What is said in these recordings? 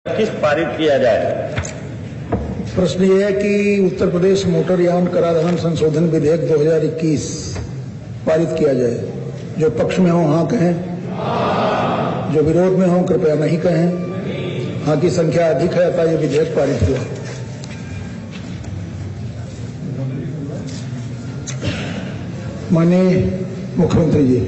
किस पारित किया जाए। प्रश्न ये है कि उत्तर प्रदेश मोटरयान कराधान संशोधन विधेयक 2021 पारित किया जाए। जो पक्ष में हो हाँ कहें, जो विरोध में हो कृपया नहीं कहें। हाँ की संख्या अधिक है अतः ये विधेयक पारित हुआ। माननीय मुख्यमंत्री जी।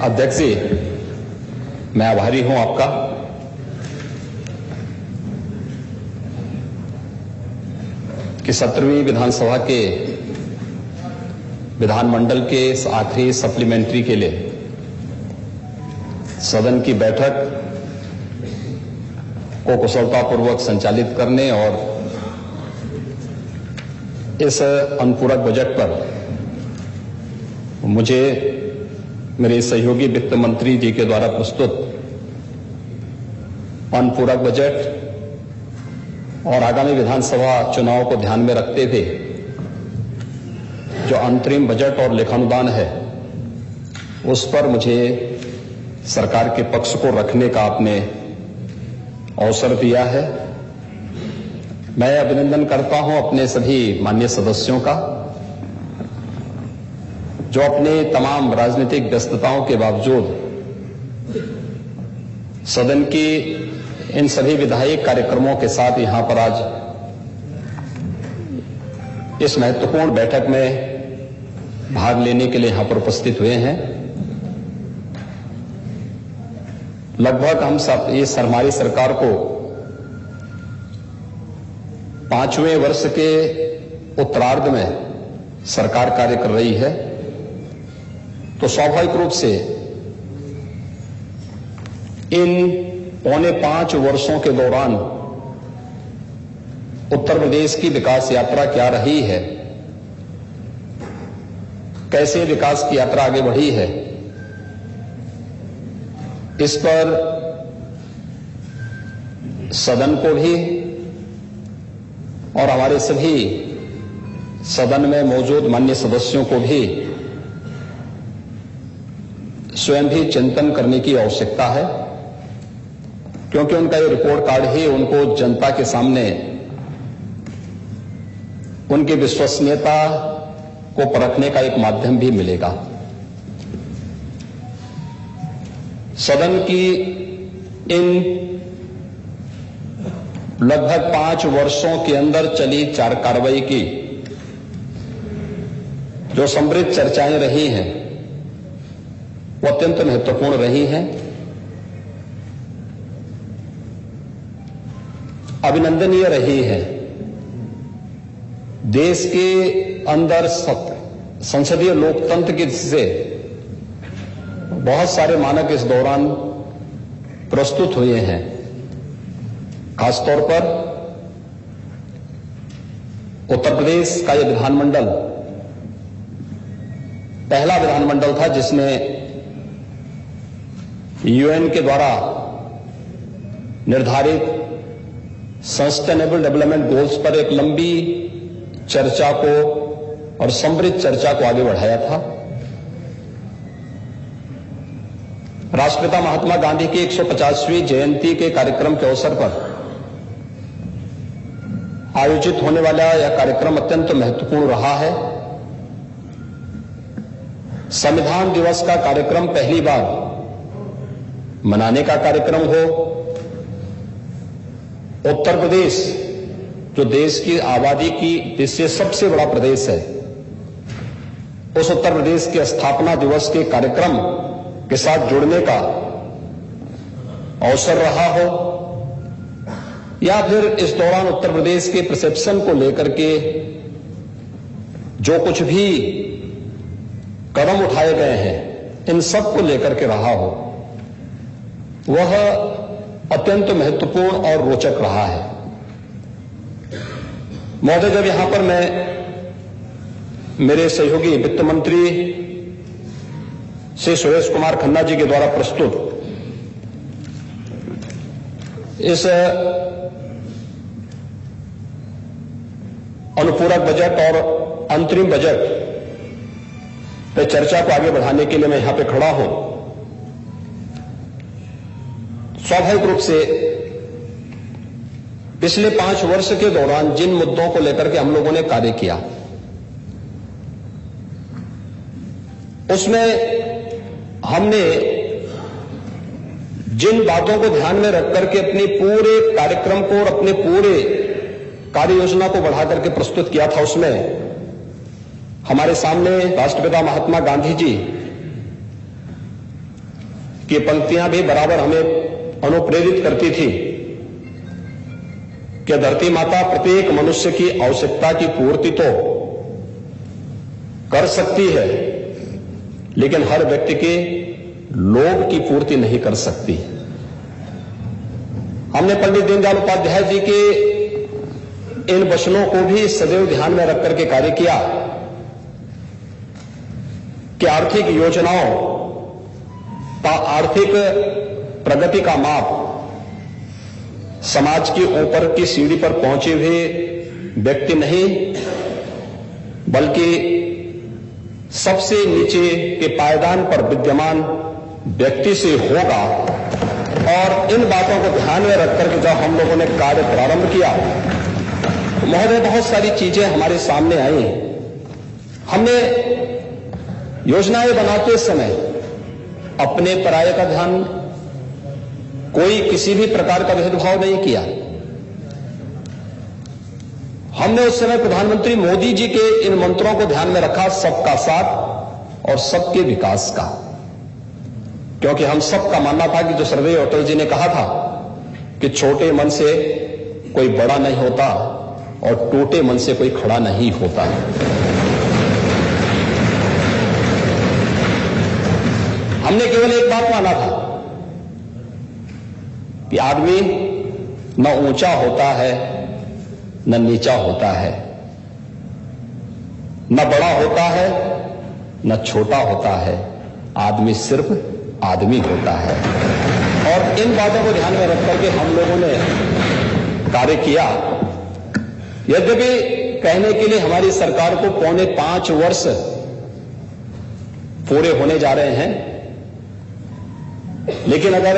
अध्यक्ष जी, मैं आभारी हूं आपका कि 17वीं विधानसभा के विधानमंडल के इस आखिरी सप्लीमेंट्री के लिए सदन की बैठक को कुशलतापूर्वक संचालित करने और इस अनुपूरक बजट पर मुझे मेरे सहयोगी वित्त मंत्री जी के द्वारा प्रस्तुत अनुपूरक बजट और आगामी विधानसभा चुनाव को ध्यान में रखते हुए जो अंतरिम बजट और लेखानुदान है उस पर मुझे सरकार के पक्ष को रखने का आपने अवसर दिया है। मैं अभिनंदन करता हूं अपने सभी माननीय सदस्यों का जो अपने तमाम राजनीतिक व्यस्तताओं के बावजूद सदन की इन सभी विधायिक कार्यक्रमों के साथ यहां पर आज इस महत्वपूर्ण बैठक में भाग लेने के लिए यहां पर उपस्थित हुए हैं। लगभग हम सब इस हमारी सरकार को 5वें वर्ष के उत्तरार्ध में सरकार कार्य कर रही है, तो स्वाभाविक रूप से इन 4.25 वर्षों के दौरान उत्तर प्रदेश की विकास यात्रा क्या रही है, कैसे विकास की यात्रा आगे बढ़ी है, इस पर सदन को भी और हमारे सभी सदन में मौजूद माननीय सदस्यों को भी स्वयं भी चिंतन करने की आवश्यकता है, क्योंकि उनका ये रिपोर्ट कार्ड ही उनको जनता के सामने उनकी विश्वसनीयता को परखने का एक माध्यम भी मिलेगा। सदन की इन लगभग 5 वर्षों के अंदर चली कार्रवाई की जो समृद्ध चर्चाएं रही हैं वो अत्यंत महत्वपूर्ण रही हैं, अभिनंदनीय रही है। देश के अंदर संसदीय लोकतंत्र की दृष्टि से बहुत सारे मानक इस दौरान प्रस्तुत हुए हैं। खासतौर पर उत्तर प्रदेश का यह विधानमंडल पहला विधानमंडल था जिसने यूएन के द्वारा निर्धारित सस्टेनेबल डेवलपमेंट गोल्स पर एक लंबी चर्चा को और समृद्ध चर्चा को आगे बढ़ाया था। राष्ट्रपिता महात्मा गांधी की 150वीं जयंती के कार्यक्रम के अवसर पर आयोजित होने वाला यह कार्यक्रम अत्यंत महत्वपूर्ण रहा है। संविधान दिवस का कार्यक्रम पहली बार मनाने का कार्यक्रम हो, उत्तर प्रदेश जो देश की आबादी की देश से सबसे बड़ा प्रदेश है, उस उत्तर प्रदेश के स्थापना दिवस के कार्यक्रम के साथ जुड़ने का अवसर रहा हो, या फिर इस दौरान उत्तर प्रदेश के परसेप्शन को लेकर के जो कुछ भी कदम उठाए गए हैं इन सब को लेकर के रहा हो, वह अत्यंत महत्वपूर्ण और रोचक रहा है। महोदय, जब यहां पर मैं मेरे सहयोगी वित्त मंत्री श्री सुरेश कुमार खन्ना जी के द्वारा प्रस्तुत इस अनुपूरक बजट और अंतरिम बजट पे चर्चा को आगे बढ़ाने के लिए मैं यहां पे खड़ा हूं। स्वाभाविक रूप से पिछले 5 वर्ष के दौरान जिन मुद्दों को लेकर के हम लोगों ने कार्य किया, उसमें हमने जिन बातों को ध्यान में रख करके अपने पूरे कार्यक्रम को और अपने पूरे कार्य योजना को बढ़ा करके प्रस्तुत किया था, उसमें हमारे सामने राष्ट्रपिता महात्मा गांधी जी की पंक्तियां भी बराबर हमें अनुप्रेरित करती थी कि धरती माता प्रत्येक मनुष्य की आवश्यकता की पूर्ति तो कर सकती है, लेकिन हर व्यक्ति के लोभ की पूर्ति नहीं कर सकती। हमने पंडित दीनदयाल उपाध्याय जी के इन वचनों को भी सदैव ध्यान में रख करके कार्य किया कि आर्थिक योजनाओं का आर्थिक प्रगति का माप समाज के ऊपर की सीढ़ी पर पहुंचे हुए व्यक्ति नहीं, बल्कि सबसे नीचे के पायदान पर विद्यमान व्यक्ति से होगा। और इन बातों को ध्यान में रख करके जब हम लोगों ने कार्य प्रारंभ किया तो महोदय बहुत सारी चीजें हमारे सामने आई। हमने योजनाएं बनाते समय अपने पराये का ध्यान, कोई किसी भी प्रकार का भेदभाव नहीं किया। हमने उस समय प्रधानमंत्री मोदी जी के इन मंत्रों को ध्यान में रखा, सबका साथ और सबके विकास का, क्योंकि हम सबका मानना था कि जो सर्वदेव अटल जी ने कहा था कि छोटे मन से कोई बड़ा नहीं होता और टूटे मन से कोई खड़ा नहीं होता। हमने केवल एक बात माना था कि आदमी न ऊंचा होता है न नीचा होता है, न बड़ा होता है न छोटा होता है, आदमी सिर्फ आदमी होता है। और इन बातों को ध्यान में रख करके हम लोगों ने कार्य किया। यद्यपि कहने के लिए हमारी सरकार को 4.25 वर्ष पूरे होने जा रहे हैं, लेकिन अगर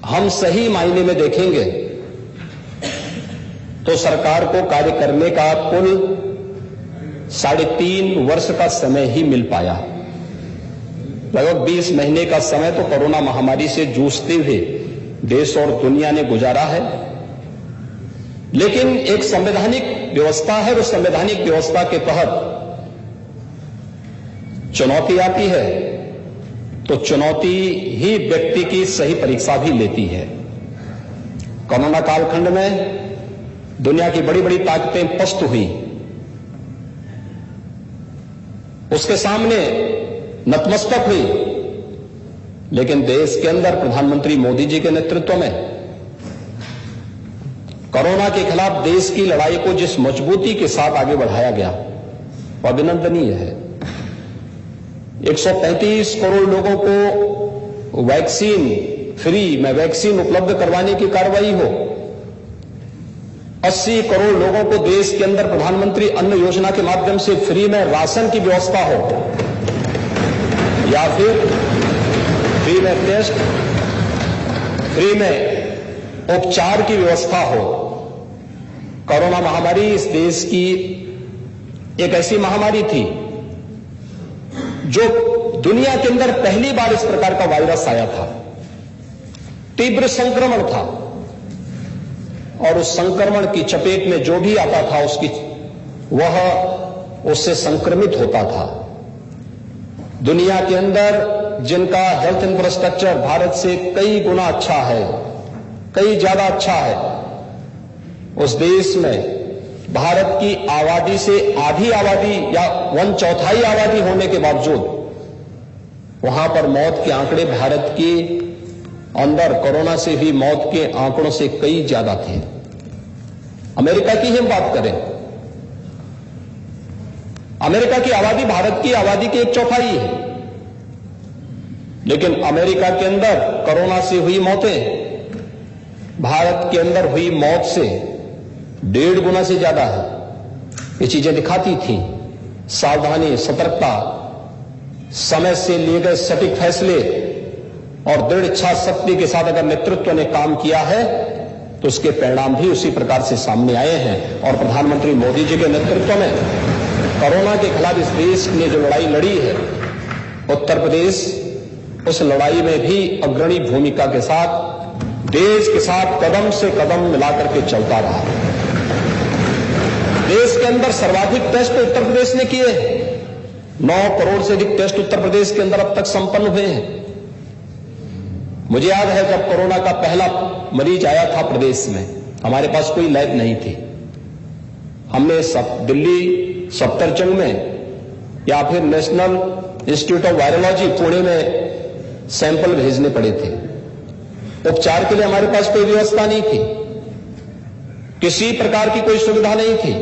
हम सही मायने में देखेंगे तो सरकार को कार्य करने का कुल 3.5 वर्ष का समय ही मिल पाया। लगभग 20 महीने का समय तो कोरोना महामारी से जूझते हुए देश और दुनिया ने गुजारा है, लेकिन एक संवैधानिक व्यवस्था है, उस संवैधानिक व्यवस्था के तहत चुनौती आती है तो चुनौती ही व्यक्ति की सही परीक्षा भी लेती है। कोरोना कालखंड में दुनिया की बड़ी बड़ी ताकतें पस्त हुई, उसके सामने नतमस्तक हुई, लेकिन देश के अंदर प्रधानमंत्री मोदी जी के नेतृत्व में कोरोना के खिलाफ देश की लड़ाई को जिस मजबूती के साथ आगे बढ़ाया गया वह अभिनंदनीय है। 135 करोड़ लोगों को वैक्सीन फ्री में वैक्सीन उपलब्ध करवाने की कार्रवाई हो, 80 करोड़ लोगों को देश के अंदर प्रधानमंत्री अन्न योजना के माध्यम से फ्री में राशन की व्यवस्था हो, या फिर फ्री में टेस्ट, फ्री में उपचार की व्यवस्था हो। कोरोना महामारी इस देश की एक ऐसी महामारी थी जो दुनिया के अंदर पहली बार इस प्रकार का वायरस आया था, तीव्र संक्रमण था, और उस संक्रमण की चपेट में जो भी आता था वह उससे संक्रमित होता था। दुनिया के अंदर जिनका हेल्थ इंफ्रास्ट्रक्चर भारत से कई गुना अच्छा है, कई ज्यादा अच्छा है, उस देश में भारत की आबादी से आधी आबादी या 1/4 आबादी होने के बावजूद वहां पर मौत के आंकड़े भारत के अंदर कोरोना से हुई मौत के आंकड़ों से कई ज्यादा थे। अमेरिका की ही हम बात करें, अमेरिका की आबादी भारत की आबादी की 1/4 है, लेकिन अमेरिका के अंदर कोरोना से हुई मौतें भारत के अंदर हुई मौत से 1.5 गुना से ज्यादा है। ये चीजें दिखाती थी सावधानी, सतर्कता, समय से लिए गए सटीक फैसले और दृढ़ इच्छा शक्ति के साथ अगर नेतृत्व ने काम किया है तो उसके परिणाम भी उसी प्रकार से सामने आए हैं। और प्रधानमंत्री मोदी जी के नेतृत्व में कोरोना के खिलाफ इस देश ने जो लड़ाई लड़ी है, उत्तर प्रदेश उस लड़ाई में भी अग्रणी भूमिका के साथ देश के साथ कदम से कदम मिलाकर के चलता रहा। देश के अंदर सर्वाधिक टेस्ट उत्तर प्रदेश ने किए हैं। 9 करोड़ से अधिक टेस्ट उत्तर प्रदेश के अंदर अब तक संपन्न हुए हैं। मुझे याद है जब कोरोना का पहला मरीज आया था प्रदेश में, हमारे पास कोई लैब नहीं थी। हमने दिल्ली सफदरजंग में या फिर national institute of virology Pune में सैंपल भेजने पड़े थे। उपचार के लिए हमारे पास कोई व्यवस्था नहीं थी, किसी प्रकार की कोई सुविधा नहीं थी।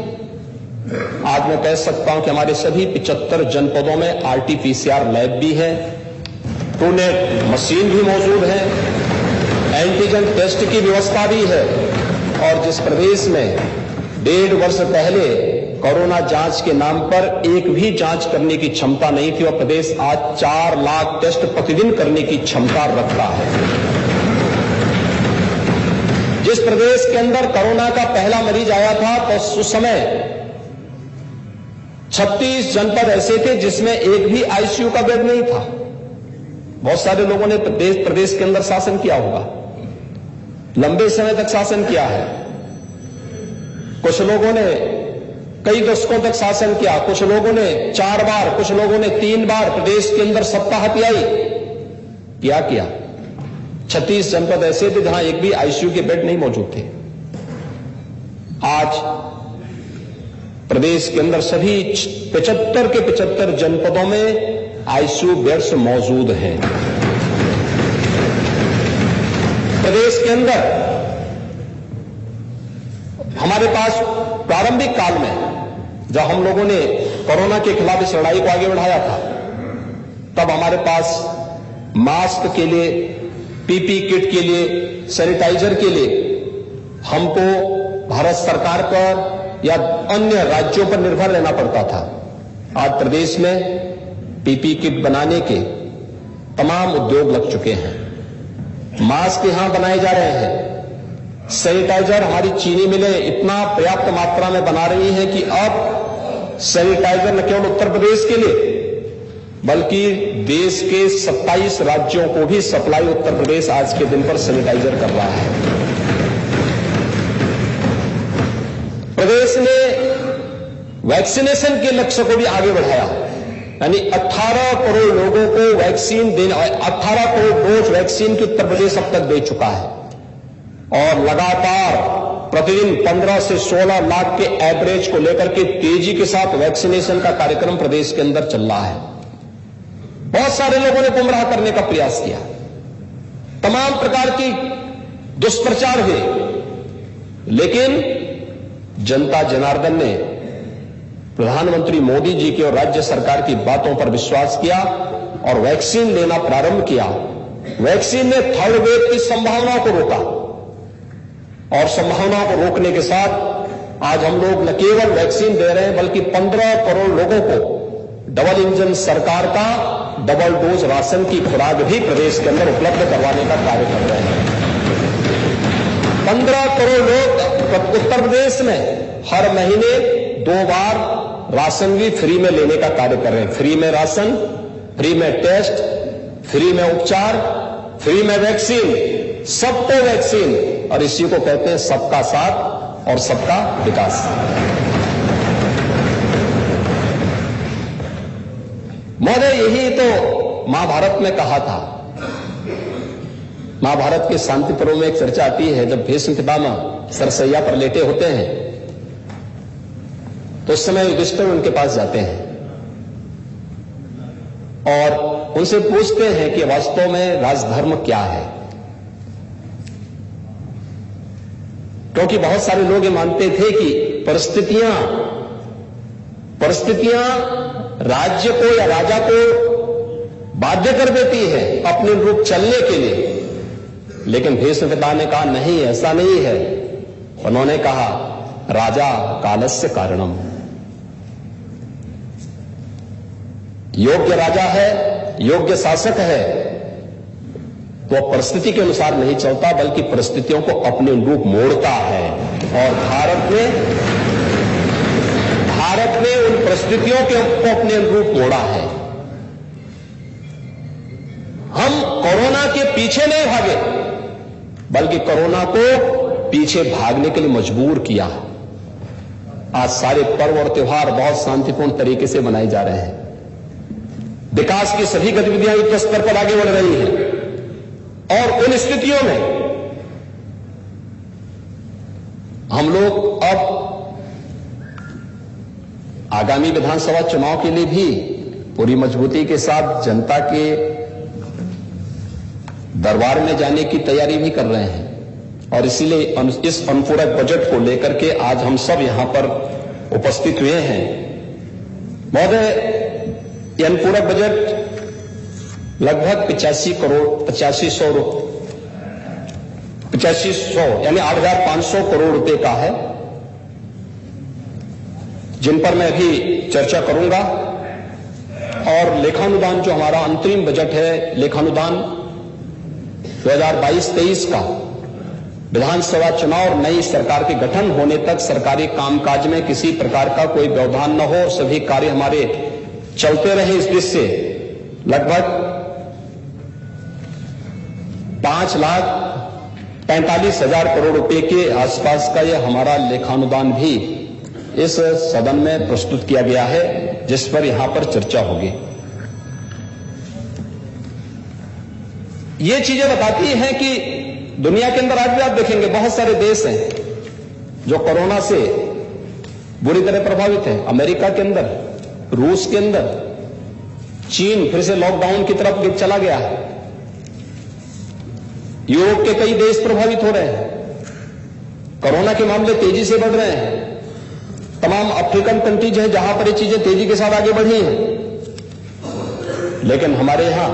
आज मैं कह सकता हूं कि हमारे सभी 75 जनपदों में आरटीपीसीआर लैब भी है, ट्रूनेट मशीन भी मौजूद है, एंटीजन टेस्ट की व्यवस्था भी है। और जिस प्रदेश में 1.5 वर्ष पहले कोरोना जांच के नाम पर एक भी जांच करने की क्षमता नहीं थी, वह प्रदेश आज 4 लाख टेस्ट प्रतिदिन करने की क्षमता रखता है। जिस प्रदेश के अंदर कोरोना का पहला मरीज आया था तो उस समय 36 जनपद ऐसे थे जिसमें एक भी आईसीयू का बेड नहीं था। बहुत सारे लोगों ने प्रदेश के अंदर शासन किया होगा, लंबे समय तक शासन किया है। कुछ लोगों ने कई दशकों तक शासन किया, कुछ लोगों ने 4 बार, कुछ लोगों ने 3 बार प्रदेश के अंदर सत्ता हथियाई। क्या 36 जनपद ऐसे थे जहां एक भी आईसीयू के बेड नहीं मौजूद थे। आज प्रदेश के अंदर सभी 75 के 75 जनपदों में आईसीयू बेड्स मौजूद हैं। प्रदेश के अंदर हमारे पास प्रारंभिक काल में जब हम लोगों ने कोरोना के खिलाफ इस लड़ाई को आगे बढ़ाया था, तब हमारे पास मास्क के लिए, पीपी किट के लिए, सैनिटाइजर के लिए हमको भारत सरकार पर या अन्य राज्यों पर निर्भर रहना पड़ता था। आज प्रदेश में पीपी किट बनाने के तमाम उद्योग लग चुके हैं, मास्क यहां बनाए जा रहे हैं, सैनिटाइजर हमारी चीनी मिलें इतना पर्याप्त मात्रा में बना रही हैं कि अब सैनिटाइजर न केवल उत्तर प्रदेश के लिए बल्कि देश के 27 राज्यों को भी सप्लाई उत्तर प्रदेश आज के दिन पर सैनिटाइजर कर रहा है। प्रदेश ने वैक्सीनेशन के लक्ष्य को भी आगे बढ़ाया, यानी 18 करोड़ लोगों को वैक्सीन देना, 18 करोड़ डोज वैक्सीन की उत्तर प्रदेश अब तक दे चुका है और लगातार प्रतिदिन 15 से 16 लाख के एवरेज को लेकर के तेजी के साथ वैक्सीनेशन का कार्यक्रम प्रदेश के अंदर चल रहा है। बहुत सारे लोगों ने गुमराह करने का प्रयास किया, तमाम प्रकार की दुष्प्रचार हुए, लेकिन जनता जनार्दन ने प्रधानमंत्री मोदी जी की और राज्य सरकार की बातों पर विश्वास किया और वैक्सीन लेना प्रारंभ किया। वैक्सीन ने थर्ड वेव की संभावनाओं को रोका और संभावनाओं को रोकने के साथ आज हम लोग न केवल वैक्सीन दे रहे हैं बल्कि 15 करोड़ लोगों को डबल इंजन सरकार का डबल डोज राशन की खुराक भी प्रदेश के अंदर उपलब्ध करवाने का कार्य कर रहे हैं। 15 करोड़ लोग उत्तर प्रदेश में हर महीने 2 बार राशन भी फ्री में लेने का कार्य कर रहे हैं। फ्री में राशन, फ्री में टेस्ट, फ्री में उपचार, फ्री में वैक्सीन, सबको वैक्सीन, और इसी को कहते हैं सबका साथ और सबका विकास। महोदय, यही तो महाभारत में कहा था। महाभारत के शांति पर्व में एक चर्चा आती है, जब भीष्म पितामह सरसैया पर लेटे होते हैं तो उस समय युधिष्ठिर उनके पास जाते हैं और उनसे पूछते हैं कि वास्तव में राजधर्म क्या है, क्योंकि बहुत सारे लोग ये मानते थे कि परिस्थितियां राज्य को या राजा को बाध्य कर देती है अपने रूप चलने के लिए। लेकिन भीष्म पिता ने कहा नहीं, ऐसा नहीं है। उन्होंने कहा राजा कालस्य कारणम, योग्य राजा है, योग्य शासक है तो परिस्थिति के अनुसार नहीं चलता, बल्कि परिस्थितियों को अपने अनुरूप मोड़ता है। और भारत ने उन परिस्थितियों को अपने अनुरूप मोड़ा है। हम कोरोना के पीछे नहीं भागे, बल्कि कोरोना को पीछे भागने के लिए मजबूर किया। आज सारे पर्व और त्योहार बहुत शांतिपूर्ण तरीके से मनाए जा रहे हैं। विकास की सभी गतिविधियां युद्ध स्तर पर आगे बढ़ रही हैं। और उन स्थितियों में हम लोग अब आगामी विधानसभा चुनाव के लिए भी पूरी मजबूती के साथ जनता के दरबार में जाने की तैयारी भी कर रहे हैं। और इसीलिए इस अनुपूरक बजट को लेकर के आज हम सब यहां पर उपस्थित हुए हैं। महोदय, यह अनुपूरक बजट लगभग 8500 यानी 8,500 करोड़ रुपए का है, जिन पर मैं अभी चर्चा करूंगा। और लेखानुदान जो हमारा अंतरिम बजट है, लेखानुदान 2022-23 का विधानसभा चुनाव और नई सरकार के गठन होने तक सरकारी कामकाज में किसी प्रकार का कोई व्यवधान न हो, सभी कार्य हमारे चलते रहे, इस दृष्टि से लगभग 5,45,000 करोड़ रुपए के आसपास का यह हमारा लेखानुदान भी इस सदन में प्रस्तुत किया गया है, जिस पर यहां पर चर्चा होगी। ये चीजें बताती हैं कि दुनिया के अंदर आज भी आप देखेंगे बहुत सारे देश हैं जो कोरोना से बुरी तरह प्रभावित हैं। अमेरिका के अंदर, रूस के अंदर, चीन फिर से लॉकडाउन की तरफ चला गया है। यूरोप के कई देश प्रभावित हो रहे हैं, कोरोना के मामले तेजी से बढ़ रहे हैं। तमाम अफ्रीकन कंट्रीज हैं जहां पर ये चीजें तेजी के साथ आगे बढ़ी हैं। लेकिन हमारे यहां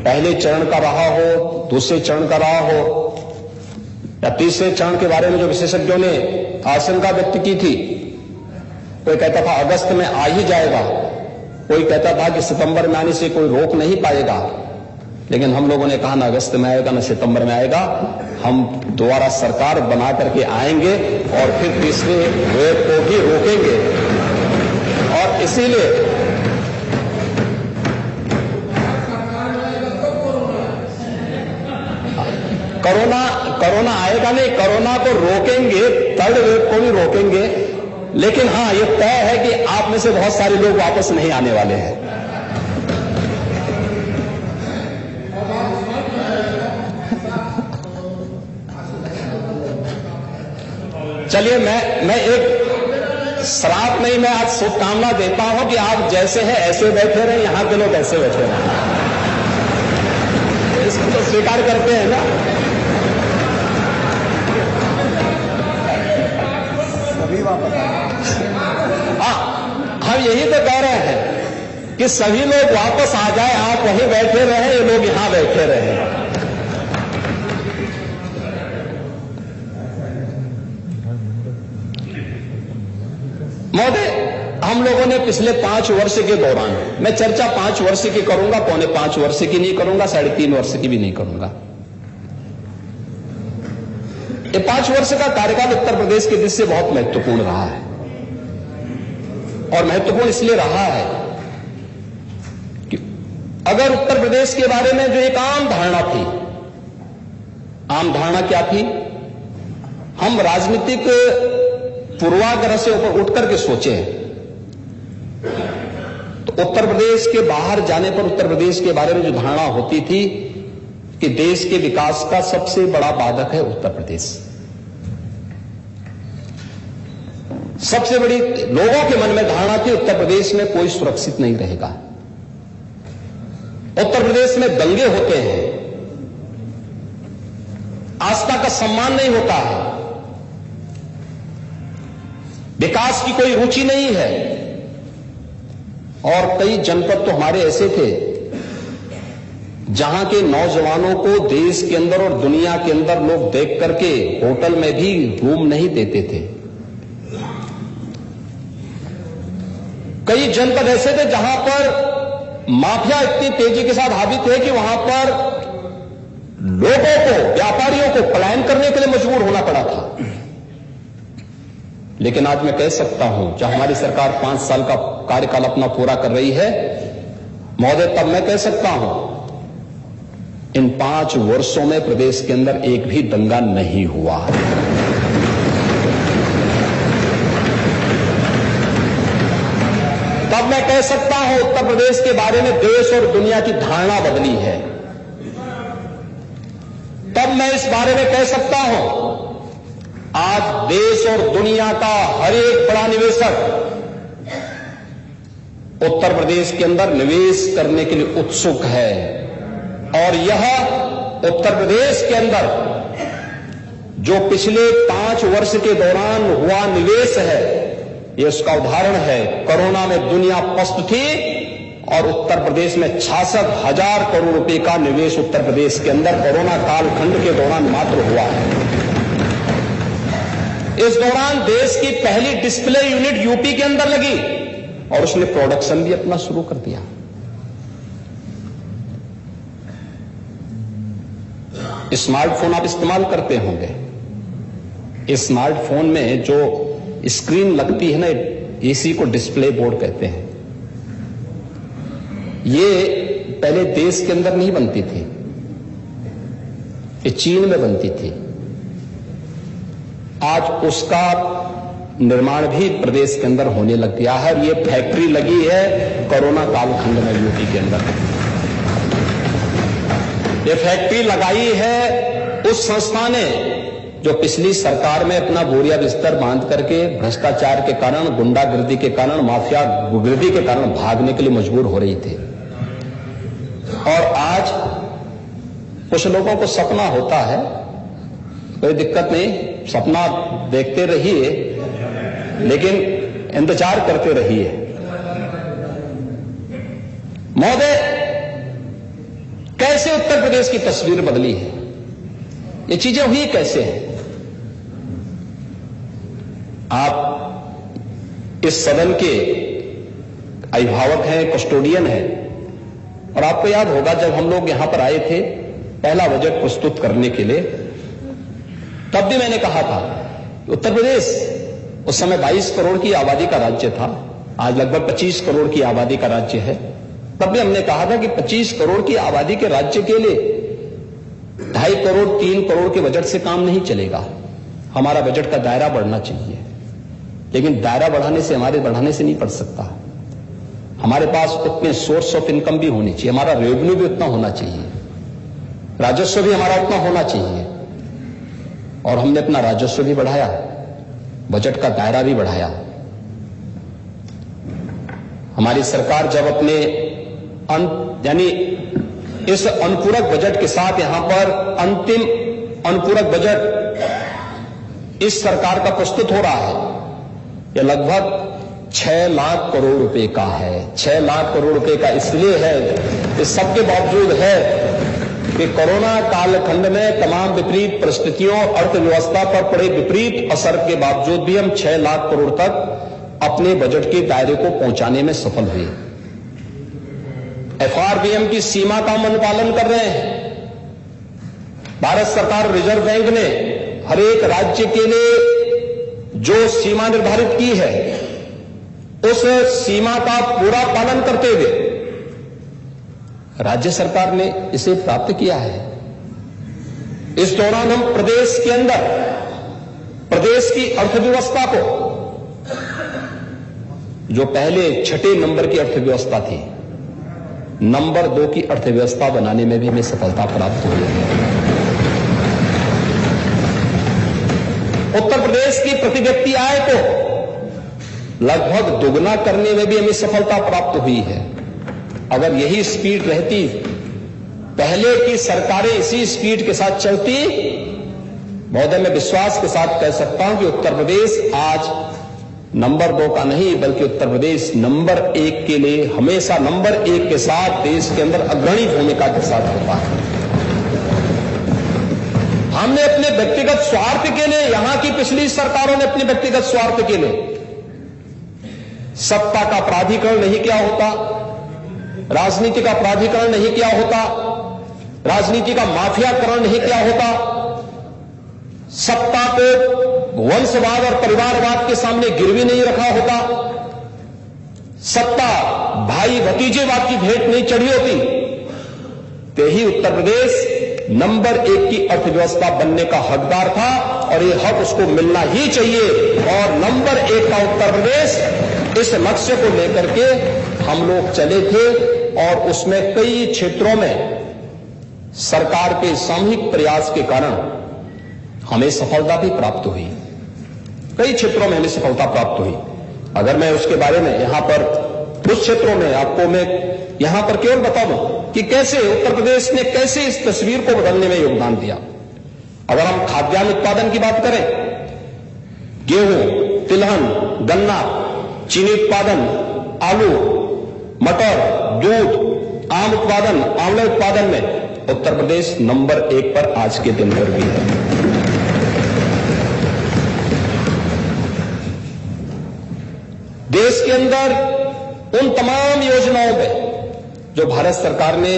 पहले चरण का रहा हो, दूसरे चरण का रहा हो या तीसरे चरण के बारे में जो विशेषज्ञों ने आशंका व्यक्त की थी, कोई कहता था अगस्त में आ ही जाएगा, कोई कहता था कि सितंबर में आने से कोई रोक नहीं पाएगा। लेकिन हम लोगों ने कहा ना अगस्त में आएगा ना सितंबर में आएगा, हम दोबारा सरकार बना करके आएंगे और फिर तीसरे वेव को भी रोकेंगे। और इसीलिए कोरोना आएगा नहीं, कोरोना को रोकेंगे, थर्ड वेव को भी रोकेंगे। लेकिन हां, यह तय है कि आप में से बहुत सारे लोग वापस नहीं आने वाले हैं। चलिए, मैं एक श्राप नहीं, मैं आज शुभकामना देता हूं कि आप जैसे हैं ऐसे बैठे रहे, यहां के लोग ऐसे बैठे रहे। इसको तो स्वीकार करते हैं ना। हम यही तो कह रहे हैं कि सभी लोग वापस आ जाए, आप वहीं बैठे रहे, ये लोग यहां बैठे रहे। महोदय, हम लोगों ने पिछले 5 वर्ष के दौरान, मैं चर्चा 5 वर्ष की करूंगा, 4.5 वर्ष की नहीं करूंगा, 3.5 वर्ष की भी नहीं करूंगा। ये 5 वर्ष का कार्यकाल उत्तर प्रदेश के दृष्टि से बहुत महत्वपूर्ण रहा है। और महत्वपूर्ण इसलिए रहा है कि अगर उत्तर प्रदेश के बारे में जो एक आम धारणा थी, आम धारणा क्या थी? हम राजनीतिक पूर्वाग्रह से ऊपर उठ करके सोचे तो उत्तर प्रदेश के बाहर जाने पर उत्तर प्रदेश के बारे में जो धारणा होती थी कि देश के विकास का सबसे बड़ा बाधक है उत्तर प्रदेश। सबसे बड़ी लोगों के मन में धारणा थी उत्तर प्रदेश में कोई सुरक्षित नहीं रहेगा, उत्तर प्रदेश में दंगे होते हैं, आस्था का सम्मान नहीं होता है, विकास की कोई रुचि नहीं है। और कई जनपद तो हमारे ऐसे थे जहां के नौजवानों को देश के अंदर और दुनिया के अंदर लोग देख करके होटल में भी रूम नहीं देते थे। कई जनपद ऐसे थे जहां पर माफिया इतनी तेजी के साथ हावी थे कि वहां पर लोगों को, व्यापारियों को पलायन करने के लिए मजबूर होना पड़ा था। लेकिन आज मैं कह सकता हूं, जब हमारी सरकार 5 साल का कार्यकाल अपना पूरा कर रही है महोदय, तब मैं कह सकता हूं इन 5 वर्षों में प्रदेश के अंदर एक भी दंगा नहीं हुआ। तब मैं कह सकता हूं उत्तर प्रदेश के बारे में देश और दुनिया की धारणा बदली है। तब मैं इस बारे में कह सकता हूं आज देश और दुनिया का हर एक बड़ा निवेशक उत्तर प्रदेश के अंदर निवेश करने के लिए उत्सुक है। और यह उत्तर प्रदेश के अंदर जो पिछले 5 वर्ष के दौरान हुआ निवेश है, यह उसका उदाहरण है। कोरोना में दुनिया पस्त थी और उत्तर प्रदेश में 66,000 करोड़ रुपए का निवेश उत्तर प्रदेश के अंदर कोरोना कालखंड के दौरान मात्र हुआ है। इस दौरान देश की पहली डिस्प्ले यूनिट यूपी के अंदर लगी और उसने प्रोडक्शन भी अपना शुरू कर दिया। स्मार्टफोन आप इस्तेमाल करते होंगे। स्मार्टफोन में जो स्क्रीन लगती है ना, इसी को डिस्प्ले बोर्ड कहते हैं। ये पहले देश के अंदर नहीं बनती थी, ये चीन में बनती थी। आज उसका निर्माण भी प्रदेश के अंदर होने लग गया है। ये फैक्ट्री लगी है कोरोना कालखंड में यूपी के अंदर। ये फैक्ट्री लगाई है उस संस्था ने जो पिछली सरकार में अपना बोरिया बिस्तर बांध करके भ्रष्टाचार के कारण, गुंडागिर्दी के कारण, माफिया गिर्दी के कारण भागने के लिए मजबूर हो रही थी। और आज कुछ लोगों को सपना होता है, कोई दिक्कत नहीं, सपना देखते रहिए लेकिन इंतजार करते रहिए। महोदय, कैसे उत्तर प्रदेश की तस्वीर बदली है? ये चीजें हुई कैसे हैं? आप इस सदन के अभिभावक हैं, कस्टोडियन हैं, और आपको याद होगा जब हम लोग यहां पर आए थे पहला बजट प्रस्तुत करने के लिए, तब भी मैंने कहा था उत्तर प्रदेश उस समय 22 करोड़ की आबादी का राज्य था, आज लगभग 25 करोड़ की आबादी का राज्य है। तब भी हमने कहा था कि 25 करोड़ की आबादी के राज्य के लिए 2.5 करोड़ 3 करोड़ के बजट से काम नहीं चलेगा। हमारा बजट का दायरा बढ़ना चाहिए, लेकिन दायरा बढ़ाने से नहीं बढ़ सकता। हमारे पास उतने सोर्स ऑफ इनकम भी होनी चाहिए, हमारा रेवेन्यू भी उतना होना चाहिए, राजस्व भी हमारा उतना होना चाहिए। और हमने अपना राजस्व भी बढ़ाया, बजट का दायरा भी बढ़ाया। हमारी सरकार जब अपने यानी इस अनुपूरक बजट के साथ यहां पर अंतिम अनुपूरक बजट इस सरकार का प्रस्तुत हो रहा है, यह लगभग 6 लाख करोड़ रुपए का है। 6 लाख करोड़ रुपए का इसलिए है, इस सबके बावजूद है कि कोरोना कालखंड में तमाम विपरीत परिस्थितियों, अर्थव्यवस्था पर पड़े विपरीत असर के बावजूद भी हम 6 लाख करोड़ तक अपने बजट के दायरे को पहुंचाने में सफल हुए। एफआरबीएम की सीमा का हम अनुपालन कर रहे हैं। भारत सरकार, रिजर्व बैंक ने हर एक राज्य के लिए जो सीमा निर्धारित की है, उस सीमा का पूरा पालन करते हुए राज्य सरकार ने इसे प्राप्त किया है। इस दौरान हम प्रदेश के अंदर प्रदेश की अर्थव्यवस्था को, जो पहले 6 नंबर की अर्थव्यवस्था थी, नंबर 2 की अर्थव्यवस्था बनाने में भी हमें सफलता प्राप्त हुई है। उत्तर प्रदेश की प्रति व्यक्ति आय को लगभग दोगुना करने में भी हमें सफलता प्राप्त हुई है। अगर यही स्पीड रहती, पहले की सरकारें इसी स्पीड के साथ चलती, महोदय मैं विश्वास के साथ कह सकता हूं कि उत्तर प्रदेश आज नंबर 2 का नहीं बल्कि उत्तर प्रदेश नंबर 1 के लिए हमेशा नंबर 1 के साथ देश के अंदर अग्रणी भूमिका के साथ होता है। हमने अपने व्यक्तिगत स्वार्थ के लिए, यहां की पिछली सरकारों ने अपने व्यक्तिगत स्वार्थ के लिए सत्ता का प्राधिकरण नहीं किया होता, राजनीति का प्राधिकरण नहीं किया होता, राजनीति का माफियाकरण नहीं किया होता, सत्ता को वंशवाद और परिवारवाद के सामने गिरवी नहीं रखा होता, सत्ता भाई भतीजेवाद की भेंट नहीं चढ़ी होती, तो ही उत्तर प्रदेश नंबर 1 की अर्थव्यवस्था बनने का हकदार था और ये हक उसको मिलना ही चाहिए। और नंबर 1 का उत्तर प्रदेश इस लक्ष्य को लेकर के हम लोग चले थे और उसमें कई क्षेत्रों में सरकार के सामूहिक प्रयास के कारण हमें सफलता भी प्राप्त हुई। कई क्षेत्रों में हमें सफलता प्राप्त हुई। अगर मैं उसके बारे में यहां पर कुछ क्षेत्रों में आपको मैं यहां पर केवल बता दूं कि कैसे उत्तर प्रदेश ने कैसे इस तस्वीर को बदलने में योगदान दिया। अगर हम खाद्यान्न उत्पादन की बात करें, गेहूं, तिलहन, गन्ना, चीनी उत्पादन, आलू, मटर, दूध, आम उत्पादन, आंवले उत्पादन में उत्तर प्रदेश नंबर 1 पर आज के दिन पर भी है। देश के अंदर उन तमाम योजनाओं में जो भारत सरकार ने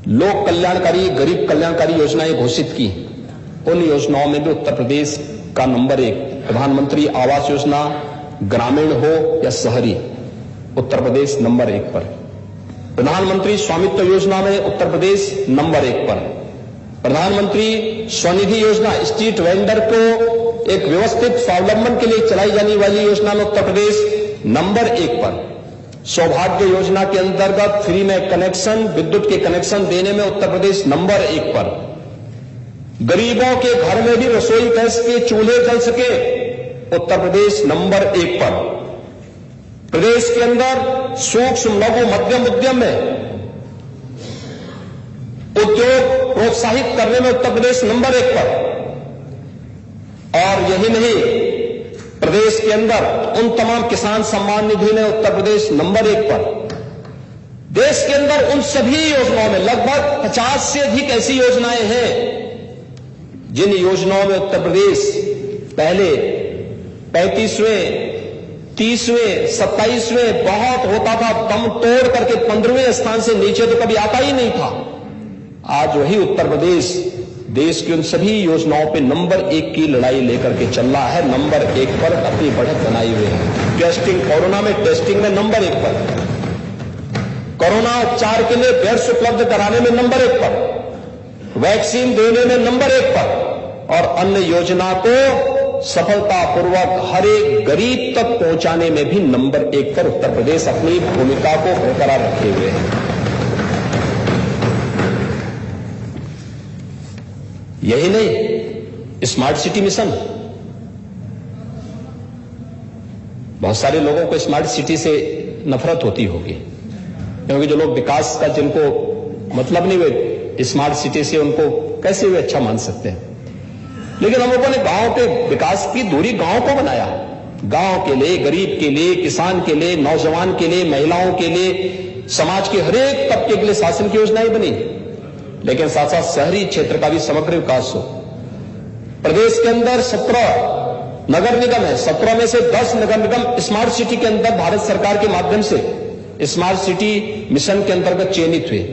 लोक कल्याणकारी, गरीब कल्याणकारी योजनाएं घोषित की, उन योजनाओं में भी उत्तर प्रदेश का नंबर 1, प्रधानमंत्री आवास योजना ग्रामीण हो या शहरी, उत्तर प्रदेश नंबर 1 पर। प्रधानमंत्री स्वामित्व योजना में उत्तर प्रदेश नंबर 1 पर। प्रधानमंत्री स्वनिधि योजना, स्ट्रीट वेंडर को एक व्यवस्थित स्वावलंबन के लिए चलाई जाने वाली योजना में उत्तर प्रदेश नंबर 1 पर। सौभाग्य योजना के अंतर्गत फ्री में कनेक्शन, विद्युत के कनेक्शन देने में उत्तर प्रदेश नंबर 1 पर। गरीबों के घर में भी रसोई गैस के चूल्हे जल सके, उत्तर प्रदेश नंबर 1 पर। प्रदेश के अंदर सूक्ष्म, लघु, मध्यम उद्यम में उद्योग प्रोत्साहित करने में उत्तर प्रदेश नंबर 1 पर। और यही नहीं, प्रदेश के अंदर उन तमाम किसान सम्मान निधि में उत्तर प्रदेश नंबर 1 पर। देश के अंदर उन सभी योजनाओं में लगभग 50 से अधिक ऐसी योजनाएं हैं जिन योजनाओं में उत्तर प्रदेश पहले 35वें, 30वें, 27वें बहुत होता था, दम तोड़ करके 15वें स्थान से नीचे तो कभी आता ही नहीं था। आज वही उत्तर प्रदेश देश की उन सभी योजनाओं पे नंबर 1 की लड़ाई लेकर के चल रहा है, नंबर 1 पर अपनी बढ़त बनाई हुई है। टेस्टिंग, कोरोना में टेस्टिंग में नंबर 1 पर, कोरोना उपचार के लिए बेड्स उपलब्ध कराने में नंबर 1 पर, वैक्सीन देने में नंबर 1 पर, और अन्य योजना को सफलतापूर्वक हर एक गरीब तक पहुंचाने में भी नंबर 1 पर उत्तर प्रदेश अपनी भूमिका को बरकरार रखे हुए है। यही नहीं, स्मार्ट सिटी मिशन, बहुत सारे लोगों को स्मार्ट सिटी से नफरत होती होगी, क्योंकि जो लोग विकास का जिनको मतलब नहीं, वे स्मार्ट सिटी से उनको कैसे वे अच्छा मान सकते हैं। लेकिन हम लोगों ने गांव के विकास की दूरी गांव को बनाया, गांव के लिए, गरीब के लिए, किसान के लिए, नौजवान के लिए, महिलाओं के लिए, समाज के हर एक तबके के लिए शासन की योजनाएं बनी। लेकिन साथ साथ शहरी क्षेत्र का भी समग्र विकास हो। प्रदेश के अंदर 17 नगर निगम है, 17 में से 10 नगर निगम स्मार्ट सिटी के अंदर भारत सरकार के माध्यम से स्मार्ट सिटी मिशन के अंतर्गत चयनित हुए।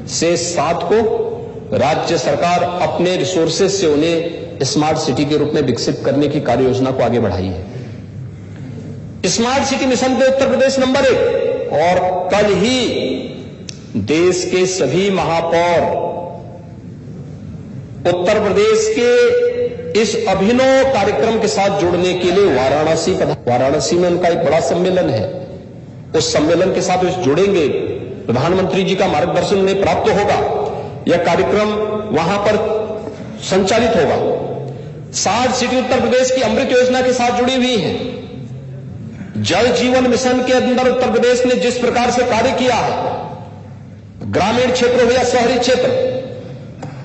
से 7 को राज्य सरकार अपने रिसोर्सेज से उन्हें स्मार्ट सिटी के रूप में विकसित करने की कार्य योजना को आगे बढ़ाई है। स्मार्ट सिटी मिशन पे उत्तर प्रदेश नंबर 1। और कल ही देश के सभी महापौर उत्तर प्रदेश के इस अभिनव कार्यक्रम के साथ जुड़ने के लिए वाराणसी में उनका एक बड़ा सम्मेलन है। उस सम्मेलन के साथ वे जुड़ेंगे, प्रधानमंत्री जी का मार्गदर्शन उन्हें प्राप्त होगा, यह कार्यक्रम वहां पर संचालित होगा। स्मार्ट सिटी उत्तर प्रदेश की अमृत योजना के साथ जुड़ी हुई है। जल जीवन मिशन के अंदर उत्तर प्रदेश ने जिस प्रकार से कार्य किया है, ग्रामीण क्षेत्र हो या शहरी क्षेत्र,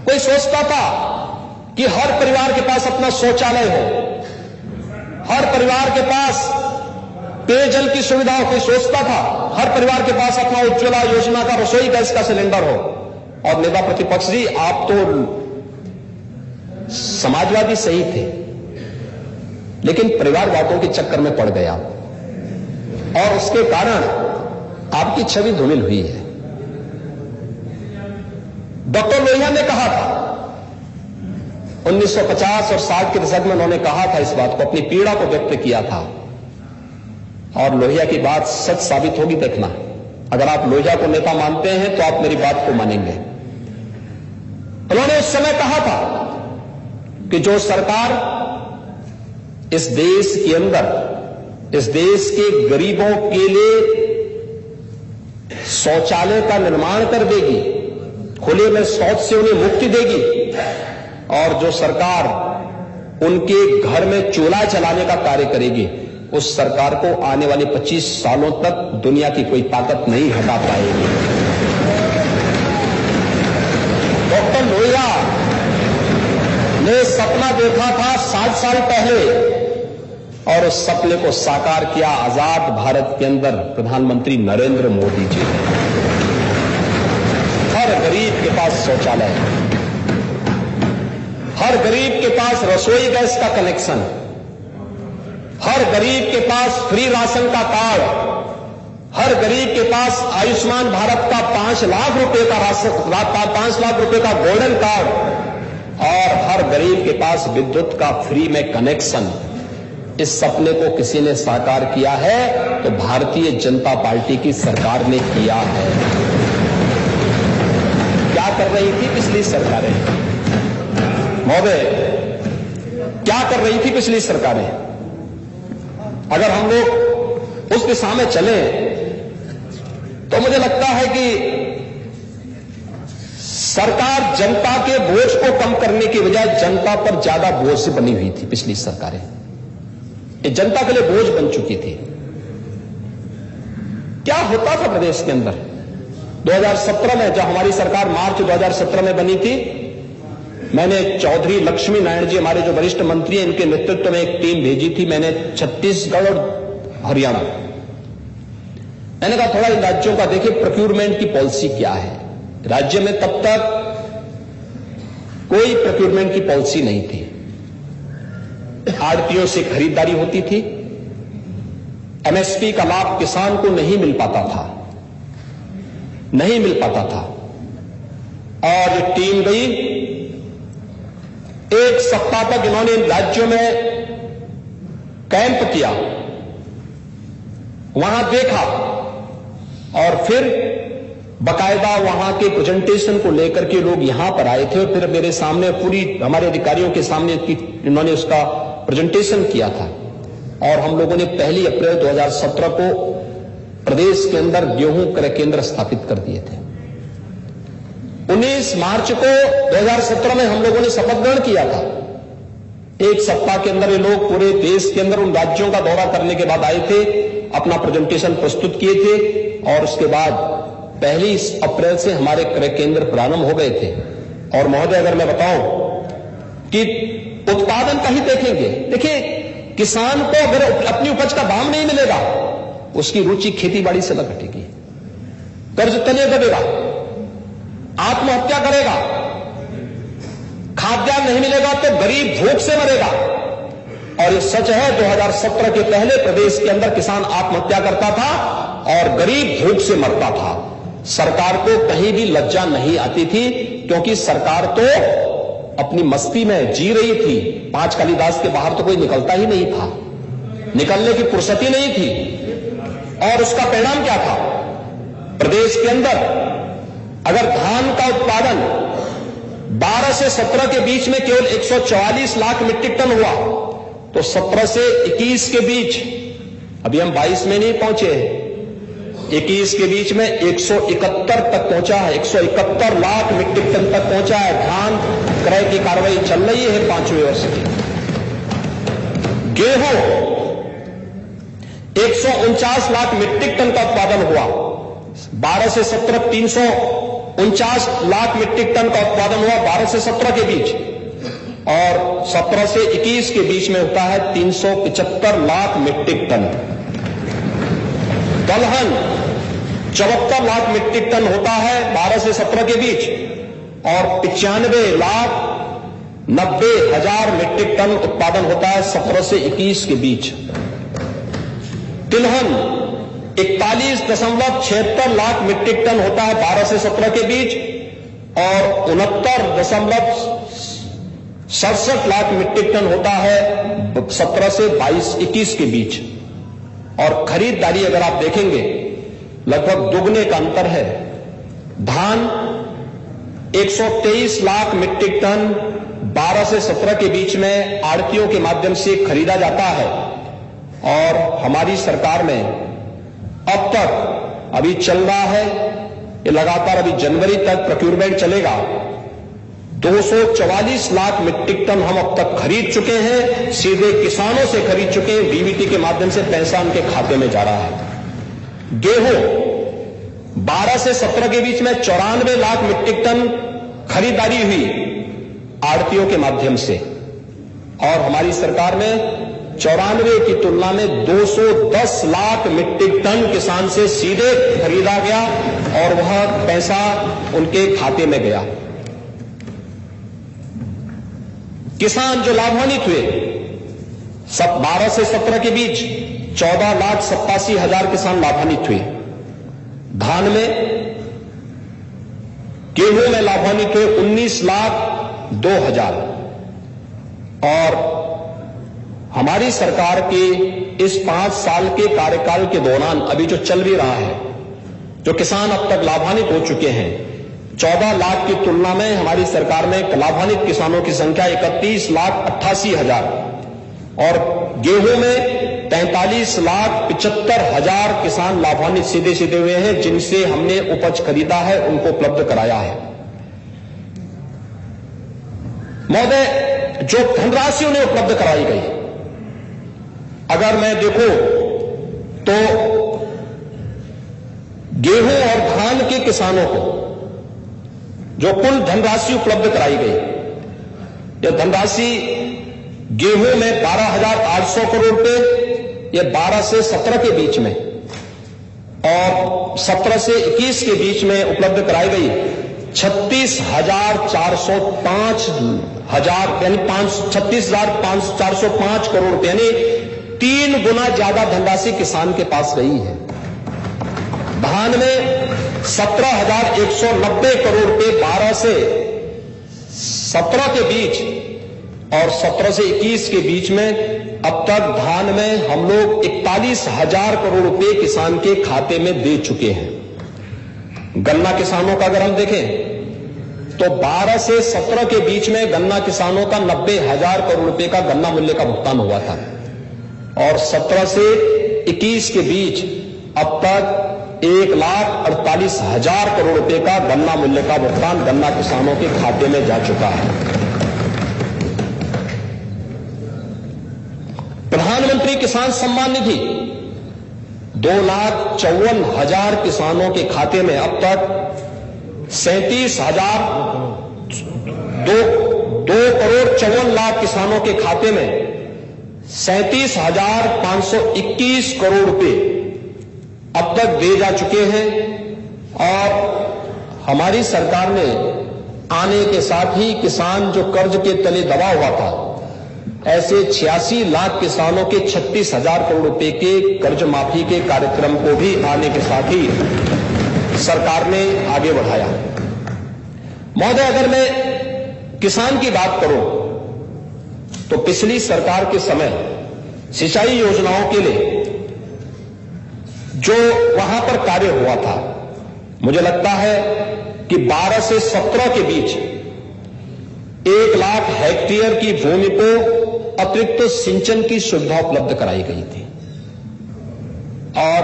कोई सोचता था कि हर परिवार के पास अपना शौचालय हो, हर परिवार के पास पेयजल की सुविधा हो, कोई सोचता था हर परिवार के पास अपना उज्ज्वला योजना का रसोई गैस का सिलेंडर हो। और नेता प्रतिपक्ष जी, आप तो समाजवादी सही थे, लेकिन परिवारवादों के चक्कर में पड़ गए आप, और उसके कारण आपकी छवि धूमिल हुई है। डॉक्टर लोहिया ने कहा था 1950 और 60 के दशक में, उन्होंने कहा था इस बात को, अपनी पीड़ा को व्यक्त किया था, और लोहिया की बात सच साबित होगी। देखना, अगर आप लोहिया को नेता मानते हैं तो आप मेरी बात को मानेंगे। उन्होंने उस समय कहा था कि जो सरकार इस देश के अंदर, इस देश के गरीबों के लिए शौचालय का निर्माण कर देगी, खुले में शौच से उन्हें मुक्ति देगी, और जो सरकार उनके घर में चूल्हा जलाने का कार्य करेगी, उस सरकार को आने वाले 25 सालों तक दुनिया की कोई ताकत नहीं हटा पाएगी। डॉक्टर लोहिया ने सपना देखा था 60 साल पहले, और उस सपने को साकार किया आजाद भारत के अंदर प्रधानमंत्री नरेंद्र मोदी जी ने। हर गरीब के पास शौचालय, हर गरीब के पास रसोई गैस का कनेक्शन, हर गरीब के पास फ्री राशन का कार्ड, हर गरीब के पास आयुष्मान भारत का 5 लाख रुपए का राशन, 5 लाख रुपए का गोल्डन कार्ड, और हर गरीब के पास विद्युत का फ्री में कनेक्शन। इस सपने को किसी ने साकार किया है तो भारतीय जनता पार्टी की सरकार ने किया है। क्या कर रही थी पिछली सरकारें महोदय, क्या कर रही थी पिछली सरकारें? अगर हम लोग उस दिशा में चले तो मुझे लगता है कि सरकार जनता के बोझ को कम करने की बजाय जनता पर ज्यादा बोझ से बनी हुई थी। पिछली सरकारें ये जनता के लिए बोझ बन चुकी थी। क्या होता था प्रदेश के अंदर 2017 में, जब हमारी सरकार मार्च 2017 में बनी थी, मैंने चौधरी लक्ष्मी नारायण जी, हमारे जो वरिष्ठ मंत्री हैं, इनके नेतृत्व में एक टीम भेजी थी। मैंने छत्तीसगढ़ और हरियाणा, मैंने कहा थोड़ा इन राज्यों का देखिए प्रोक्यूरमेंट की पॉलिसी क्या है। राज्य में तब तक कोई प्रोक्यूरमेंट की पॉलिसी नहीं थी। आड़तियों से खरीदारी होती थी, एमएसपी का लाभ किसान को नहीं मिल पाता था, नहीं मिल पाता था। और ये टीम गई, एक सप्ताह तक इन्होंने इन राज्यों में कैंप किया, वहां देखा, और फिर बकायदा वहां के प्रेजेंटेशन को लेकर के लोग यहां पर आए थे, और फिर मेरे सामने पूरी हमारे अधिकारियों के सामने इन्होंने उसका प्रेजेंटेशन किया था। और हम लोगों ने 1 अप्रैल 2017 को प्रदेश के अंदर गेहूं क्रय केंद्र स्थापित कर दिए थे। 19 मार्च को 2017 में हम लोगों ने शपथ ग्रहण किया था। एक सप्ताह के अंदर ये लोग पूरे देश के अंदर उन राज्यों का दौरा करने के बाद आए थे, अपना प्रेजेंटेशन प्रस्तुत किए थे, और उसके बाद 1 अप्रैल से हमारे क्रय केंद्र प्रारंभ हो गए थे। और महोदय, अगर मैं बताऊं कि उत्पादन का ही देखेंगे, देखिए किसान को अगर अपनी उपज का दाम नहीं मिलेगा, उसकी रुचि खेती बाड़ी से न घटेगी, कर्ज तले दबेगा, आत्महत्या करेगा, खाद्यान्न नहीं मिलेगा तो गरीब भूख से मरेगा। और ये सच है, 2017 के पहले प्रदेश के अंदर किसान आत्महत्या करता था और गरीब भूख से मरता था। सरकार को कहीं भी लज्जा नहीं आती थी, क्योंकि सरकार तो अपनी मस्ती में जी रही थी। 5 कालिदास के बाहर तो कोई निकलता ही नहीं था, निकलने की फुर्सत ही नहीं थी। और उसका परिणाम क्या था? प्रदेश के अंदर अगर धान का उत्पादन 12 से 17 के बीच में केवल 144 लाख मीट्रिक टन हुआ, तो 17 से 21 के बीच, अभी हम 22 में नहीं पहुंचे, 21 के बीच में 171 तक पहुंचा है, 171 लाख मीट्रिक टन तक पहुंचा है। धान क्रय की कार्रवाई चल रही है 5वें वर्ष की। गेहूं 149 लाख मीट्रिक टन का उत्पादन हुआ, 12 से 17 349 लाख मीट्रिक टन का उत्पादन हुआ 12 से 17 के बीच। और 17 से 21 के बीच में होता है 375 लाख मीट्रिक टन। दलहन 74 लाख मीट्रिक टन होता है 12 से 17 के बीच, और 95,90,000 मीट्रिक टन उत्पादन होता है 17 से 21 के बीच। तिलहन 41.76 लाख मीट्रिक टन होता है 12 से 17 के बीच, और 69.67 लाख मीट्रिक टन होता है 17 से 21 के बीच। और खरीदारी अगर आप देखेंगे लगभग दुगने का अंतर है। धान 123 लाख मीट्रिक टन 12 से 17 के बीच में आड़तियों के माध्यम से खरीदा जाता है, और हमारी सरकार में अब तक अभी चल रहा है, ये लगातार अभी जनवरी तक प्रोक्यूरमेंट चलेगा, 244 लाख मीट्रिक टन हम अब तक खरीद चुके हैं, सीधे किसानों से खरीद चुके हैं, डीबीटी के माध्यम से पैसा उनके खाते में जा रहा है। गेहूं 12 से 17 के बीच में 94 लाख मीट्रिक टन खरीदारी हुई आड़तियों के माध्यम से, और हमारी सरकार में 94 की तुलना में 210 लाख मीट्रिक टन किसान से सीधे खरीदा गया और वह पैसा उनके खाते में गया। किसान जो लाभान्वित हुए 12 से 17 के बीच 14,87,000 किसान लाभान्वित हुए। धान में, गेहूं में लाभान्वित हुए 19,02,000। और हमारी सरकार के इस 5 साल के कार्यकाल के दौरान अभी जो चल भी रहा है, जो किसान अब तक लाभान्वित हो चुके हैं, 14 लाख की तुलना में हमारी सरकार में लाभान्वित किसानों की संख्या 31,88,000, और गेहूं में 43,75,000 किसान लाभान्वित सीधे सीधे हुए हैं, जिनसे हमने उपज खरीदा है, उनको उपलब्ध कराया है। महोदय, जो धनराशि उन्हें उपलब्ध कराई गई, अगर मैं देखूं तो गेहूं और धान के किसानों को जो कुल धनराशि उपलब्ध कराई गई, यह धनराशि गेहूं में 12,800 करोड़ रुपए, यह 12 से 17 के बीच में, और 17 से 21 के बीच में उपलब्ध कराई गई 36,405 यानी 36,405 करोड़ रुपए, यानी 3 गुना ज्यादा धनराशि किसान के पास गई है। धान में 17,190 करोड़ रुपए 12 से 17 के बीच और 17 से 21 के बीच में अब तक धान में हम लोग 41,000 करोड़ रुपए किसान के खाते में दे चुके हैं। गन्ना किसानों का अगर हम देखें तो 12 से 17 के बीच में गन्ना किसानों का 90,000 करोड़ रुपए का गन्ना मूल्य का भुगतान हुआ था, और 17 से 21 के बीच अब तक 1,48,000 करोड़ रुपए का गन्ना मूल्य का भुगतान गन्ना किसानों के खाते में जा चुका है। प्रधानमंत्री किसान सम्मान निधि 2,54,000 किसानों के खाते में अब तक 2,54,00,000 किसानों के खाते में 37,521 करोड़ रुपए अब तक दे जा चुके हैं। और हमारी सरकार ने आने के साथ ही किसान जो कर्ज के तले दबा हुआ था, ऐसे 86 लाख किसानों के 36,000 करोड़ रुपए के कर्ज माफी के कार्यक्रम को भी आने के साथ ही सरकार ने आगे बढ़ाया। महोदय, अगर मैं किसान की बात करूं तो पिछली सरकार के समय सिंचाई योजनाओं के लिए जो वहां पर कार्य हुआ था, मुझे लगता है कि 12 से 17 के बीच 1 लाख हेक्टेयर की भूमि को अतिरिक्त सिंचन की सुविधा उपलब्ध कराई गई थी, और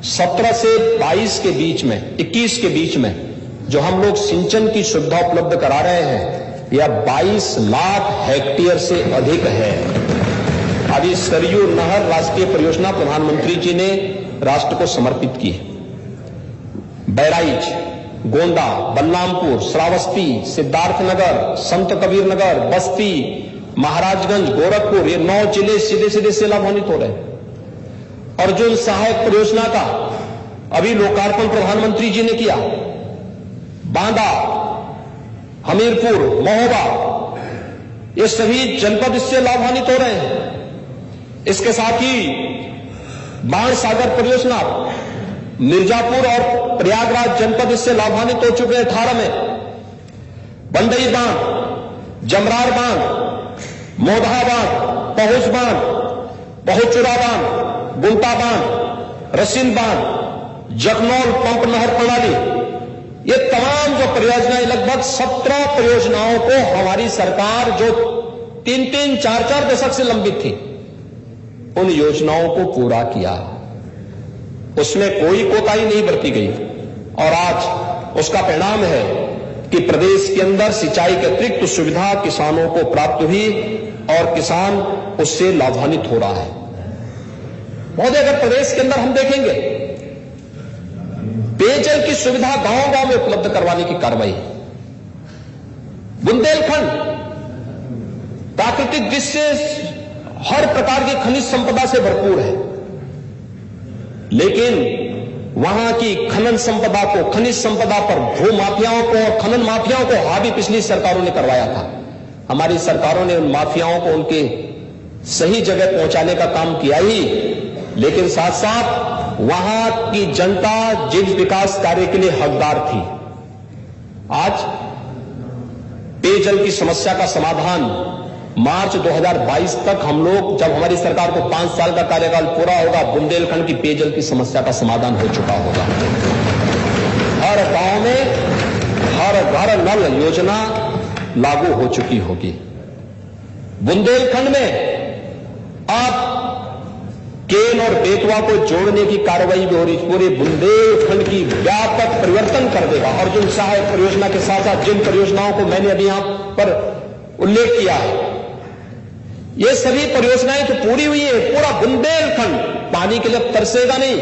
17 से 22 के बीच में 21 के बीच में जो हम लोग सिंचन की सुविधा उपलब्ध करा रहे हैं, यह 22 लाख हेक्टेयर से अधिक है। अभी सरयू नहर राष्ट्रीय परियोजना प्रधानमंत्री जी ने राष्ट्र को समर्पित की। बैराइच गोंदा, बलरामपुर, श्रावस्ती, सिद्धार्थनगर, संत कबीर नगर, बस्ती, महाराजगंज, गोरखपुर, ये 9 जिले सीधे सीधे से लाभान्वित हो रहे हैं। अर्जुन सहायक परियोजना का अभी लोकार्पण प्रधानमंत्री जी ने किया। बांदा, हमीरपुर, महोबा, ये सभी जनपद इससे लाभान्वित हो रहे हैं। इसके साथ ही बाण सागर परियोजना, मिर्जापुर और प्रयागराज जनपद इससे लाभान्वित हो चुके हैं 18 में। बंडई बांध, जमरार बांध, मोधा बांध, पहुंच बांध, पहुचुरा बांध, गुंटा बांध, रसिन बांध, जखनौल पंप नहर प्रणाली, ये तमाम जो परियोजनाएं, लगभग 17 परियोजनाओं को हमारी सरकार जो 3-3, 4-4 दशक से लंबित थी, उन योजनाओं को पूरा किया। उसमें कोई कोताही नहीं बरती गई और आज उसका परिणाम है कि प्रदेश के अंदर सिंचाई के अतिरिक्त सुविधा किसानों को प्राप्त हुई और किसान उससे लाभान्वित हो रहा है। महोदय, अगर प्रदेश के अंदर हम देखेंगे, पेयजल की सुविधा गांव-गांव में उपलब्ध करवाने की कार्रवाई, बुंदेलखंड प्राकृतिक दृश्य से हर प्रकार की खनिज संपदा से भरपूर है, लेकिन वहां की खनन संपदा को, खनिज संपदा पर भू माफियाओं को और खनन माफियाओं को हावी पिछली सरकारों ने करवाया था। हमारी सरकारों ने उन माफियाओं को उनके सही जगह पहुंचाने का काम किया ही, लेकिन साथ साथ वहां की जनता जिन विकास कार्य के लिए हकदार थी। आज पेयजल की समस्या का समाधान मार्च 2022 तक हम लोग, जब हमारी सरकार को 5 साल का कार्यकाल पूरा होगा, बुंदेलखंड की पेयजल की समस्या का समाधान हो चुका होगा। हर गांव में हर घर नल योजना लागू हो चुकी होगी। बुंदेलखंड में अब केन और बेतवा को जोड़ने की कार्रवाई भी हो रही, पूरे बुंदेलखंड की व्यापक परिवर्तन कर देगा। अर्जुन सहायक परियोजना के साथ साथ जिन परियोजनाओं को मैंने अभी यहां पर उल्लेख किया है, ये सभी परियोजनाएं तो पूरी हुई है। पूरा बुंदेलखंड पानी के लिए तरसेगा नहीं।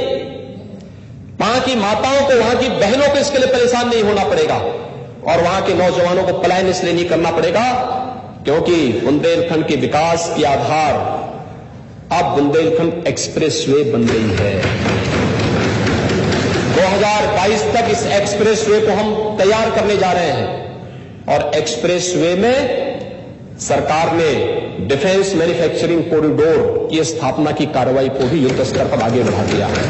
वहां की माताओं को, वहां की बहनों को इसके लिए परेशान नहीं होना पड़ेगा और वहां के नौजवानों को पलायन इसलिए नहीं करना पड़ेगा क्योंकि बुंदेलखंड के विकास के आधार अब बुंदेलखंड एक्सप्रेसवे बन गई है। 2022 तक इस एक्सप्रेसवे को हम तैयार करने जा रहे हैं और एक्सप्रेसवे में सरकार ने डिफेंस मैन्युफैक्चरिंग कॉरिडोर की स्थापना की कार्रवाई को भी युद्ध स्तर पर आगे बढ़ा दिया है।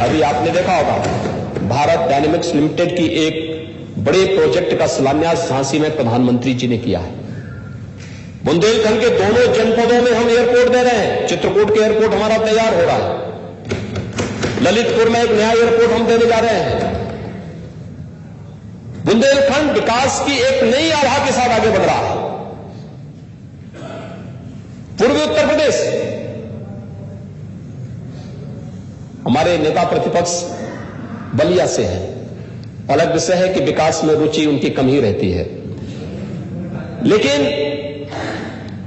अभी आपने देखा होगा, भारत डायनेमिक्स लिमिटेड की एक बड़े प्रोजेक्ट का शिलान्यास झांसी में प्रधानमंत्री जी ने किया है। बुंदेलखंड के दोनों जनपदों में हम एयरपोर्ट दे रहे हैं। चित्रकूट के एयरपोर्ट हमारा तैयार हो रहा है। ललितपुर में एक नया एयरपोर्ट हम देने जा रहे हैं। बुंदेलखंड विकास की एक नई आभा के साथ आगे बढ़ रहा है। पूर्वी उत्तर प्रदेश, हमारे नेता प्रतिपक्ष बलिया से है, अलग विषय है कि विकास में रुचि उनकी कम ही रहती है, लेकिन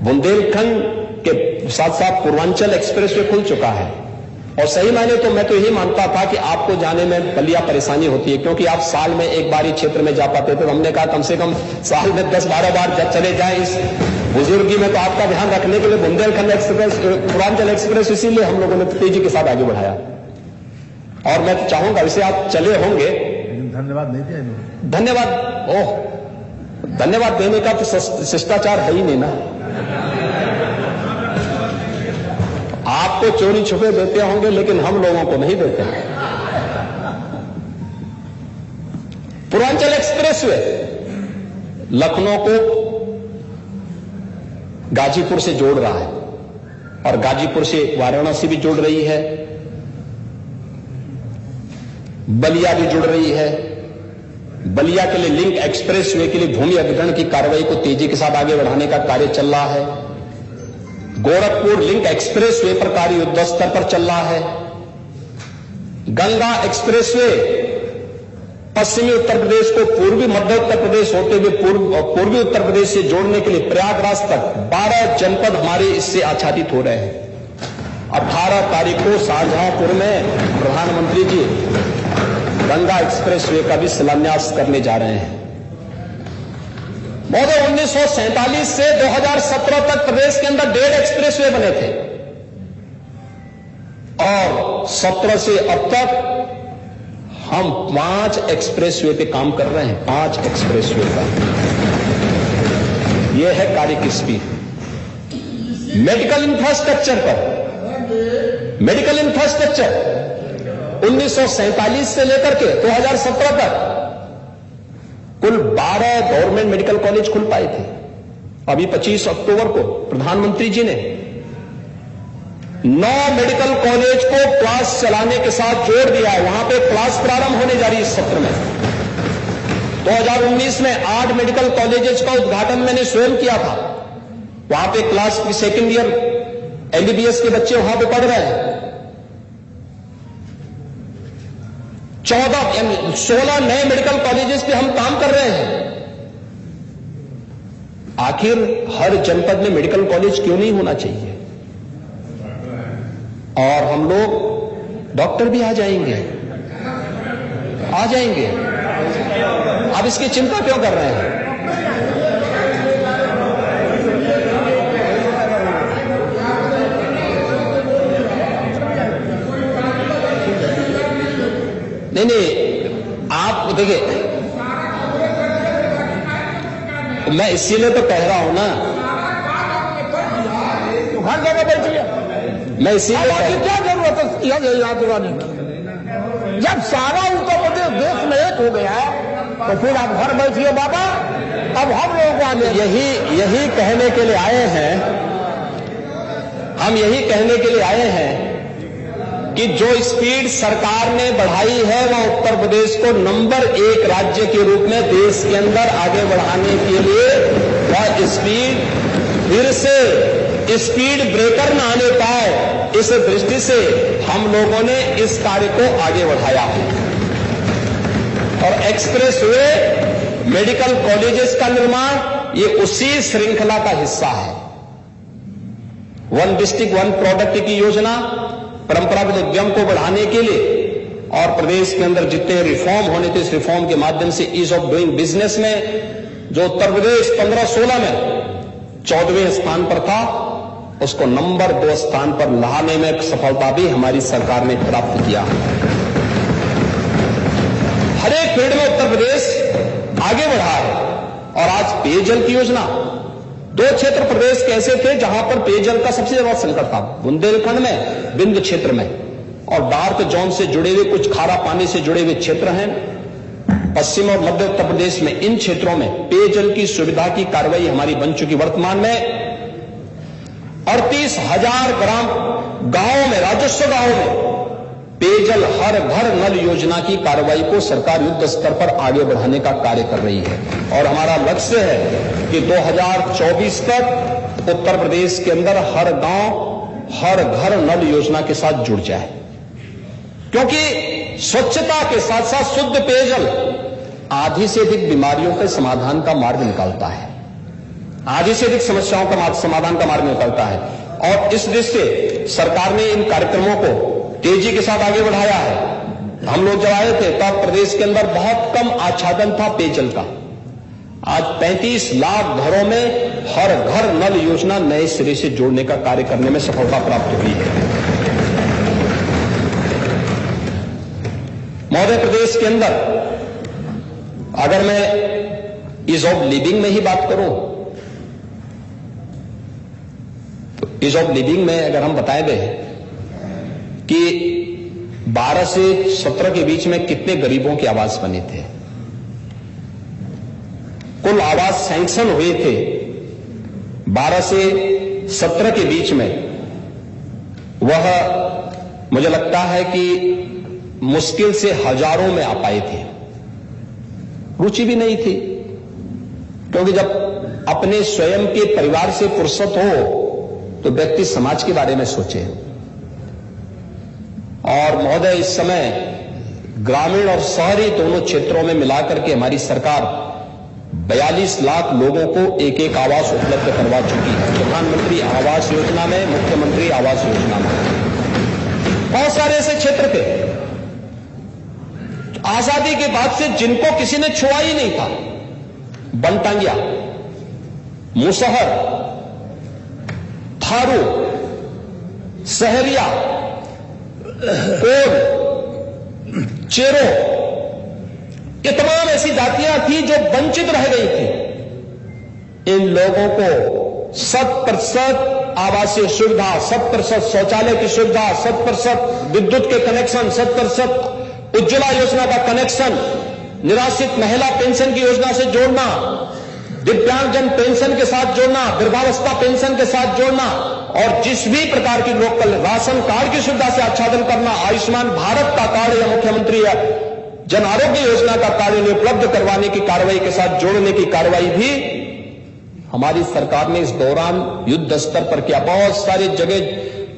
बुंदेलखंड के साथ साथ पूर्वांचल एक्सप्रेसवे खुल चुका है और सही मायने तो मैं तो यही मानता था कि आपको जाने में बलिया परेशानी होती है क्योंकि आप साल में एक बार ही क्षेत्र में जा पाते थे। तो हमने कहा कम से कम साल में 10-12 बार जब चले जाएं इस बुजुर्गी में, तो आपका ध्यान रखने के लिए बुंदेलखंड एक्सप्रेस, पूर्वांचल एक्सप्रेस इसीलिए हम लोगों ने तेजी के साथ आगे बढ़ाया। और मैं तो चाहूंगा, वैसे आप चले होंगे, धन्यवाद नहीं दिया। धन्यवाद, ओह, धन्यवाद देने का तो शिष्टाचार है ही नहीं ना। आपको चोरी छुपे देते होंगे लेकिन हम लोगों को नहीं देते। पूर्वांचल एक्सप्रेसवे लखनऊ को गाजीपुर से जोड़ रहा है और गाजीपुर से वाराणसी भी जुड़ रही है, बलिया भी जुड़ रही है। बलिया के लिए लिंक एक्सप्रेसवे के लिए भूमि अधिग्रहण की कार्रवाई को तेजी के साथ आगे बढ़ाने का कार्य चल रहा है। गोरखपुर लिंक एक्सप्रेसवे पर कार्य युद्ध स्तर पर चल रहा है। गंगा एक्सप्रेसवे पश्चिमी उत्तर प्रदेश को पूर्वी मध्य उत्तर प्रदेश होते हुए पूर्वी उत्तर प्रदेश से जोड़ने के लिए प्रयागराज तक 12 जनपद हमारे इससे आच्छादित हो रहे हैं। 18 तारीख को शाहजहांपुर में प्रधानमंत्री जी गंगा एक्सप्रेसवे का भी शिलान्यास करने जा रहे हैं। महोदय, 1947 से 2017 तक प्रदेश के अंदर 1.5 एक्सप्रेसवे बने थे और 17 से अब तक हम 5 एक्सप्रेसवे पे काम कर रहे हैं। 5 एक्सप्रेसवे का यह है कार्य की स्पीड। मेडिकल इंफ्रास्ट्रक्चर पर, मेडिकल इंफ्रास्ट्रक्चर 1947 से लेकर के 2017 तक कुल 12 गवर्नमेंट मेडिकल कॉलेज खुल पाए थे। अभी 25 अक्टूबर को प्रधानमंत्री जी ने 9 मेडिकल कॉलेज को क्लास चलाने के साथ जोड़ दिया है। वहां पे क्लास प्रारंभ होने जा रही है इस सत्र में। 2019 में 8 मेडिकल कॉलेजेस का उद्घाटन मैंने स्वयं किया था। वहां पे क्लास की सेकेंड ईयर एमबीबीएस के बच्चे वहां पे पढ़ रहे हैं। 16 नए मेडिकल कॉलेजेस पे हम काम कर रहे हैं। आखिर हर जनपद में मेडिकल कॉलेज क्यों नहीं होना चाहिए? और हम लोग डॉक्टर भी आ जाएंगे, आ जाएंगे। आप इसकी चिंता क्यों कर रहे हैं? नहीं, आप देखिए, मैं इसीलिए तो कह रहा हूं ना, हर जगह बैठिए। मैं इसीलिए क्या जरूरत है याद दिलाने की? जब सारा उत्तर प्रदेश देश में एक हो गया तो फिर आप घर बैठिए बाबा। अब हम लोगों को आगे यही कहने के लिए आए हैं, हम यही कहने के लिए आए हैं कि जो स्पीड सरकार ने बढ़ाई है वह उत्तर प्रदेश को नंबर 1 राज्य के रूप में देश के अंदर आगे बढ़ाने के लिए वह स्पीड फिर से स्पीड ब्रेकर न आने पाए, इस दृष्टि से हम लोगों ने इस कार्य को आगे बढ़ाया है। और एक्सप्रेसवे, मेडिकल कॉलेजेस का निर्माण ये उसी श्रृंखला का हिस्सा है। 1 डिस्ट्रिक्ट 1 प्रोडक्ट की योजना परंपरागत उद्यम को बढ़ाने के लिए और प्रदेश के अंदर जितने रिफॉर्म होने थे, इस रिफॉर्म के माध्यम से ईज ऑफ डूइंग बिजनेस में जो उत्तर प्रदेश 15-16 में 14वें स्थान पर था, उसको नंबर 2 स्थान पर लाने में सफलता भी हमारी सरकार ने प्राप्त किया। हर एक फील्ड में उत्तर प्रदेश आगे बढ़ा है। और आज पेयजल की योजना, 2 क्षेत्र प्रदेश के ऐसे थे जहां पर पेयजल का सबसे ज्यादा संकट था, बुंदेलखंड में, विंध्य क्षेत्र में, और डार्क जोन से जुड़े हुए कुछ खारा पानी से जुड़े हुए क्षेत्र हैं पश्चिम और मध्य उत्तर प्रदेश में। इन क्षेत्रों में पेयजल की सुविधा की कार्रवाई हमारी बन चुकी। वर्तमान में 38,000 ग्राम गांवों में, राजस्व गांवों में पेयजल हर घर नल योजना की कार्रवाई को सरकार युद्ध स्तर पर आगे बढ़ाने का कार्य कर रही है। और हमारा लक्ष्य है कि 2024 तक उत्तर प्रदेश के अंदर हर गांव, हर घर नल योजना के साथ जुड़ जाए। क्योंकि स्वच्छता के साथ साथ शुद्ध पेयजल आधी से अधिक बीमारियों के समाधान का मार्ग निकालता है, आधी से अधिक समस्याओं का समाधान का मार्ग निकालता है। और इस दृष्टि से सरकार ने इन कार्यक्रमों को तेजी के साथ आगे बढ़ाया है। हम लोग जब आए थे तब प्रदेश के अंदर बहुत कम आच्छादन था पेयजल का। आज 35 लाख घरों में हर घर नल योजना नए सिरे से जोड़ने का कार्य करने में सफलता प्राप्त हुई है। महोदय, प्रदेश के अंदर अगर मैं ईज ऑफ लिविंग में ही बात करूं तो ईज ऑफ लिविंग में अगर हम बताए गए कि 12 से 17 के बीच में कितने गरीबों के आवास बने थे, कुल आवास सैंक्शन हुए थे 12 से 17 के बीच में, वह मुझे लगता है कि मुश्किल से हजारों में आ पाए थे। रुचि भी नहीं थी, क्योंकि जब अपने स्वयं के परिवार से फुर्सत हो तो व्यक्ति समाज के बारे में सोचे। और महोदय, इस समय ग्रामीण और शहरी दोनों क्षेत्रों में मिलाकर के हमारी सरकार 42 लाख लोगों को एक एक आवास उपलब्ध करवा चुकी है। प्रधानमंत्री आवास योजना में, मुख्यमंत्री आवास योजना में। बहुत सारे ऐसे क्षेत्र थे आजादी के बाद से जिनको किसी ने छुआ ही नहीं था, बनटांगिया, मुसहर, थारू, सहरिया, कोल, चेरो, ये तमाम ऐसी जातियां थी जो वंचित रह गई थी। इन लोगों को 100% आवासीय सुविधा, 100% शौचालय की सुविधा, 100% विद्युत के कनेक्शन, 100% उज्ज्वला योजना का कनेक्शन, निराश्रित महिला पेंशन की योजना से जोड़ना, दिव्यांगजन पेंशन के साथ जोड़ना, वृद्धावस्था पेंशन के साथ जोड़ना, और जिस भी प्रकार की लोकल राशन कार्ड की सुविधा से आच्छादन करना, आयुष्मान भारत का कार्ड या मुख्यमंत्री या जन आरोग्य योजना का कार्ड उन्हें उपलब्ध करवाने की कार्रवाई के साथ जोड़ने की कार्रवाई भी हमारी सरकार ने इस दौरान युद्ध स्तर पर किया। बहुत सारी जगह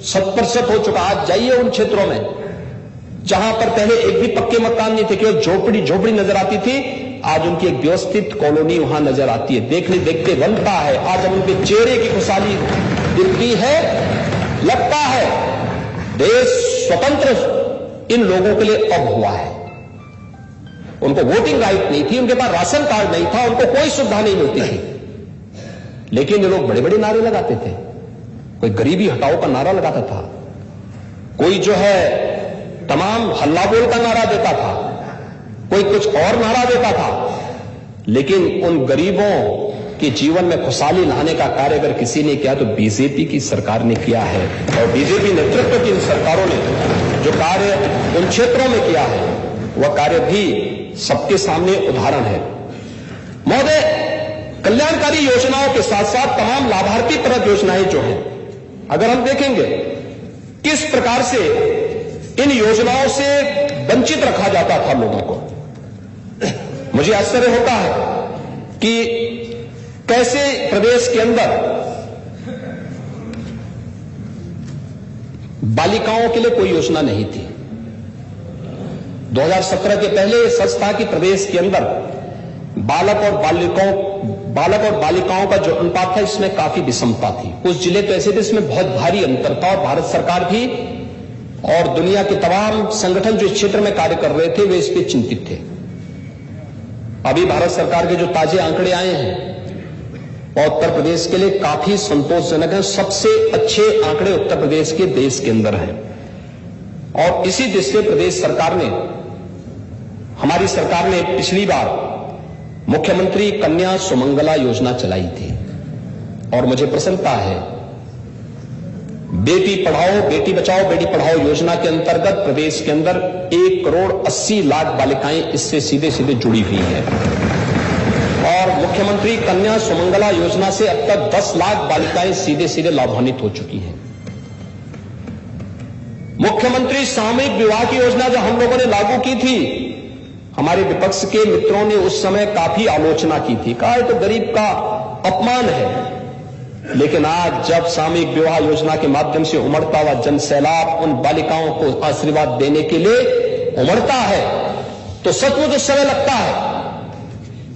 100% हो चुका। आज जाइए उन क्षेत्रों में जहां पर पहले एक भी पक्के मकान नहीं थे, केवल झोपड़ी नजर आती थी, आज उनकी एक व्यवस्थित कॉलोनी वहां नजर आती है। देखने देखते बनता है। आज हम उनके चेहरे की खुशहाली दिखती है। लगता है देश स्वतंत्र इन लोगों के लिए अब हुआ है। उनको वोटिंग राइट नहीं थी, उनके पास राशन कार्ड नहीं था, उनको कोई सुविधा नहीं मिलती थी, लेकिन ये लोग बड़े बड़े नारे लगाते थे। कोई गरीबी हटाओ का नारा लगाता था, कोई जो है तमाम हल्ला बोल का नारा देता था, कोई कुछ और नारा देता था, लेकिन उन गरीबों के जीवन में खुशहाली लाने का कार्य अगर किसी ने किया तो बीजेपी की सरकार ने किया है। और बीजेपी नेतृत्व की इन सरकारों ने जो कार्य उन क्षेत्रों में किया है वह कार्य भी सबके सामने उदाहरण है। महोदय, कल्याणकारी योजनाओं के साथ साथ तमाम लाभार्थी परक योजनाएं जो हैं, अगर हम देखेंगे किस प्रकार से इन योजनाओं से वंचित रखा जाता था लोगों को, मुझे आश्चर्य होता है कि कैसे प्रदेश के अंदर बालिकाओं के लिए कोई योजना नहीं थी। 2017 के पहले सच था कि प्रदेश के अंदर बालक और बालिकाओं का जो अनुपात था इसमें काफी विषमता थी। कुछ जिले तो ऐसे थे इसमें बहुत भारी अंतर था, और भारत सरकार भी और दुनिया के तमाम संगठन जो इस क्षेत्र में कार्य कर रहे थे वे इस पर चिंतित थे। अभी भारत सरकार के जो ताजे आंकड़े आए हैं और उत्तर प्रदेश के लिए काफी संतोषजनक है। सबसे अच्छे आंकड़े उत्तर प्रदेश के देश के अंदर हैं, और इसी दृष्टि से प्रदेश सरकार ने, हमारी सरकार ने पिछली बार मुख्यमंत्री कन्या सुमंगला योजना चलाई थी, और मुझे प्रसन्नता है बेटी पढ़ाओ बेटी बचाओ बेटी पढ़ाओ योजना के अंतर्गत प्रदेश के अंदर 1,80,00,000 बालिकाएं इससे सीधे सीधे जुड़ी हुई हैं, और मुख्यमंत्री कन्या सुमंगला योजना से अब तक 10 लाख बालिकाएं सीधे सीधे लाभान्वित हो चुकी हैं। मुख्यमंत्री सामूहिक विवाह की योजना जो हम लोगों ने लागू की थी, हमारे विपक्ष के मित्रों ने उस समय काफी आलोचना की थी, कहा तो गरीब का अपमान है। लेकिन आज जब सामूहिक विवाह योजना के माध्यम से उमड़ता हुआ जन सैलाब उन बालिकाओं को आशीर्वाद देने के लिए उमड़ता है, तो सचमुच उस समय लगता है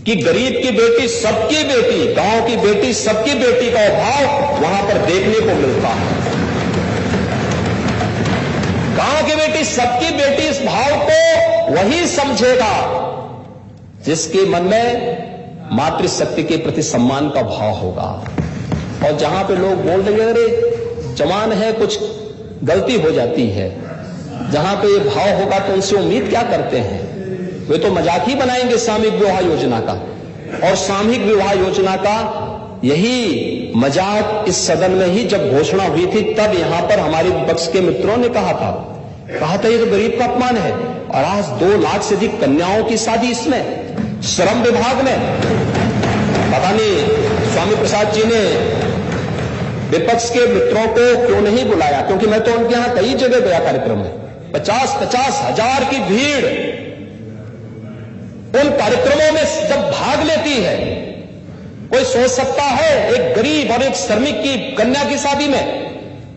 कि गरीब की बेटी सबकी बेटी, गांव की बेटी सबकी बेटी का भाव वहां पर देखने को मिलता है। गांव की बेटी सबकी बेटी इस भाव को वही समझेगा जिसके मन में मातृशक्ति के प्रति सम्मान का भाव होगा। और जहां पे लोग बोल देंगे अरे जवान है कुछ गलती हो जाती है, जहां पे ये भाव होगा तो उनसे उम्मीद क्या करते हैं, वे तो मजाक ही बनाएंगे सामूहिक विवाह योजना का। और सामूहिक विवाह योजना का यही मजाक इस सदन में ही जब घोषणा हुई थी तब यहां पर हमारे विपक्ष के मित्रों ने कहा था ये तो गरीब का अपमान है। और आज 2 लाख से अधिक कन्याओं की शादी इसमें श्रम विभाग में, पता नहीं स्वामी प्रसाद जी ने विपक्ष के मित्रों को क्यों नहीं बुलाया, क्योंकि मैं तो उनके यहां कई जगह गया कार्यक्रम में, 50-50 हजार की भीड़ उन कार्यक्रमों में जब भाग लेती है। कोई सोच सकता है एक गरीब और एक श्रमिक की कन्या की शादी में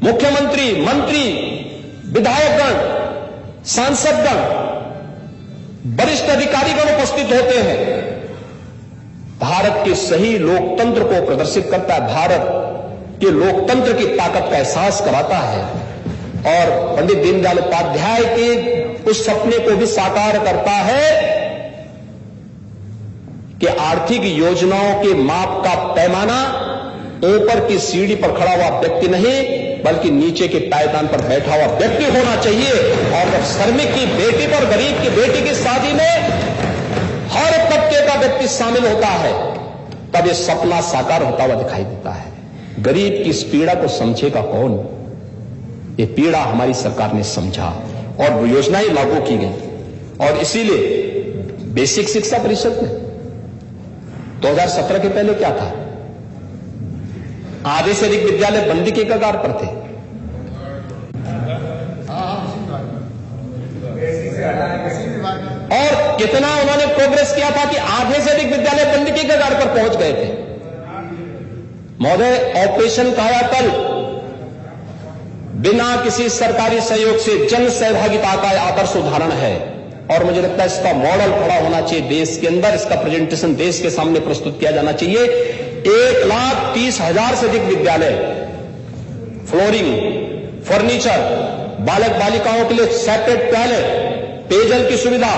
मुख्यमंत्री, मंत्री, विधायकगण, सांसदगण, वरिष्ठ अधिकारीगण उपस्थित होते हैं। भारत के सही लोकतंत्र को प्रदर्शित करता है, भारत के लोकतंत्र की ताकत का एहसास कराता है। और पंडित दीनदयाल उपाध्याय के उस सपने को भी साकार करता है कि आर्थिक योजनाओं के माप का पैमाना ऊपर की सीढ़ी पर खड़ा हुआ व्यक्ति नहीं बल्कि नीचे के पायदान पर बैठा हुआ व्यक्ति होना चाहिए। और जब श्रमिक की बेटी पर गरीब की बेटी की शादी में हर तबके का व्यक्ति शामिल होता है तब यह सपना साकार होता हुआ दिखाई देता है। गरीब की इस पीड़ा को समझेगा कौन? ये पीड़ा हमारी सरकार ने समझा और योजनाएं लागू की गई। और इसीलिए बेसिक शिक्षा परिषद में 2017 के पहले क्या था? आधे से अधिक विद्यालय बंदी के कगार पर थे। और कितना उन्होंने प्रोग्रेस किया था कि आधे से अधिक विद्यालय बंदी के कगार पर पहुंच गए थे। महोदय, ऑपरेशन कायाकल्प बिना किसी सरकारी सहयोग से जन सहभागिता का आदर्श उदाहरण है और मुझे लगता है इसका मॉडल खड़ा होना चाहिए देश के अंदर। इसका प्रेजेंटेशन देश के सामने प्रस्तुत किया जाना चाहिए। 1,30,000 से अधिक विद्यालय, फ्लोरिंग, फर्नीचर, बालक बालिकाओं के लिए सेपरेट टॉयलेट, पेयजल की सुविधा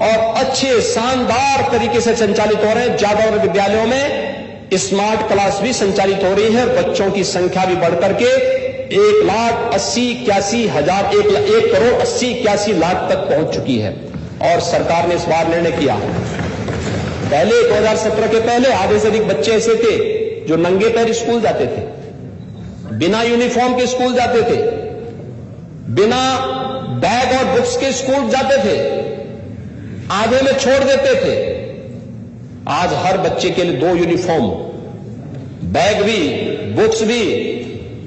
और अच्छे शानदार तरीके से संचालित हो रहे हैं। ज्यादातर विद्यालयों में स्मार्ट क्लास भी संचालित हो रही है। बच्चों की संख्या भी बढ़कर के 1,80,81,000 तक पहुंच चुकी है। और सरकार ने इस बार निर्णय किया, पहले 2017 के पहले आधे से अधिक बच्चे ऐसे थे जो नंगे पैर स्कूल जाते थे, बिना यूनिफॉर्म के स्कूल जाते थे, बिना बैग और बुक्स के स्कूल जाते थे, आधे में छोड़ देते थे। आज हर बच्चे के लिए 2 यूनिफॉर्म, बैग भी, बुक्स भी,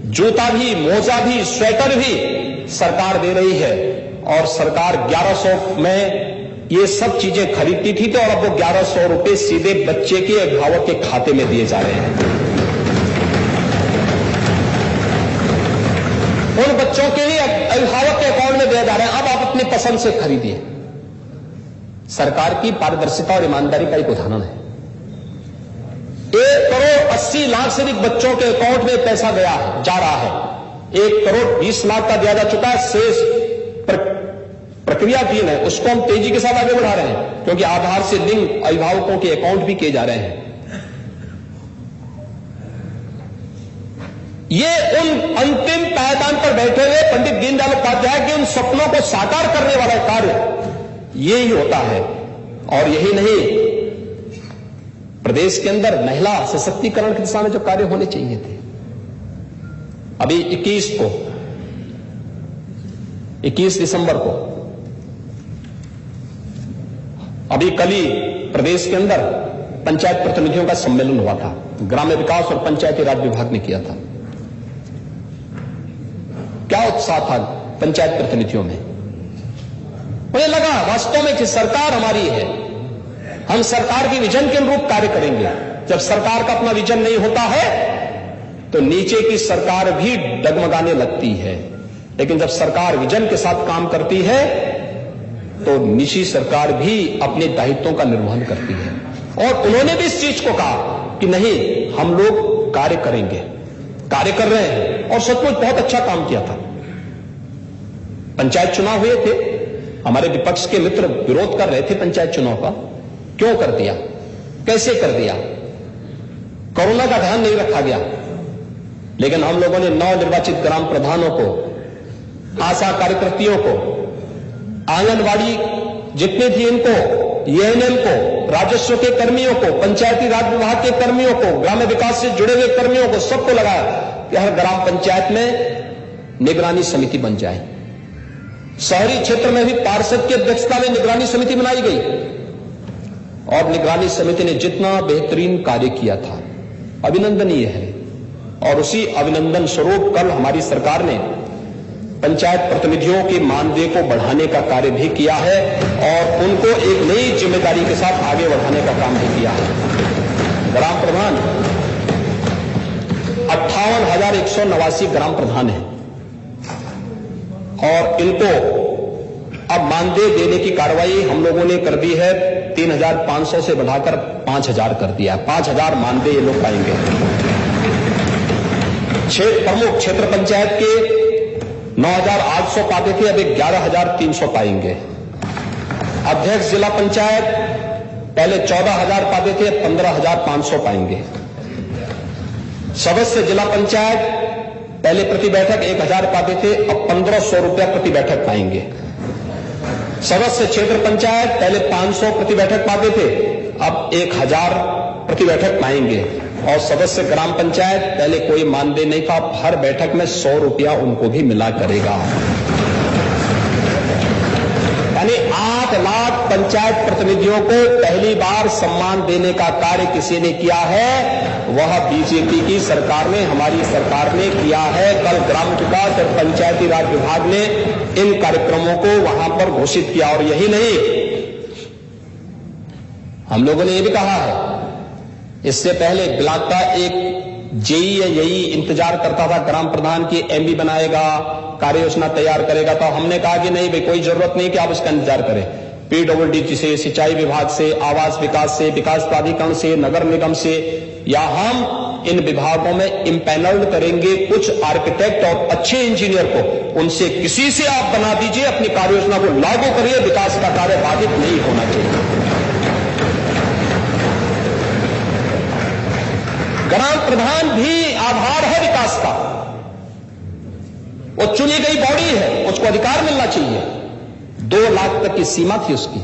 जूता भी, मोजा भी, स्वेटर भी सरकार दे रही है। और सरकार 1100 में ये सब चीजें खरीदती थी तो और अब वो 1100 रुपए सीधे बच्चे के अभिभावक के खाते में दिए जा रहे हैं। उन बच्चों के ही अभिभावक के अकाउंट में दिए जा रहे हैं। अब आप अपनी पसंद से खरीदिए। सरकार की पारदर्शिता और ईमानदारी का एक उदाहरण है। 1,80,00,000 से अधिक बच्चों के अकाउंट में पैसा गया है, जा रहा है। 1,20,00,000 का दिया जा चुका है। शेष प्रक्रिया 3 है, उसको हम तेजी के साथ आगे बढ़ा रहे हैं क्योंकि आधार से लिंक अभिभावकों के अकाउंट भी किए जा रहे हैं। ये उन अंतिम पायदान पर बैठे हुए पंडित दीनदयाल उपाध्याय के उन सपनों को साकार करने वाला कार्य यही होता है। और यही नहीं, प्रदेश के अंदर महिला सशक्तिकरण की दिशा में जो कार्य होने चाहिए थे, अभी 21 दिसंबर को अभी कल ही प्रदेश के अंदर पंचायत प्रतिनिधियों का सम्मेलन हुआ था। ग्राम्य विकास और पंचायती राज विभाग ने किया था। क्या उत्साह था पंचायत प्रतिनिधियों में। मुझे लगा वास्तव में कि सरकार हमारी है, हम सरकार की विजन के अनुरूप कार्य करेंगे। जब सरकार का अपना विजन नहीं होता है तो नीचे की सरकार भी डगमगाने लगती है, लेकिन जब सरकार विजन के साथ काम करती है तो निजी सरकार भी अपने दायित्वों का निर्वहन करती है। और उन्होंने भी इस चीज को कहा कि नहीं, हम लोग कार्य करेंगे, कार्य कर रहे हैं और सचमुच बहुत अच्छा काम किया था। पंचायत चुनाव हुए थे, हमारे विपक्ष के मित्र विरोध कर रहे थे पंचायत चुनाव का। क्यों कर दिया, कैसे कर दिया? कोरोना का ध्यान नहीं रखा गया। लेकिन हम लोगों ने नवनिर्वाचित ग्राम प्रधानों को, आशा कार्यकर्तियों को, आंगनवाड़ी जितने थी इनको, एएनएम को, राजस्व के कर्मियों को, पंचायती राज विभाग के कर्मियों को, ग्राम्य विकास से जुड़े हुए कर्मियों को, सबको लगाया कि हर ग्राम पंचायत में निगरानी समिति बन जाए। शहरी क्षेत्र में भी पार्षद की अध्यक्षता में निगरानी समिति बनाई गई और निगरानी समिति ने जितना बेहतरीन कार्य किया था, अभिनंदनीय है। और उसी अभिनंदन स्वरूप कल हमारी सरकार ने पंचायत प्रतिनिधियों के मानदेय को बढ़ाने का कार्य भी किया है और उनको एक नई जिम्मेदारी के साथ आगे बढ़ाने का काम भी किया है। ग्राम प्रधान 58,189 ग्राम प्रधान हैं और इनको अब मानदेय देने की कार्रवाई हम लोगों ने कर दी है। 3,500 से बढ़ाकर 5,000 कर दिया है। 5,000 मानदेय ये लोग पाएंगे। प्रमुख क्षेत्र पंचायत के 9,800 पाते थे, अब 11,300 पाएंगे। अध्यक्ष जिला पंचायत पहले 14,000 पाते थे, 15,500 पाएंगे। सदस्य जिला पंचायत पहले प्रति बैठक 1,000 पाते थे, अब 1,500 रुपया प्रति बैठक पाएंगे। सदस्य क्षेत्र पंचायत पहले 500 प्रति बैठक पाते थे, अब 1,000 प्रति बैठक पाएंगे। और सदस्य ग्राम पंचायत पहले कोई मानदेय नहीं था, अब हर बैठक में 100 रुपया उनको भी मिला करेगा। यानी 8 लाख पंचायत प्रतिनिधियों को पहली बार सम्मान देने का कार्य किसी ने किया है, वह बीजेपी की सरकार ने, हमारी सरकार ने किया है। कल ग्राम विकास और पंचायती राज विभाग ने इन कार्यक्रमों को वहां पर घोषित किया। और यही नहीं, हम लोगों ने यह भी कहा है, इससे पहले ब्लॉक का एक जेई या यही इंतजार करता था ग्राम प्रधान की एमबी बनाएगा, कार्य योजना तैयार करेगा, तो हमने कहा कि नहीं भाई, कोई जरूरत नहीं कि आप इसका इंतजार करें। पीडब्ल्यूडी से, सिंचाई विभाग से, आवास विकास से, विकास प्राधिकरण से, नगर निगम से, या हम इन विभागों में इम्पैनल्ड करेंगे कुछ आर्किटेक्ट और अच्छे इंजीनियर को, उनसे किसी से आप बना दीजिए, अपनी कार्य योजना को लागू करिए, विकास का कार्य बाधित नहीं होना चाहिए। ग्राम प्रधान भी आधार है विकास का, वो चुनी गई बॉडी है, उसको अधिकार मिलना चाहिए। 2 लाख तक की सीमा थी उसकी,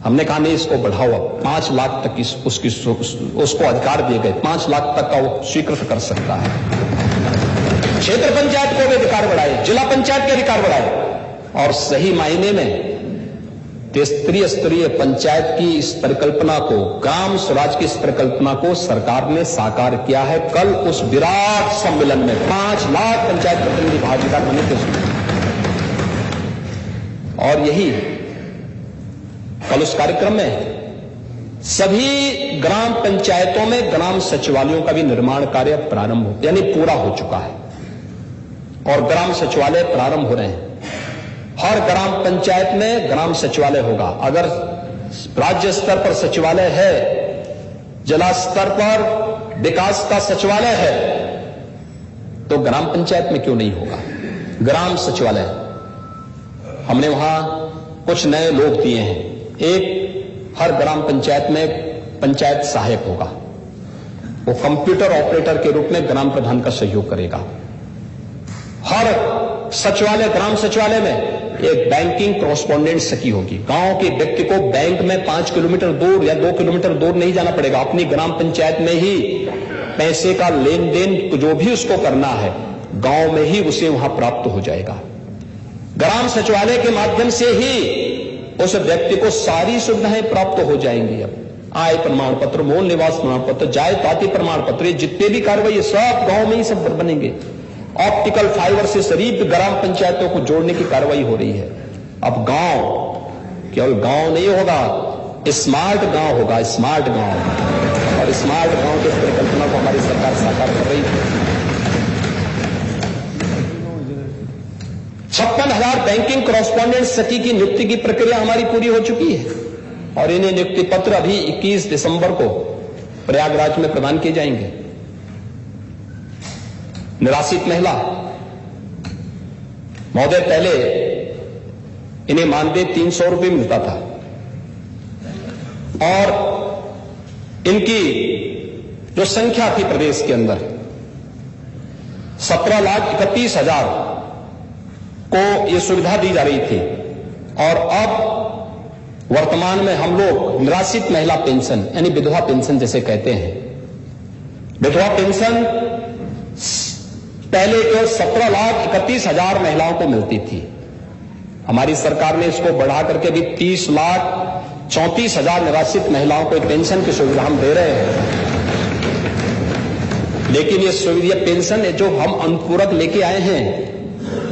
हमने कहा नहीं, इसको बढ़ाओ, 5 लाख तक की उसको अधिकार दिए गए, 5 लाख तक का वो स्वीकृत कर सकता है। क्षेत्र पंचायत को भी अधिकार बढ़ाए, जिला पंचायत के अधिकार बढ़ाए, और सही मायने में त्रिस्तरीय स्तरीय पंचायत की इस परिकल्पना को, ग्राम स्वराज की इस परिकल्पना को सरकार ने साकार किया है। कल उस विराट सम्मेलन में 5 लाख पंचायत प्रतिनिधि भागीदार बने थे उसमें। और यही कल उस कार्यक्रम में सभी ग्राम पंचायतों में ग्राम सचिवालयों का भी निर्माण कार्य प्रारंभ हो, यानी पूरा हो चुका है, और ग्राम सचिवालय प्रारंभ हो रहे हैं। हर ग्राम पंचायत में ग्राम सचिवालय होगा। अगर राज्य स्तर पर सचिवालय है, जिला स्तर पर विकास का सचिवालय है, तो ग्राम पंचायत में क्यों नहीं होगा ग्राम सचिवालय? हमने वहां कुछ नए लोग दिए हैं। एक, हर ग्राम पंचायत में पंचायत सहायक होगा, वो कंप्यूटर ऑपरेटर के रूप में ग्राम प्रधान का सहयोग करेगा। हर सचिवालय, ग्राम सचिवालय में एक बैंकिंग कॉरेस्पॉन्डेंट सखी होगी। गांव के व्यक्ति को बैंक में 5 किलोमीटर दूर या 2 किलोमीटर दूर नहीं जाना पड़ेगा, अपनी ग्राम पंचायत में ही पैसे का लेन देन जो भी उसको करना है, गांव में ही उसे वहां प्राप्त हो जाएगा। ग्राम सचिवालय के माध्यम से ही उस व्यक्ति को सारी सुविधाएं प्राप्त हो जाएंगी। अब आय प्रमाण पत्र, मूल निवास प्रमाण पत्र, जायदादी प्रमाण पत्र, जितने भी कार्रवाई सब गांव में ही सब बनेंगे। ऑप्टिकल फाइबर से सरीब ग्राम पंचायतों को जोड़ने की कार्रवाई हो रही है। अब गांव केवल गांव नहीं होगा, स्मार्ट गांव होगा, स्मार्ट गांव। और स्मार्ट गांव की परिकल्पना को हमारी सरकार साकार कर रही है। 56,000 बैंकिंग कॉरेस्पॉन्डेंट सखी की नियुक्ति की प्रक्रिया हमारी पूरी हो चुकी है, और इन्हें नियुक्ति पत्र अभी 21 दिसंबर को प्रयागराज में प्रदान किए जाएंगे। निराश्रित महिला महोदय, पहले इन्हें मानदेय 300 रुपये मिलता था, और इनकी जो संख्या थी प्रदेश के अंदर 17,31,000 को ये सुविधा दी जा रही थी। और अब वर्तमान में हम लोग निराश्रित महिला पेंशन, यानी विधवा पेंशन जैसे कहते हैं, विधवा पेंशन पहले केवल 17,31,000 महिलाओं को मिलती थी। हमारी सरकार ने इसको बढ़ा करके भी 30,34,000 निराश्रित महिलाओं को पेंशन की सुविधा हम दे रहे हैं। लेकिन ये सुविधा पेंशन जो हम अनुपूरक लेके आए हैं,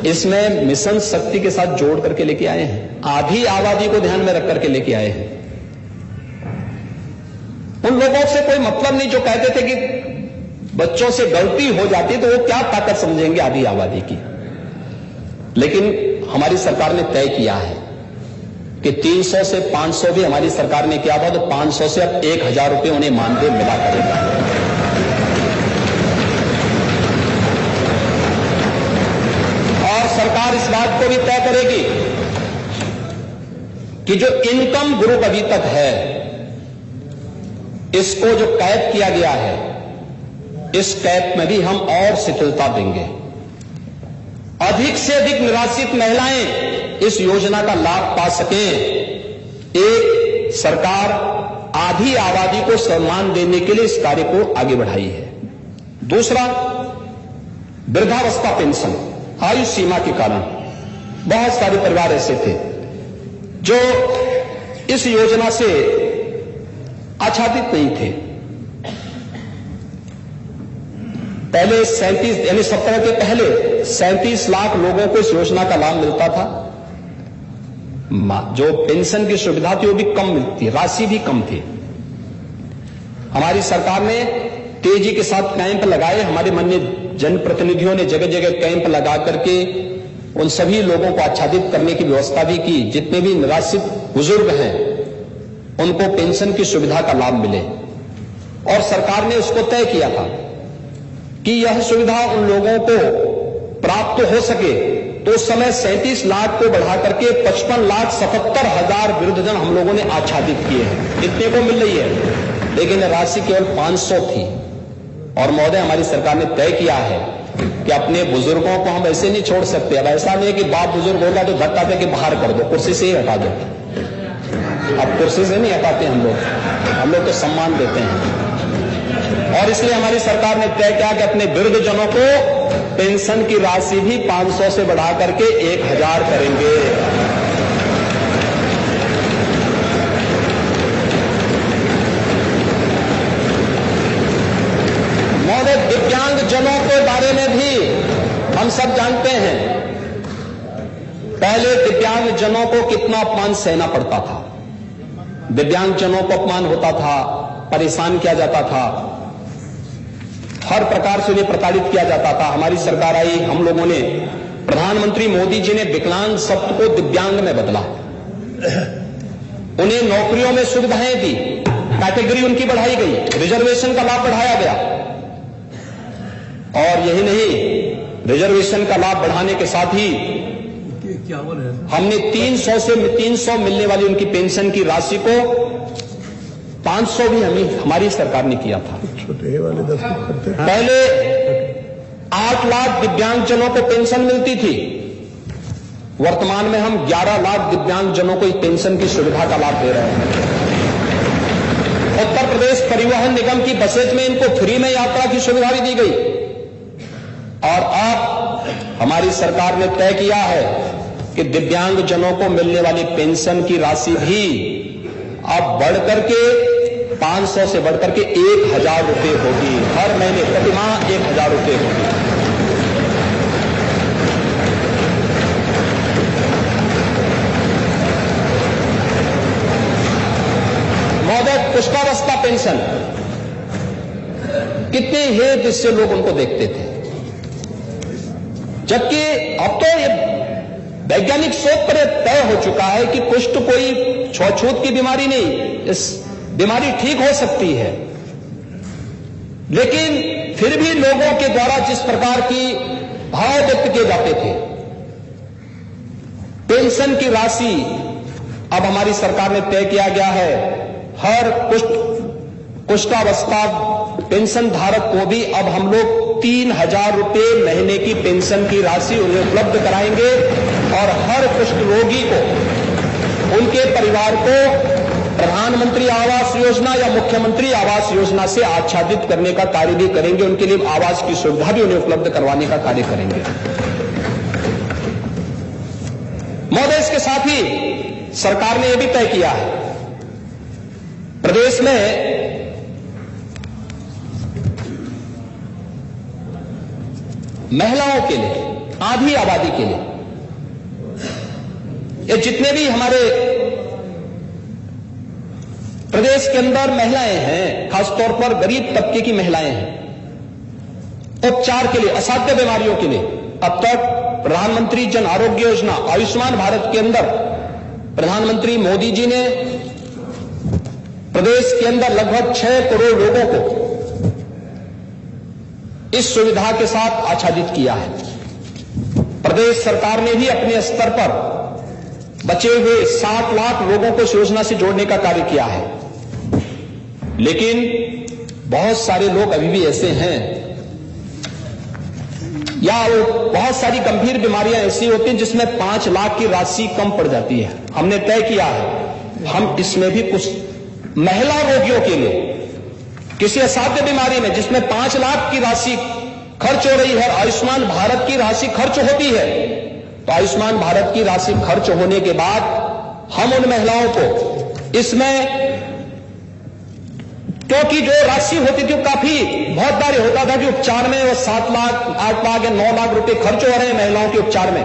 इसमें मिशन शक्ति के साथ जोड़ करके लेके आए हैं, आधी आबादी को ध्यान में रख करके लेके आए हैं। उन लोगों से कोई मतलब नहीं जो कहते थे कि बच्चों से गलती हो जाती तो वो क्या ताकत समझेंगे आधी आबादी की। लेकिन हमारी सरकार ने तय किया है कि 300 से 500 भी हमारी सरकार ने किया था, तो 500 से अब 1,000 रुपये उन्हें मानदेय मिला करेगा। और सरकार इस बात को भी तय करेगी कि जो इनकम ग्रुप अभी तक है, इसको जो कैप किया गया है, इस कैप में भी हम और शिथिलता देंगे। अधिक से अधिक निराश्रित महिलाएं इस योजना का लाभ पा सकें। एक सरकार आधी आबादी को सम्मान देने के लिए इस कार्य को आगे बढ़ाई है। दूसरा, वृद्धावस्था पेंशन। आयु सीमा के कारण बहुत सारे परिवार ऐसे थे जो इस योजना से आच्छादित नहीं थे। पहले 37 यानी 70 के पहले 37 लाख लोगों को इस योजना का लाभ मिलता था। जो पेंशन की सुविधा थी वो भी कम मिलती, राशि भी कम थी। हमारी सरकार ने तेजी के साथ कैंप लगाए। हमारे माननीय जनप्रतिनिधियों ने जगह जगह कैंप लगा करके उन सभी लोगों को आच्छादित करने की व्यवस्था भी की। जितने भी निराश्रित बुजुर्ग हैं उनको पेंशन की सुविधा का लाभ मिले, और सरकार ने उसको तय किया था कि यह सुविधा उन लोगों को प्राप्त हो सके। तो उस समय 37 लाख को बढ़ा करके 55,77,000 वृद्धजन हम लोगों ने आच्छादित किए हैं। इतने को मिल रही है, लेकिन राशि केवल 500 थी। और महोदय, हमारी सरकार ने तय किया है कि अपने बुजुर्गों को हम ऐसे नहीं छोड़ सकते। अब ऐसा नहीं कि बाप बुजुर्ग होगा तो धक्का दे के बाहर कर दो, कुर्सी से ही हटा दो। अब कुर्सी से नहीं हटाते हम लोग तो सम्मान देते हैं। और इसलिए हमारी सरकार ने तय किया कि अपने वृद्धजनों को पेंशन की राशि भी 500 से बढ़ा करके 1,000 करेंगे। महोदय, दिव्यांग जनों के बारे में भी हम सब जानते हैं। पहले दिव्यांग जनों को कितना अपमान सहना पड़ता था। दिव्यांग जनों को अपमान होता था, परेशान किया जाता था, हर प्रकार से उन्हें प्रताड़ित किया जाता था। हमारी सरकार आई, हम लोगों ने, प्रधानमंत्री मोदी जी ने विकलांग शब्द को दिव्यांग में बदला। उन्हें नौकरियों में सुविधाएं दी, कैटेगरी उनकी बढ़ाई गई, रिजर्वेशन का लाभ बढ़ाया गया। और यही नहीं, रिजर्वेशन का लाभ बढ़ाने के साथ ही हमने 300 मिलने वाली उनकी पेंशन की राशि को 500 भी हमारी सरकार ने किया था। छोटे वाले 10 करते। पहले 8 लाख दिव्यांगजनों को पेंशन मिलती थी। वर्तमान में हम 11 लाख दिव्यांगजनों को इस पेंशन की सुविधा का लाभ दे रहे हैं। उत्तर प्रदेश परिवहन निगम की बसेज में इनको फ्री में यात्रा की सुविधा भी दी गई। और अब हमारी सरकार ने तय किया है कि दिव्यांगजनों को मिलने वाली पेंशन की राशि भी अब बढ़कर के 500 से बढ़कर के 1,000 रुपये होगी। हर महीने प्रतिमाह 1,000 रुपये होगी। महोदय, पुष्पावस्था पेंशन, कितने हेत इससे लोग उनको देखते थे, जबकि अब तो ये वैज्ञानिक शोध पर तय हो चुका है कि कुष्ठ कोई छूत की बीमारी नहीं, इस बीमारी ठीक हो सकती है। लेकिन फिर भी लोगों के द्वारा जिस प्रकार की भाव व्यक्त किए जाते थे, पेंशन की राशि अब हमारी सरकार ने तय किया गया है, हर कुष्ठावस्था पेंशन धारक को भी अब हम लोग 3,000 रुपये महीने की पेंशन की राशि उन्हें उपलब्ध कराएंगे। और हर कुष्ठ रोगी को, उनके परिवार को प्रधानमंत्री आवास योजना या मुख्यमंत्री आवास योजना से आच्छादित करने का कार्य भी करेंगे। उनके लिए आवास की सुविधा भी उन्हें उपलब्ध करवाने का कार्य करेंगे। महोदय, इसके साथ ही सरकार ने यह भी तय किया है, प्रदेश में महिलाओं के लिए, आधी आबादी के लिए, ये जितने भी हमारे प्रदेश के अंदर महिलाएं हैं, खासतौर पर गरीब तबके की महिलाएं हैं, उपचार के लिए, असाध्य बीमारियों के लिए अब तक प्रधानमंत्री जन आरोग्य योजना, आयुष्मान भारत के अंदर प्रधानमंत्री मोदी जी ने प्रदेश के अंदर लगभग 6 करोड़ लोगों को इस सुविधा के साथ आच्छादित किया है। प्रदेश सरकार ने भी अपने स्तर पर बचे हुए 7 लाख लोगों को इस योजना से जोड़ने का कार्य किया है। लेकिन बहुत सारे लोग अभी भी ऐसे हैं, या बहुत सारी गंभीर बीमारियां ऐसी होती हैं जिसमें 5 लाख की राशि कम पड़ जाती है। हमने तय किया है हम इसमें भी कुछ महिला रोगियों के लिए, किसी असाध्य बीमारी में जिसमें 5 लाख की राशि खर्च हो रही है, आयुष्मान भारत की राशि खर्च होती है, तो आयुष्मान भारत की राशि खर्च होने के बाद हम उन महिलाओं को इसमें, क्योंकि जो राशि होती थी काफी बहुत बार होता था कि उपचार में वो 7 लाख 8 लाख या 9 लाख रुपए खर्च हो रहे हैं महिलाओं के उपचार में,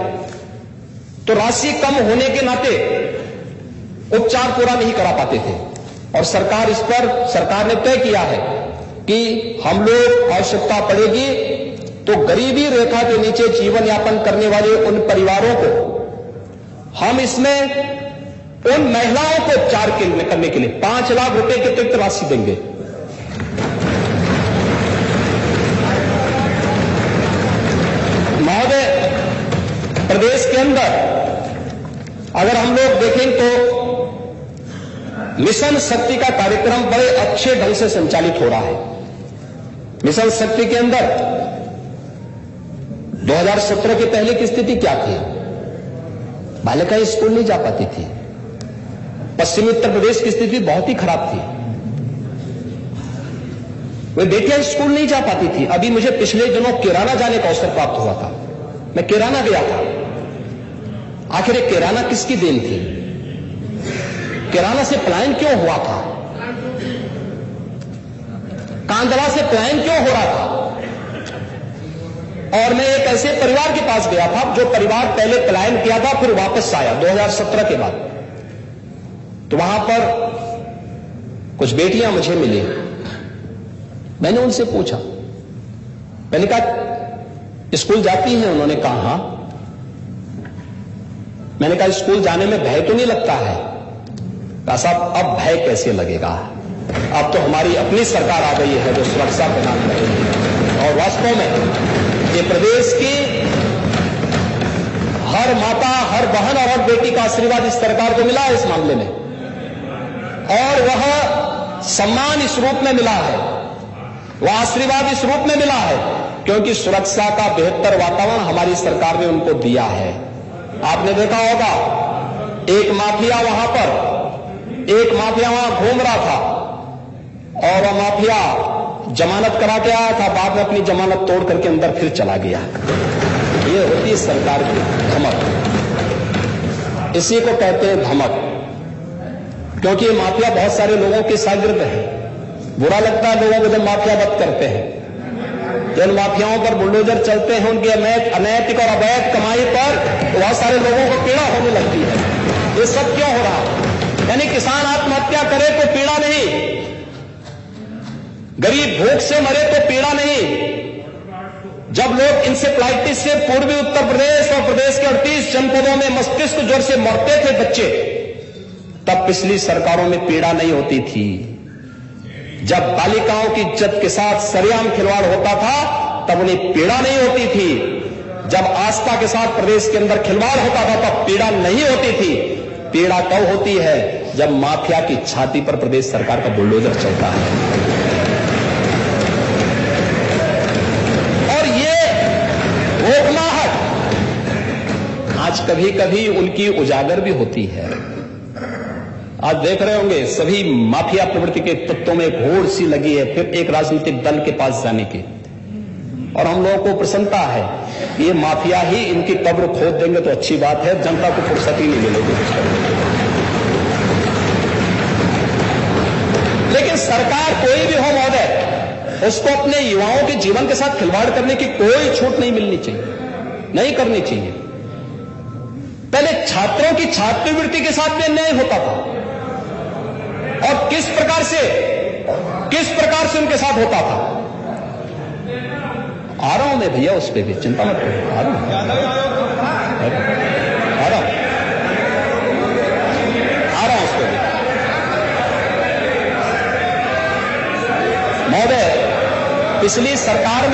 तो राशि कम होने के नाते उपचार पूरा नहीं करा पाते थे। और सरकार ने तय किया है कि हम लोग आवश्यकता पड़ेगी तो गरीबी रेखा के नीचे जीवन यापन करने वाले उन परिवारों को हम इसमें उन महिलाओं को उपचार करने के लिए 5 लाख रुपए की अतिरिक्त राशि देंगे। महोदय, प्रदेश के अंदर अगर हम लोग देखें तो मिशन शक्ति का कार्यक्रम बड़े अच्छे ढंग से संचालित हो रहा है। मिशन शक्ति के अंदर 2017 के पहले की स्थिति क्या थी? बालिकाएं स्कूल नहीं जा पाती थी। पश्चिमी उत्तर प्रदेश की स्थिति बहुत ही खराब थी, वे बेटियां स्कूल नहीं जा पाती थी। अभी मुझे पिछले दिनों किराना जाने का अवसर प्राप्त हुआ था, मैं किराना गया था। आखिर ये किराना किसकी देन थी? किराना से पलायन क्यों हुआ था? कांदला से पलायन क्यों हो रहा था? और मैं एक ऐसे परिवार के पास गया था जो परिवार पहले पलायन किया था फिर वापस आया 2017 के बाद। तो वहां पर कुछ बेटियां मुझे मिली, मैंने उनसे पूछा, मैंने कहा स्कूल जाती हैं? उन्होंने कहा हां। मैंने कहा स्कूल जाने में भय तो नहीं लगता है? कहा साहब अब भय कैसे लगेगा, अब तो हमारी अपनी सरकार आ गई है जो सुरक्षा प्रदान कर रही है। और वास्तव में ये प्रदेश की हर माता, हर बहन और हर बेटी का आशीर्वाद इस सरकार को मिला है इस मामले में, और वह सम्मान इस रूप में मिला है, वह आशीर्वाद इस रूप में मिला है क्योंकि सुरक्षा का बेहतर वातावरण हमारी सरकार ने उनको दिया है। आपने देखा होगा एक माफिया वहां घूम रहा था और वह माफिया जमानत करा के आया था, बाद में अपनी जमानत तोड़ करके अंदर फिर चला गया। ये होती है सरकार की धमक, इसी को कहते हैं धमक। क्योंकि ये माफिया बहुत सारे लोगों के शागिर्द है। बुरा लगता है लोगों को जब माफिया वध करते हैं, जिन माफियाओं पर बुलडोजर चलते हैं उनकी अनैतिक और अवैध कमाई पर बहुत सारे लोगों को पीड़ा होने लगती है। ये सब क्यों हो रहा? यानी किसान आत्महत्या करे तो पीड़ा नहीं, गरीब भूख से मरे तो पीड़ा नहीं। जब लोग इंसेफ्लाइटिस से पूर्वी उत्तर प्रदेश और प्रदेश के 38 जनपदों में मस्तिष्क ज्वर से मरते थे बच्चे, तब पिछली सरकारों में पीड़ा नहीं होती थी। जब बालिकाओं की इज्जत के साथ सरेआम खिलवाड़ होता था तब उन्हें पीड़ा नहीं होती थी। जब आस्था के साथ प्रदेश के अंदर खिलवाड़ होता था तब पीड़ा नहीं होती थी। पीड़ा कब होती है? जब माफिया की छाती पर प्रदेश सरकार का बुलडोजर चलता है। और ये रोकनाहट आज कभी कभी उनकी उजागर भी होती है। आज देख रहे होंगे सभी माफिया प्रवृत्ति के तत्वों में एक होड़ सी लगी है फिर एक राजनीतिक दल के पास जाने की, और हम लोगों को प्रसन्नता है कि ये माफिया ही इनकी कब्र खोद देंगे तो अच्छी बात है, जनता को फुर्सत ही नहीं मिलेगी। लेकिन सरकार कोई भी हो महोदय, उसको अपने युवाओं के जीवन के साथ खिलवाड़ करने की कोई छूट नहीं मिलनी चाहिए, नहीं करनी चाहिए। पहले छात्रों की छात्रवृत्ति के साथ भी अन्याय होता था, और किस प्रकार से उनके साथ होता था। आ रहा हूं मैं भैया, उस पर भी चिंता मत करो, आ रहा हूं उस पर भी। महोदय, पिछली सरकार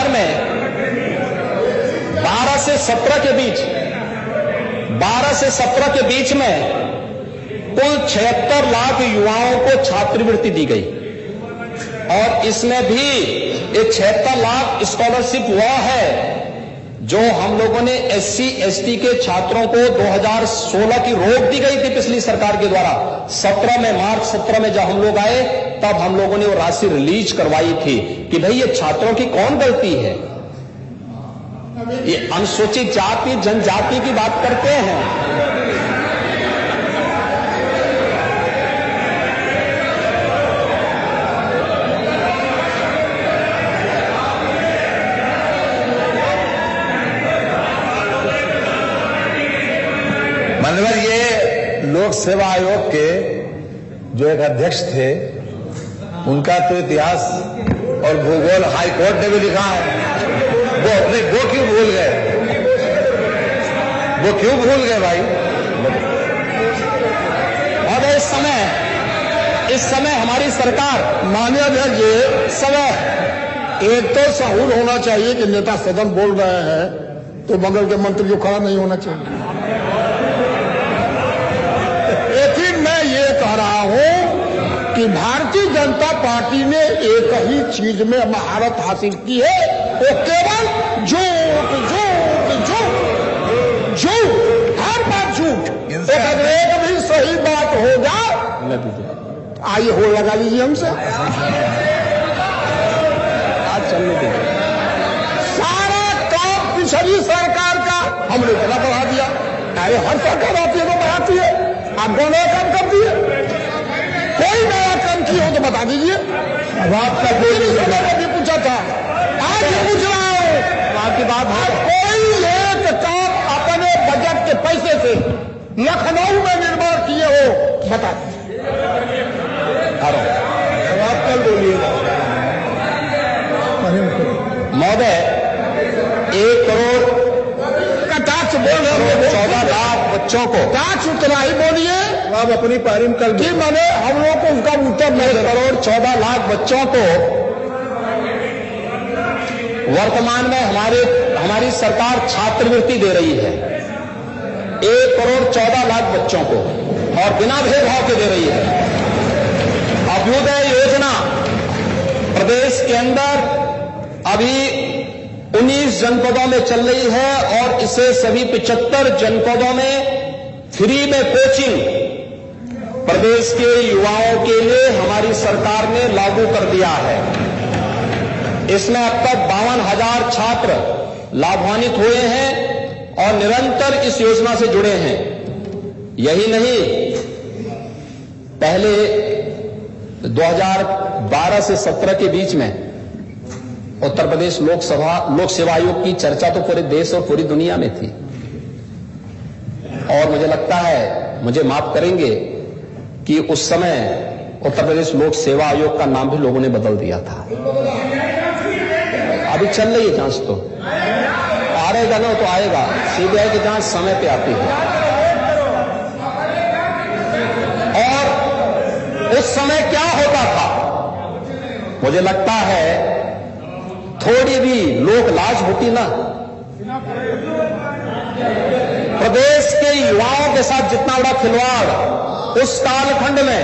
में 12 से 17 के बीच में कुल 76 लाख युवाओं को छात्रवृत्ति दी गई और इसमें भी ये 76 लाख स्कॉलरशिप हुआ है जो हम लोगों ने SC ST के छात्रों को 2016 की रोक दी गई थी पिछली सरकार के द्वारा। मार्च 17 में जब हम लोग आए तब हम लोगों ने वो राशि रिलीज करवाई थी कि भाई ये छात्रों की कौन गलती है, ये अनुसूचित जाति जनजाति की बात करते हैं। माननीय ये लोक सेवा आयोग के जो एक अध्यक्ष थे उनका तो इतिहास और भूगोल हाई कोर्ट ने भी लिखा है। वो क्यों भूल गए? वो क्यों भूल गए भाई? और इस समय हमारी सरकार माननीय अध्यक्ष जी, समय एक तो सहूर होना चाहिए कि नेता सदन बोल रहे हैं तो बगल के मंत्री जो खड़ा नहीं होना चाहिए। लेकिन मैं ये कह रहा हूं कि भारतीय जनता पार्टी ने एक ही चीज में महारत हासिल की है, वो केवल झूठ झूठ झूठ झूठ, हर बात झूठ। अगर एक भी सही बात हो जाए, आइए हो लगा लीजिए हमसे। आज चलने दीजिए। सारा काम पिछली सरकार का हमने इतना बढ़ा दिया। अरे हर सरकार आती है तो बढ़ाती है। आप नया काम कर दिए, कोई नया काम किया हो तो बता दीजिए। अब आपका भी पूछा था, आज पूछ रहा हूं आपकी बात। कोई एक काम अपने बजट के पैसे से लखनऊ में निर्माण किए हो बता दीजिए। अब आप कल बोलिएगा। महोदय 1 करोड़ का टैक्स बोल रहे हैं, 14 लाख बच्चों को टैक्स उतना ही बोलिए। आप अपनी पारी में कल की मैंने हम लोग को उसका उत्तर 1 करोड़ 14 लाख बच्चों को वर्तमान में हमारी सरकार छात्रवृत्ति दे रही है। 1 करोड़ 14 लाख बच्चों को और बिना भेदभाव के दे रही है। अभ्युदय योजना प्रदेश के अंदर अभी 19 जनपदों में चल रही है और इसे सभी 75 जनपदों में फ्री में कोचिंग प्रदेश के युवाओं के लिए हमारी सरकार ने लागू कर दिया है। इसमें अब तक 52,000 छात्र लाभान्वित हुए हैं और निरंतर इस योजना से जुड़े हैं। यही नहीं, पहले 2012 से 17 के बीच में उत्तर प्रदेश लोक सेवा आयोग की चर्चा तो पूरे देश और पूरी दुनिया में थी और मुझे लगता है, मुझे माफ करेंगे कि उस समय उत्तर प्रदेश लोक सेवा आयोग का नाम भी लोगों ने बदल दिया था। अभी चल रही है जांच, तो आएगा ना तो आएगा। सीबीआई की जांच समय पे आती है और उस समय क्या होता था, मुझे लगता है थोड़ी भी लोक लाज होती ना। प्रदेश के युवाओं के साथ जितना बड़ा खिलवाड़ उस कालखंड में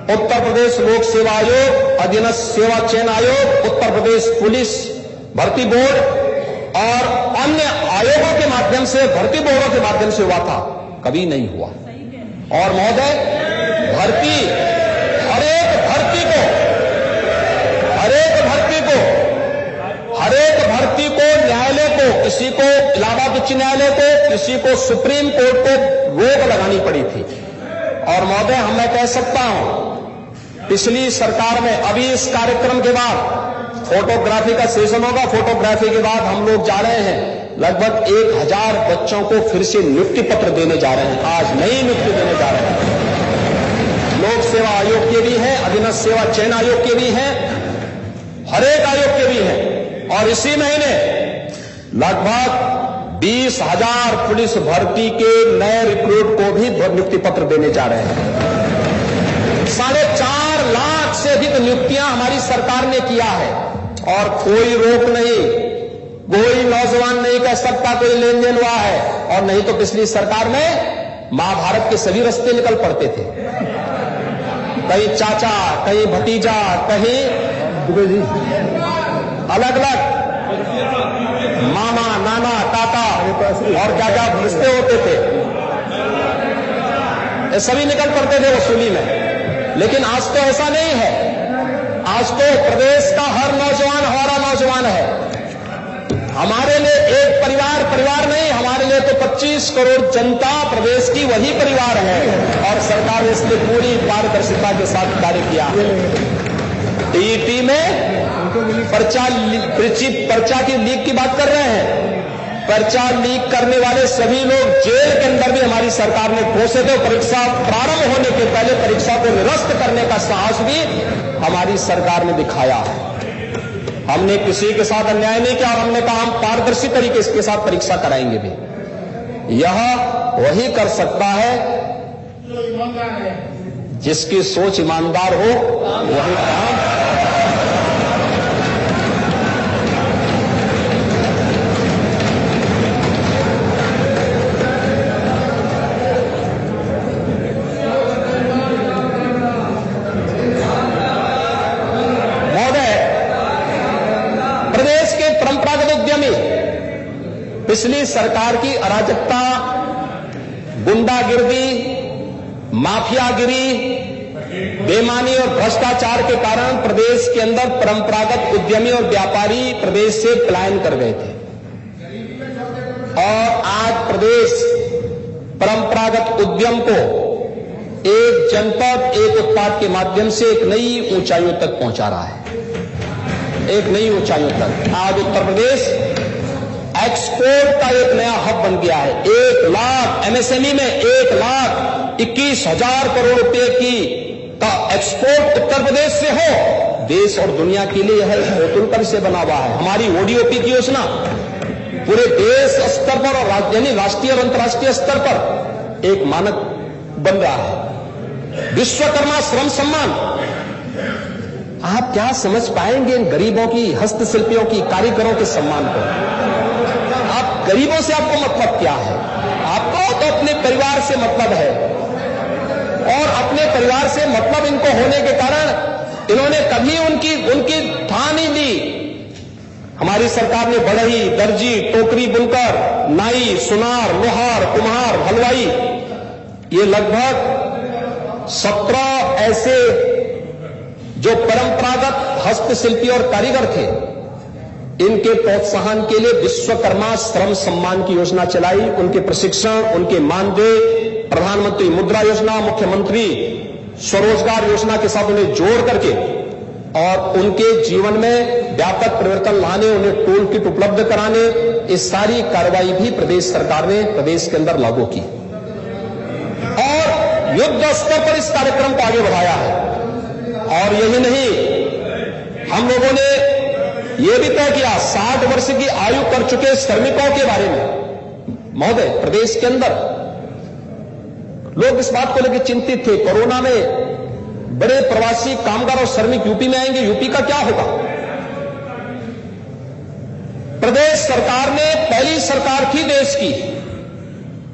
उत्तर प्रदेश लोक सेवा आयोग, अधीनस्थ सेवा चयन आयोग, उत्तर प्रदेश पुलिस भर्ती बोर्ड और अन्य आयोगों के माध्यम से, भर्ती बोर्डों के माध्यम से हुआ था, कभी नहीं हुआ। और महोदय, हर एक भर्ती को न्यायालय को, किसी को इलाहाबाद उच्च न्यायालय को, किसी को सुप्रीम कोर्ट को रोक लगानी पड़ी थी। और महोदय, मैं कह सकता हूं पिछली सरकार में अभी इस कार्यक्रम के बाद फोटोग्राफी का सेशन होगा, फोटोग्राफी के बाद हम लोग जा रहे हैं लगभग 1000 बच्चों को फिर से नियुक्ति पत्र देने जा रहे हैं। आज नई नियुक्ति देने जा रहे हैं। लोक सेवा आयोग के भी हैं, अधीनस्थ सेवा चयन आयोग के भी हैं, हर एक आयोग के भी हैं। और इसी महीने लगभग 20,000 पुलिस भर्ती के नए रिक्रूट को भी नियुक्ति पत्र देने जा रहे हैं। 4.5 लाख से अधिक नियुक्तियां हमारी सरकार ने किया है और कोई रोक नहीं। कोई नौजवान नहीं कह सकता कोई लेन देन हुआ है। और नहीं तो पिछली सरकार में महाभारत के सभी रास्ते निकल पड़ते थे, कहीं चाचा, कहीं भतीजा, कहीं अलग अलग मामा, नाना, काका और क्या क्या रिश्ते होते थे, ये सभी निकल पड़ते थे वसूली में। लेकिन आज तो ऐसा नहीं है। आज तो प्रदेश का हर नौजवान हमारा नौजवान है। हमारे लिए एक परिवार नहीं, हमारे लिए तो 25 करोड़ जनता प्रदेश की वही परिवार है। और सरकार ने इसलिए पूरी पारदर्शिता के साथ कार्य किया। टीईटी में पर्चा की लीक की बात कर रहे हैं। पर्चा लीक करने वाले सभी लोग जेल के अंदर भी हमारी सरकार ने ठोसे थे। परीक्षा प्रारंभ होने के पहले परीक्षा को निरस्त करने का साहस भी हमारी सरकार ने दिखाया है। हमने किसी के साथ अन्याय नहीं किया और हमने कहा हम पारदर्शी तरीके से साथ परीक्षा कराएंगे भी। यह वही कर सकता है जिसकी सोच ईमानदार हो, वही काम। पिछली सरकार की अराजकता, गुंडागिर्दी, माफियागिरी, बेईमानी और भ्रष्टाचार के कारण प्रदेश के अंदर परंपरागत उद्यमी और व्यापारी प्रदेश से पलायन कर गए थे। और आज प्रदेश परंपरागत उद्यम को एक जनपद, एक उत्पाद के माध्यम से एक नई ऊंचाइयों तक पहुंचा रहा है, एक नई ऊंचाइयों तक। आज उत्तर प्रदेश एक्सपोर्ट का एक नया हब बन गया है। 1 लाख एमएसएमई में 1,21,000 करोड़ रुपए की का एक्सपोर्ट उत्तर प्रदेश से हो, देश और दुनिया के लिए यह पोर्टल पर से बना हुआ है। हमारी ओडीओपी की योजना पूरे देश स्तर पर और यानी राष्ट्रीय और अंतर्राष्ट्रीय स्तर पर एक मानक बन रहा है। विश्वकर्मा श्रम सम्मान, आप क्या समझ पाएंगे इन गरीबों की, हस्तशिल्पियों की, कारीगरों के सम्मान को? आप गरीबों से आपको मतलब क्या है? आपको तो अपने परिवार से मतलब है। और अपने परिवार से मतलब इनको होने के कारण इन्होंने कभी उनकी ठान नहीं दी। हमारी सरकार ने बढ़ई, दर्जी, टोकरी बुनकर, नाई, सुनार, लोहार, कुम्हार, हलवाई, ये लगभग 17 ऐसे जो परंपरागत हस्तशिल्पी और कारीगर थे, इनके प्रोत्साहन के लिए विश्वकर्मा श्रम सम्मान की योजना चलाई। उनके प्रशिक्षण, उनके मानदेय, प्रधानमंत्री मुद्रा योजना, मुख्यमंत्री स्वरोजगार योजना के साथ उन्हें जोड़ करके और उनके जीवन में व्यापक परिवर्तन लाने, उन्हें टूल किट उपलब्ध कराने, इस सारी कार्रवाई भी प्रदेश सरकार ने प्रदेश के अंदर लागू की और युद्ध स्तर पर इस कार्यक्रम को आगे बढ़ाया है। और यही नहीं, हम लोगों ने यह भी तय किया 60 वर्ष की आयु कर चुके श्रमिकों के बारे में। महोदय, प्रदेश के अंदर लोग इस बात को लेकर चिंतित थे, कोरोना में बड़े प्रवासी कामगार और श्रमिक यूपी में आएंगे, यूपी का क्या होगा? प्रदेश सरकार ने पहली सरकार थी देश की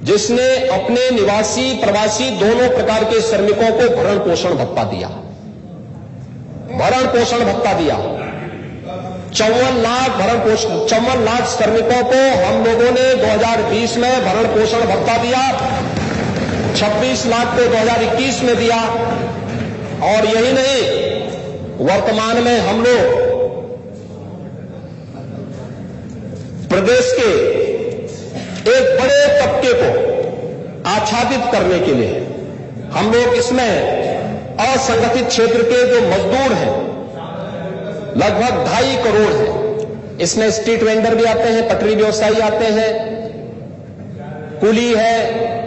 जिसने अपने निवासी प्रवासी दोनों प्रकार के श्रमिकों को भरण पोषण भत्ता दिया। भरण पोषण भत्ता दिया 54 लाख श्रमिकों को हम लोगों ने 2020 में भरण पोषण भत्ता दिया, 26 लाख को 2021 में दिया। और यही नहीं, वर्तमान में हम लोग प्रदेश के एक बड़े तबके को आच्छादित करने के लिए हम लोग इसमें असंगठित क्षेत्र के जो मजदूर हैं लगभग 2.5 करोड़ हैं। इसमें स्ट्रीट वेंडर भी आते हैं, पटरी व्यवसायी आते हैं, कुली है,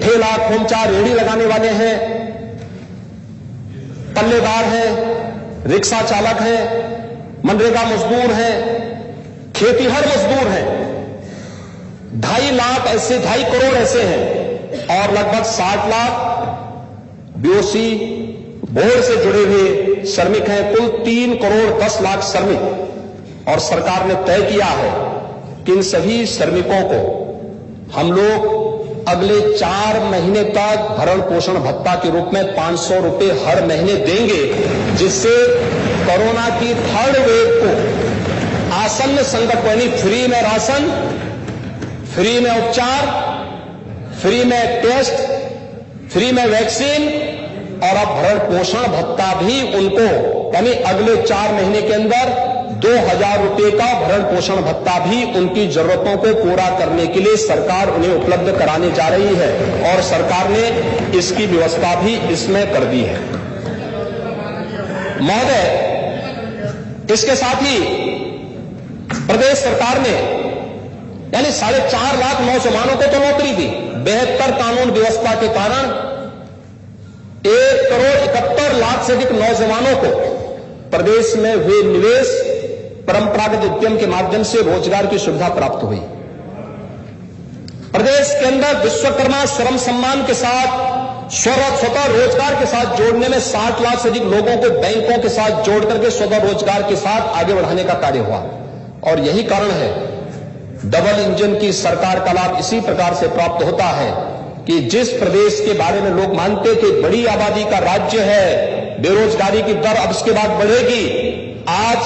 ठेला खोमचा रेहड़ी लगाने वाले हैं, पल्लेदार हैं, रिक्शा चालक हैं, मनरेगा मजदूर हैं, खेतीहर मजदूर हैं। 2.5 लाख ऐसे, 2.5 करोड़ ऐसे हैं और लगभग 60 लाख बीओसी बोर्ड से जुड़े हुए श्रमिक हैं। कुल 3 करोड़ 10 लाख श्रमिक और सरकार ने तय किया है कि इन सभी श्रमिकों को हम लोग अगले 4 महीने तक भरण पोषण भत्ता के रूप में 500 रुपए हर महीने देंगे, जिससे कोरोना की 3rd वेव को आसन्न संकट को, यानी फ्री में राशन, फ्री में उपचार, फ्री में टेस्ट, फ्री में वैक्सीन और अब भरण पोषण भत्ता भी उनको, यानी अगले 4 महीने के अंदर 2000 रुपए का भरण पोषण भत्ता भी उनकी जरूरतों को पूरा करने के लिए सरकार उन्हें उपलब्ध कराने जा रही है और सरकार ने इसकी व्यवस्था भी इसमें कर दी है। महोदय, इसके साथ ही प्रदेश सरकार ने यानी 4.5 लाख नौजवानों को तो नौकरी दी। 72 कानून व्यवस्था के कारण 1,71,00,000 से अधिक नौजवानों को प्रदेश में हुए निवेश, परंपरागत उद्यम के माध्यम से रोजगार की सुविधा प्राप्त हुई। प्रदेश के अंदर विश्वकर्मा श्रम सम्मान के साथ स्वतः रोजगार के साथ जोड़ने में 60 लाख से अधिक लोगों को बैंकों के साथ जोड़ करके स्वतः रोजगार के साथ आगे बढ़ाने का कार्य हुआ। और यही कारण है डबल इंजन की सरकार का लाभ इसी प्रकार से प्राप्त होता है कि जिस प्रदेश के बारे में लोग मानते थे बड़ी आबादी का राज्य है, बेरोजगारी की दर अब इसके बाद बढ़ेगी, आज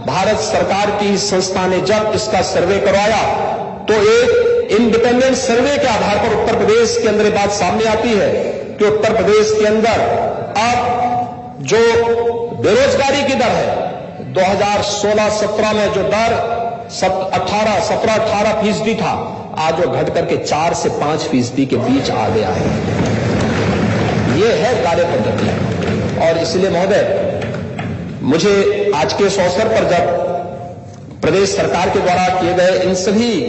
भारत सरकार की संस्था ने जब इसका सर्वे करवाया तो एक इंडिपेंडेंट सर्वे के आधार पर उत्तर प्रदेश के अंदर ये बात सामने आती है कि उत्तर प्रदेश के अंदर अब जो बेरोजगारी की दर है 2016-17 में जो दर 17-18% था, आज वो घट करके 4 से 5% के बीच आ गया है। ये है कार्य पद्धति। और इसलिए महोदय, मुझे आज के इस अवसर पर जब प्रदेश सरकार के द्वारा किए गए इन सभी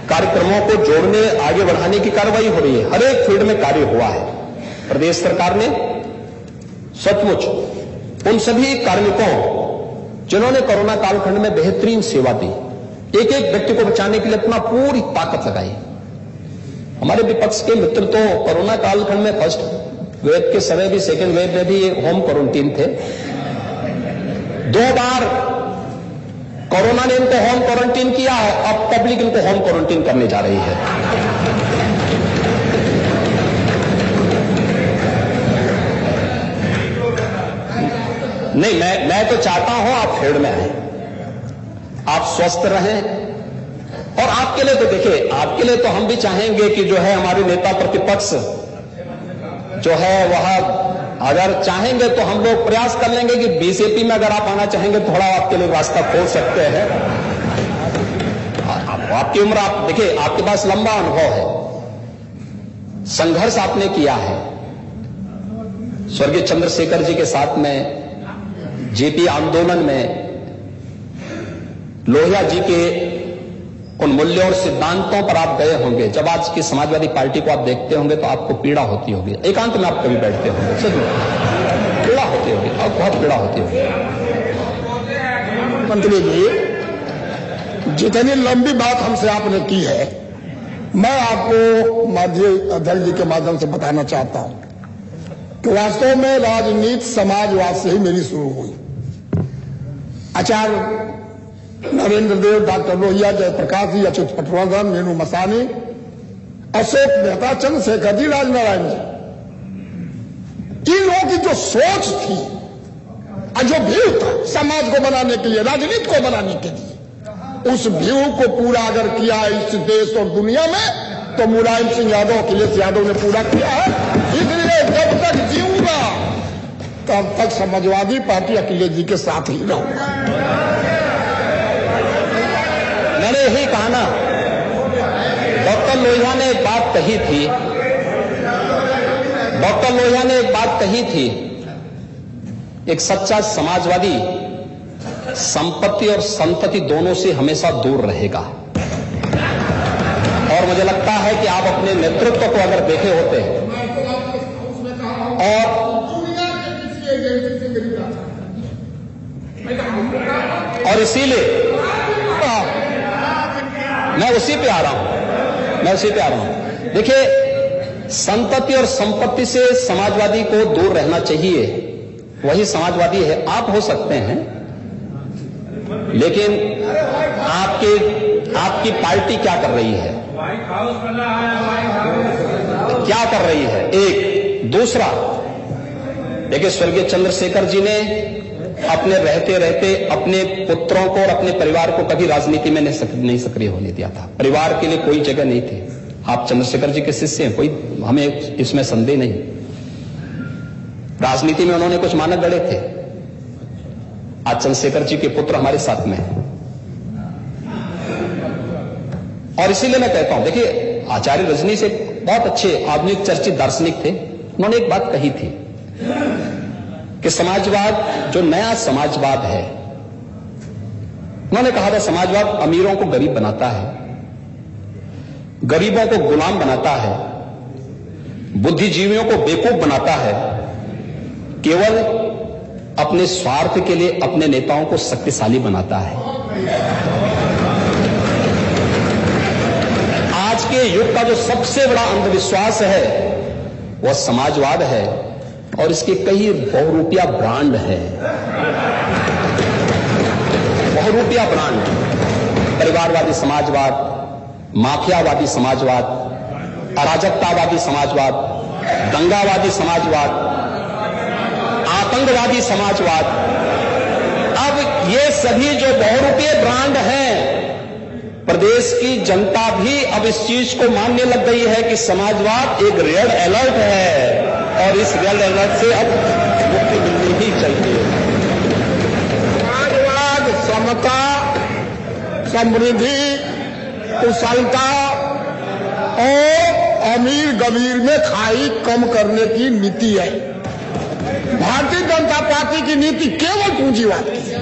कार्यक्रमों को जोड़ने, आगे बढ़ाने की कार्रवाई हो रही है, हर एक फील्ड में कार्य हुआ है, प्रदेश सरकार ने सचमुच उन सभी कार्मिकों जिन्होंने कोरोना कालखंड में बेहतरीन सेवा दी, एक एक व्यक्ति को बचाने के लिए अपना पूरी ताकत लगाई। हमारे विपक्ष के मित्र तो कोरोना कालखंड में फर्स्ट वेव के समय भी, सेकेंड वेव में भी होम क्वारंटीन थे। 2 बार कोरोना ने इनको होम क्वारंटीन किया है, अब पब्लिक इनको होम क्वारंटीन करने जा रही है। नहीं, मैं तो चाहता हूं आप फील्ड में आए, आप स्वस्थ रहें। और आपके लिए तो देखिए, आपके लिए तो हम भी चाहेंगे कि जो है हमारे नेता प्रतिपक्ष जो है वह अगर चाहेंगे तो हम लोग प्रयास कर लेंगे कि बीजेपी में अगर आप आना चाहेंगे थोड़ा आपके लिए रास्ता खोल सकते हैं। आपकी उम्र, आप देखिए, आपके पास लंबा अनुभव है, संघर्ष आपने किया है। स्वर्गीय चंद्रशेखर जी के साथ में जेपी आंदोलन में लोहिया जी के उन मूल्यों और सिद्धांतों पर आप गए होंगे। जब आज की समाजवादी पार्टी को आप देखते होंगे तो आपको पीड़ा होती होगी, एकांत में आप कभी बैठते होंगे, सच में पीड़ा होती होगी, और बहुत पीड़ा होती होगी। मंत्री जी, जितनी लंबी बात हमसे आपने की है, मैं आपको माननीय अध्यक्ष जी के माध्यम से बताना चाहता हूं कि वास्तव में राजनीति समाजवाद से ही मेरी शुरू हुई। आचार्य नरेंद्र देव, डॉक्टर लोहिया, जयप्रकाश जी, अच्युत पटवर्धन, मीनू मसानी, अशोक मेहता, चंद्रशेखर जी, राजनारायण जी, इन लोगों की जो सोच थी और जो व्यू था समाज को बनाने के लिए, राजनीति को बनाने के लिए, उस व्यू को पूरा अगर किया इस देश और दुनिया में तो मुलायम सिंह यादव, अखिलेश यादव ने पूरा किया है। इसलिए जब तक जीऊंगा तब तक समाजवादी पार्टी अखिलेश जी के साथ ही रहूंगा। मैंने यही कहा ना, डॉक्टर लोहिया ने एक बात कही थी, डॉक्टर लोहिया ने एक बात कही थी, एक सच्चा समाजवादी संपत्ति और संतति दोनों से हमेशा दूर रहेगा। और मुझे लगता है कि आप अपने नेतृत्व को अगर देखे होते और इसीलिए मैं उसी पे आ रहा हूं, देखिए, संतति और संपत्ति से समाजवादी को दूर रहना चाहिए, वही समाजवादी है। आप हो सकते हैं लेकिन आपकी पार्टी क्या कर रही है? क्या कर रही है? एक दूसरा, देखिए, स्वर्गीय चंद्रशेखर जी ने अपने रहते अपने पुत्रों को और अपने परिवार को कभी राजनीति में नहीं सक्रिय होने दिया था। परिवार के लिए कोई जगह नहीं थी। आप चंद्रशेखर जी के शिष्य हैं, कोई हमें इसमें संदेह नहीं। राजनीति में उन्होंने कुछ मानक गढ़े थे। आज चंद्रशेखर जी के पुत्र हमारे साथ में हैं। और इसीलिए मैं कहता हूं, देखिए, आचार्य रजनी से बहुत अच्छे आधुनिक चर्चित दार्शनिक थे। उन्होंने एक बात कही थी कि समाजवाद, जो नया समाजवाद है, उन्होंने कहा था समाजवाद अमीरों को गरीब बनाता है, गरीबों को गुलाम बनाता है, बुद्धिजीवियों को बेवकूफ बनाता है, केवल अपने स्वार्थ के लिए अपने नेताओं को शक्तिशाली बनाता है। आज के युग का जो सबसे बड़ा अंधविश्वास है वह समाजवाद है, और इसके कई बहुरूपिया ब्रांड है। बहुरूपिया ब्रांड, परिवारवादी समाजवाद, माफियावादी समाजवाद, अराजकतावादी समाजवाद, दंगावादी समाजवाद, आतंकवादी समाजवाद। अब ये सभी जो बहुरूपीय ब्रांड हैं, प्रदेश की जनता भी अब इस चीज को मानने लग गई है कि समाजवाद एक रेड अलर्ट है, और इस रेड अलर्ट से अब मुक्ति मिलनी ही चाहिए। समाजवाद समता, समृद्धि, कुशलता और अमीर गमीर में खाई कम करने की नीति है। भारतीय जनता पार्टी की नीति केवल पूंजीवाद की है,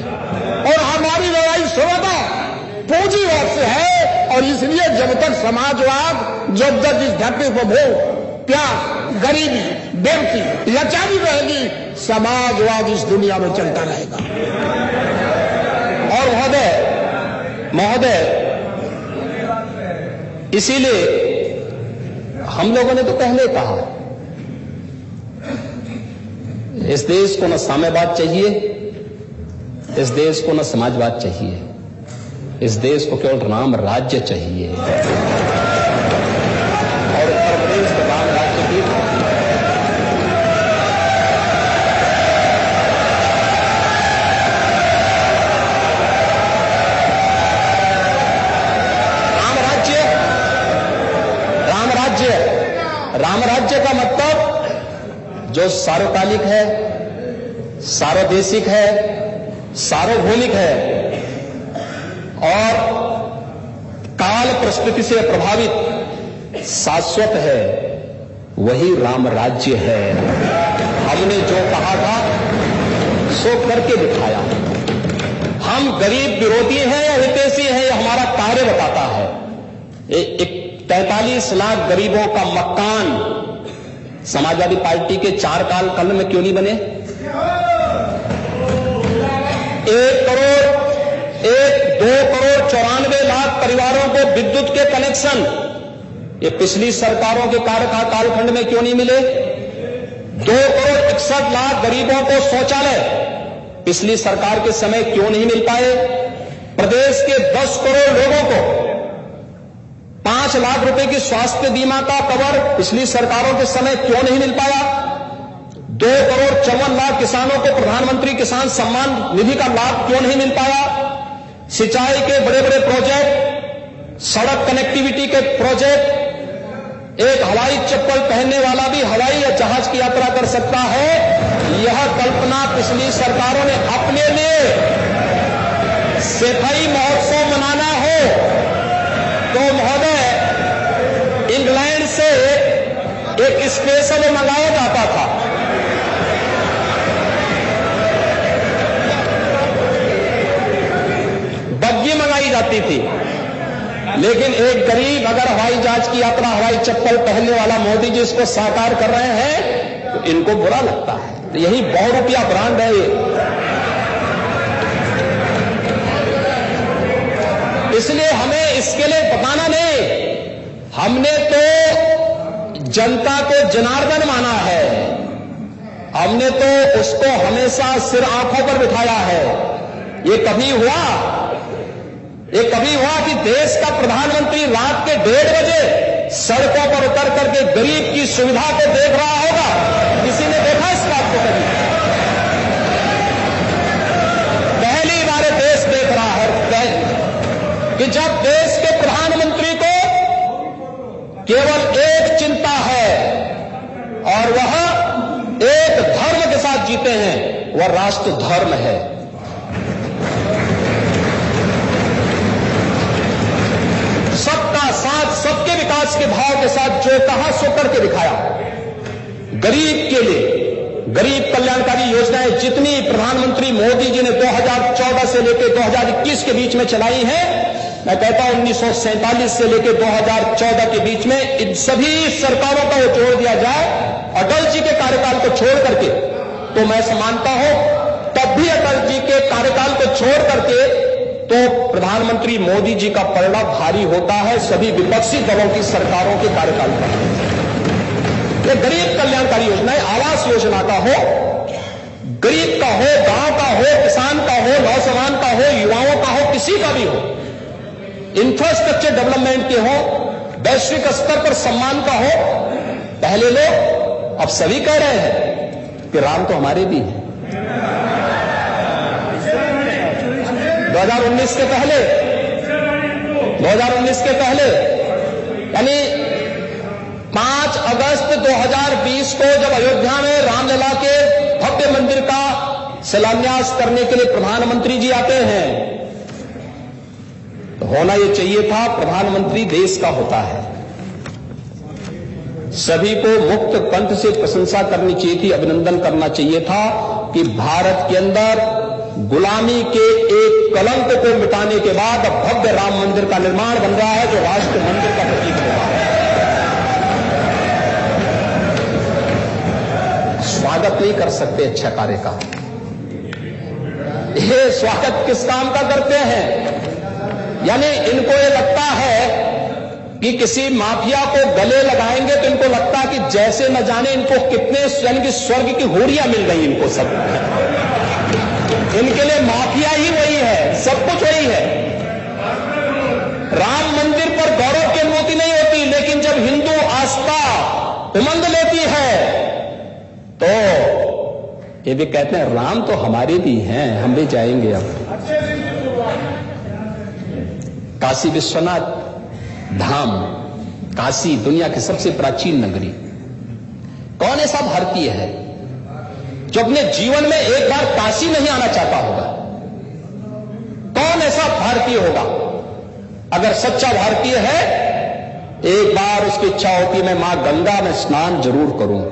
और हमारी लड़ाई सर्वदा पूंजीवाद से है। और इसलिए जब तक समाजवाद, जब तक इस धरती पर भूख, प्यास, गरीबी, बेवती, लाचारी रहेगी, समाजवाद इस दुनिया में चलता रहेगा। और महोदय, इसीलिए हम लोगों ने तो पहले कहा, इस देश को न साम्यवाद चाहिए, इस देश को न समाजवाद चाहिए, इस देश को केवल राम राज्य चाहिए। और उत्तर प्रदेश के राम राज्य की राम राज्य का मतलब जो सार्वकालिक है, सार्वदेशिक है, सार्वभौमिक है और काल परिस्थिति से प्रभावित शाश्वत है, वही राम राज्य है। हमने जो कहा था सो करके दिखाया। हम गरीब विरोधी हैं या हितैषी हैं, यह हमारा कार्य बताता है। 43 लाख गरीबों का मकान समाजवादी पार्टी के 4 काल में क्यों नहीं बने? 2 करोड़ 94 लाख परिवारों को विद्युत के कनेक्शन ये पिछली सरकारों के कालखंड में क्यों नहीं मिले? 2 करोड़ 61 लाख गरीबों को शौचालय पिछली सरकार के समय क्यों नहीं मिल पाए? प्रदेश के 10 करोड़ लोगों को 5 लाख रुपए की स्वास्थ्य बीमा का कवर पिछली सरकारों के समय क्यों नहीं मिल पाया? 2 करोड़ 54 लाख किसानों को प्रधानमंत्री किसान सम्मान निधि का लाभ क्यों नहीं मिल पाया? सिंचाई के बड़े बड़े प्रोजेक्ट, सड़क कनेक्टिविटी के प्रोजेक्ट, एक हवाई चप्पल पहनने वाला भी हवाई या जहाज की यात्रा कर सकता है, यह कल्पना पिछली सरकारों ने अपने लिए सफाई महोत्सव मनाना हो तो महोदय इंग्लैंड से एक स्पेशल मंगाया जाता था। बग्गी मंगाई जाती थी, लेकिन एक गरीब अगर हवाई जहाज की यात्रा हवाई चप्पल पहनने वाला मोदी जी इसको साकार कर रहे हैं तो इनको बुरा लगता है। तो यही बहुरूपिया ब्रांड है ये। इसलिए हमें इसके लिए बताना नहीं, हमने तो जनता को जनार्दन माना है, हमने तो उसको हमेशा सिर आंखों पर बिठाया है। ये कभी हुआ कि देश का प्रधानमंत्री रात के 1:30 बजे सड़कों पर उतर करके गरीब की सुविधा को देख रहा होगा? किसी ने देखा इस बात को कभी? पहली बार देश देख रहा है कि जब देश के प्रधानमंत्री को केवल एक चिंता है और वह एक धर्म के साथ जीते हैं, वह राष्ट्र धर्म है। सबका साथ, सबके विकास के भाव के साथ जो कहा सो करके दिखाया। गरीब के लिए गरीब कल्याणकारी योजनाएं जितनी प्रधानमंत्री मोदी जी ने 2014 से लेकर 2021 के बीच में चलाई हैं, मैं कहता हूं 1947 से लेकर 2014 के बीच में इन सभी सरकारों का वो जोड़ दिया जाए, अटल जी के कार्यकाल को छोड़ करके, तो मैं मानता हूं तब भी अटल जी के कार्यकाल को छोड़ करके तो प्रधानमंत्री मोदी जी का पलड़ा भारी होता है सभी विपक्षी दलों की सरकारों के कार्यकाल पर। ये गरीब कल्याणकारी योजनाएं, आवास योजना का हो, गरीब का हो, गांव का हो, किसान का हो, नौजवान का हो, युवाओं का हो, किसी का भी हो, इंफ्रास्ट्रक्चर डेवलपमेंट के हो, वैश्विक स्तर पर सम्मान का हो, पहले लोग, अब सभी कह रहे हैं कि राम तो हमारे भी हैं। 2019 के पहले यानी 5 अगस्त 2020 को जब अयोध्या में रामलला के भव्य मंदिर का शिलान्यास करने के लिए प्रधानमंत्री जी आते हैं, तो होना यह चाहिए था प्रधानमंत्री देश का होता है। सभी को मुक्त कंठ से प्रशंसा करनी चाहिए थी, अभिनंदन करना चाहिए था कि भारत के अंदर गुलामी के एक कलंक को मिटाने के बाद अब भव्य राम मंदिर का निर्माण बन रहा है, जो राष्ट्र मंदिर का प्रतीक होगा। स्वागत नहीं कर सकते अच्छा कार्य का। ये स्वागत किस काम का करते हैं? यानी इनको ये लगता है कि किसी माफिया को गले लगाएंगे तो इनको लगता है कि जैसे न जाने इनको कितने यानी कि स्वर्ग की होड़ियां मिल गई इनको सब। इनके लिए माफिया ही वही है, सब कुछ वही है। राम मंदिर पर गौरव की अनुभूति नहीं होती, लेकिन जब हिंदू आस्था उमंग लेती है तो ये भी कहते हैं राम तो हमारे भी हैं, हम भी जाएंगे। अब काशी विश्वनाथ धाम, काशी दुनिया की सबसे प्राचीन नगरी, कौन ऐसा भारतीय है जो अपने जीवन में एक बार काशी नहीं आना चाहता होगा? कौन ऐसा भारतीय होगा? अगर सच्चा भारतीय है, एक बार उसकी इच्छा होती है मैं मां गंगा में स्नान जरूर करूं,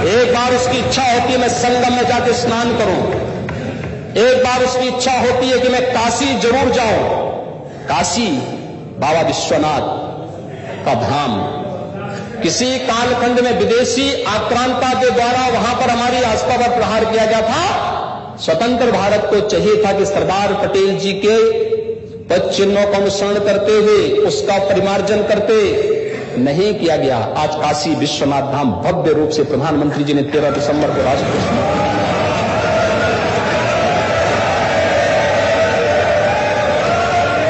एक बार उसकी इच्छा होती है मैं संगम में जाकर स्नान करूं, एक बार उसकी इच्छा होती है कि मैं काशी जरूर जाऊं। काशी बाबा विश्वनाथ का धाम, किसी कालखंड में विदेशी आक्रांता के द्वारा वहां पर हमारी आस्था पर प्रहार किया गया था। स्वतंत्र भारत को चाहिए था कि सरदार पटेल जी के पद चिन्हों का अनुसरण करते हुए उसका परिमार्जन करते, नहीं किया गया। आज काशी विश्वनाथ धाम भव्य रूप से प्रधानमंत्री जी ने 13 दिसंबर को राष्ट्र को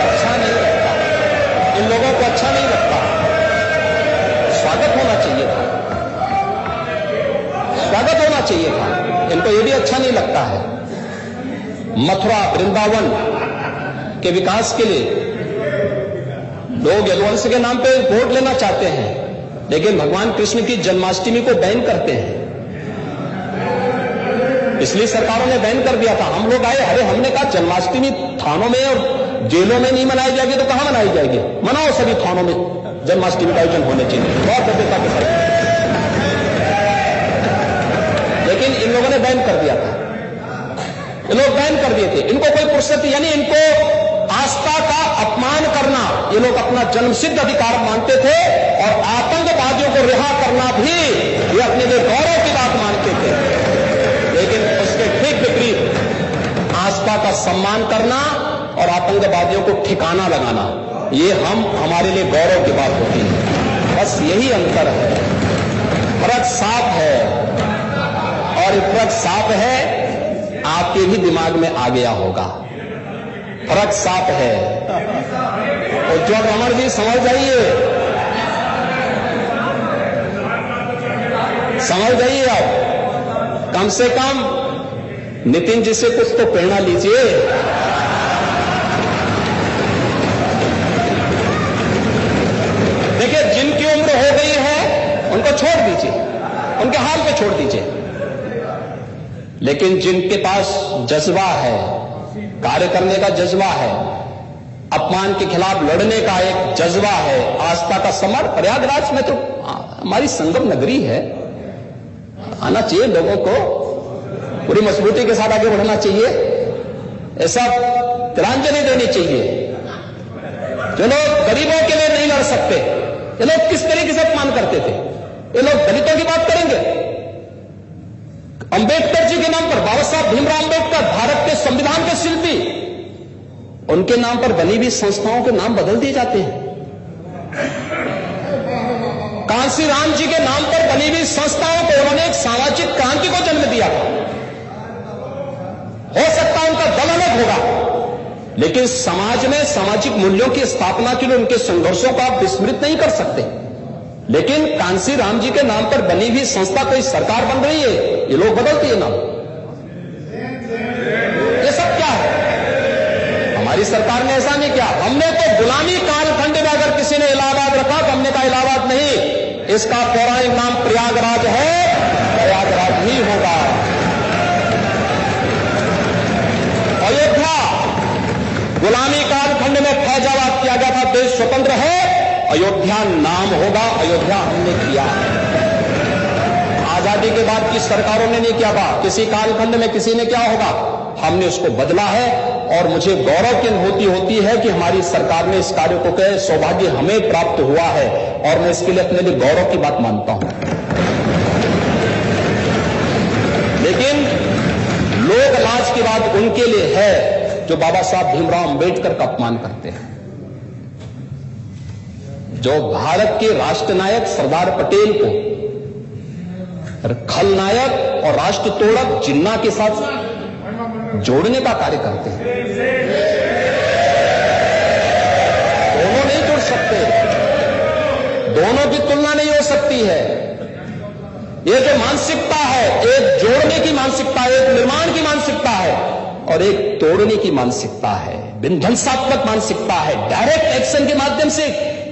अच्छा नहीं लगता, इन लोगों को अच्छा नहीं लगता। स्वागत होना चाहिए था, स्वागत होना चाहिए था, इनको ये भी अच्छा नहीं लगता है। मथुरा वृंदावन के विकास के लिए लोग यदुवंश के नाम पे वोट लेना चाहते हैं, लेकिन भगवान कृष्ण की जन्माष्टमी को बैन करते हैं। पिछली सरकारों ने बैन कर दिया था, हम लोग आए, अरे हमने कहा जन्माष्टमी थानों में और जेलों में नहीं मनाई जाएगी तो कहां मनाई जाएगी? मनाओ सभी थानों में जन्माष्टमी का आयोजन होने चाहिए, बहुत भव्यता के साथ। लेकिन इन लोगों ने बैन कर दिया था, ये लोग बैन कर दिए थे। इनको कोई फुर्सत, यानी इनको आस्था का अपमान करना ये लोग अपना जन्मसिद्ध अधिकार मानते थे, और आतंकवादियों को रिहा करना भी ये अपने लिए गौरव की बात मानते थे। लेकिन उसके ठीक विपरीत आस्था का सम्मान करना और आतंकवादियों को ठिकाना लगाना, ये हमारे लिए गौरव की बात होती है। बस यही अंतर है, फर्क साफ है। और फर्क साफ है आपके भी दिमाग में आ गया होगा। फर्क साफ है। और जो रमन जी समझ जाइए, आप कम से कम नितिन जी से कुछ तो प्रेरणा लीजिए। देखिए, जिनकी उम्र हो गई है उनको छोड़ दीजिए, उनके हाल पे छोड़ दीजिए, लेकिन जिनके पास जज्बा है, कार्य करने का जज्बा है, अपमान के खिलाफ लड़ने का एक जज्बा है, आस्था का समर, प्रयागराज में तो हमारी संगम नगरी है, आना चाहिए लोगों को, पूरी मजबूती के साथ आगे बढ़ना चाहिए, ऐसा तिलांजलि देनी चाहिए। जो लोग गरीबों के लिए नहीं लड़ सकते, ये लोग किस तरीके से अपमान करते थे, ये लोग दलितों की बात करेंगे। अंबेडकर जी के नाम पर, बाबा साहब भीमराव अंबेडकर, भारत के संविधान के शिल्पी, उनके नाम पर बनी हुई संस्थाओं के नाम बदल दिए जाते हैं। कांसी राम जी के नाम पर बनी हुई संस्थाओं को उन्होंने एक सामाजिक क्रांति को जन्म दिया था। हो सकता है उनका दल अलग होगा, लेकिन समाज में सामाजिक मूल्यों की स्थापना के लिए उनके संघर्षों को आप विस्मृत नहीं कर सकते। लेकिन कांसी राम जी के नाम पर बनी हुई संस्था कोई सरकार बन रही है, ये लोग बदलती है नाम। ये सब क्या है? हमारी सरकार ने ऐसा नहीं किया। हमने तो गुलामी कालखंड में अगर किसी ने इलाहाबाद रखा तो हमने कहा इलाहाबाद नहीं, इसका पौराणिक नाम प्रयागराज है, प्रयागराज ही होगा। अयोध्या गुलामी कालखंड में फैजाबाद किया गया था, देश स्वतंत्र है, अयोध्या नाम होगा, अयोध्या हमने किया। आजादी के बाद की सरकारों ने नहीं किया था, किसी कालखंड में किसी ने क्या होगा, हमने उसको बदला है। और मुझे गौरव की अनुभूति होती है कि हमारी सरकार ने इस कार्य को कहे, सौभाग्य हमें प्राप्त हुआ है, और मैं इसके लिए अपने लिए गौरव की बात मानता हूं। लेकिन लोक लाज की बात उनके लिए है जो बाबा साहब भीमराव अंबेडकर का अपमान करते हैं, जो भारत के राष्ट्रनायक सरदार पटेल को खलनायक और राष्ट्र तोड़क जिन्ना के साथ जोड़ने का कार्य करते हैं। दोनों नहीं जुड़ सकते, दोनों की तुलना नहीं हो सकती है। ये जो मानसिकता है, एक जोड़ने की मानसिकता, एक निर्माण की मानसिकता है, और एक तोड़ने की मानसिकता है, विध्वंसात्मक मानसिकता है। डायरेक्ट एक्शन के माध्यम से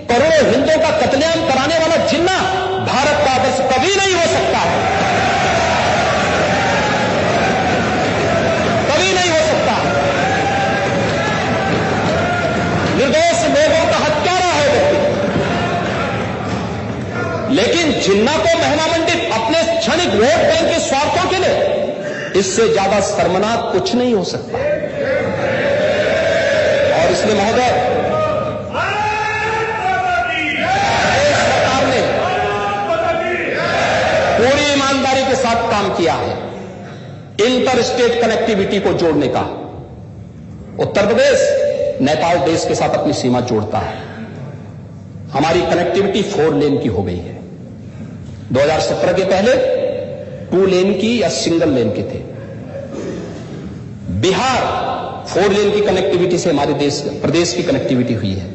करोड़ों हिंदुओं का कत्लेआम कराने वाला जिन्ना भारत का आदर्श कभी नहीं हो सकता है, कभी नहीं हो सकता। निर्दोष लोगों का हत्यारा है व्यक्ति, लेकिन जिन्ना को महिमामंडित अपने क्षणिक वोट बैंक के स्वार्थों के लिए, इससे ज्यादा शर्मनाक कुछ नहीं हो सकता। और इसलिए महोदय, सरकार ने पूरी ईमानदारी के साथ काम किया है इंटर स्टेट कनेक्टिविटी को जोड़ने का। उत्तर प्रदेश नेपाल देश के साथ अपनी सीमा जोड़ता है, हमारी कनेक्टिविटी 4 लेन की हो गई है। 2017 के पहले 2 लेन की या सिंगल लेन के थे। बिहार 4 लेन की कनेक्टिविटी से हमारे प्रदेश की कनेक्टिविटी हुई है।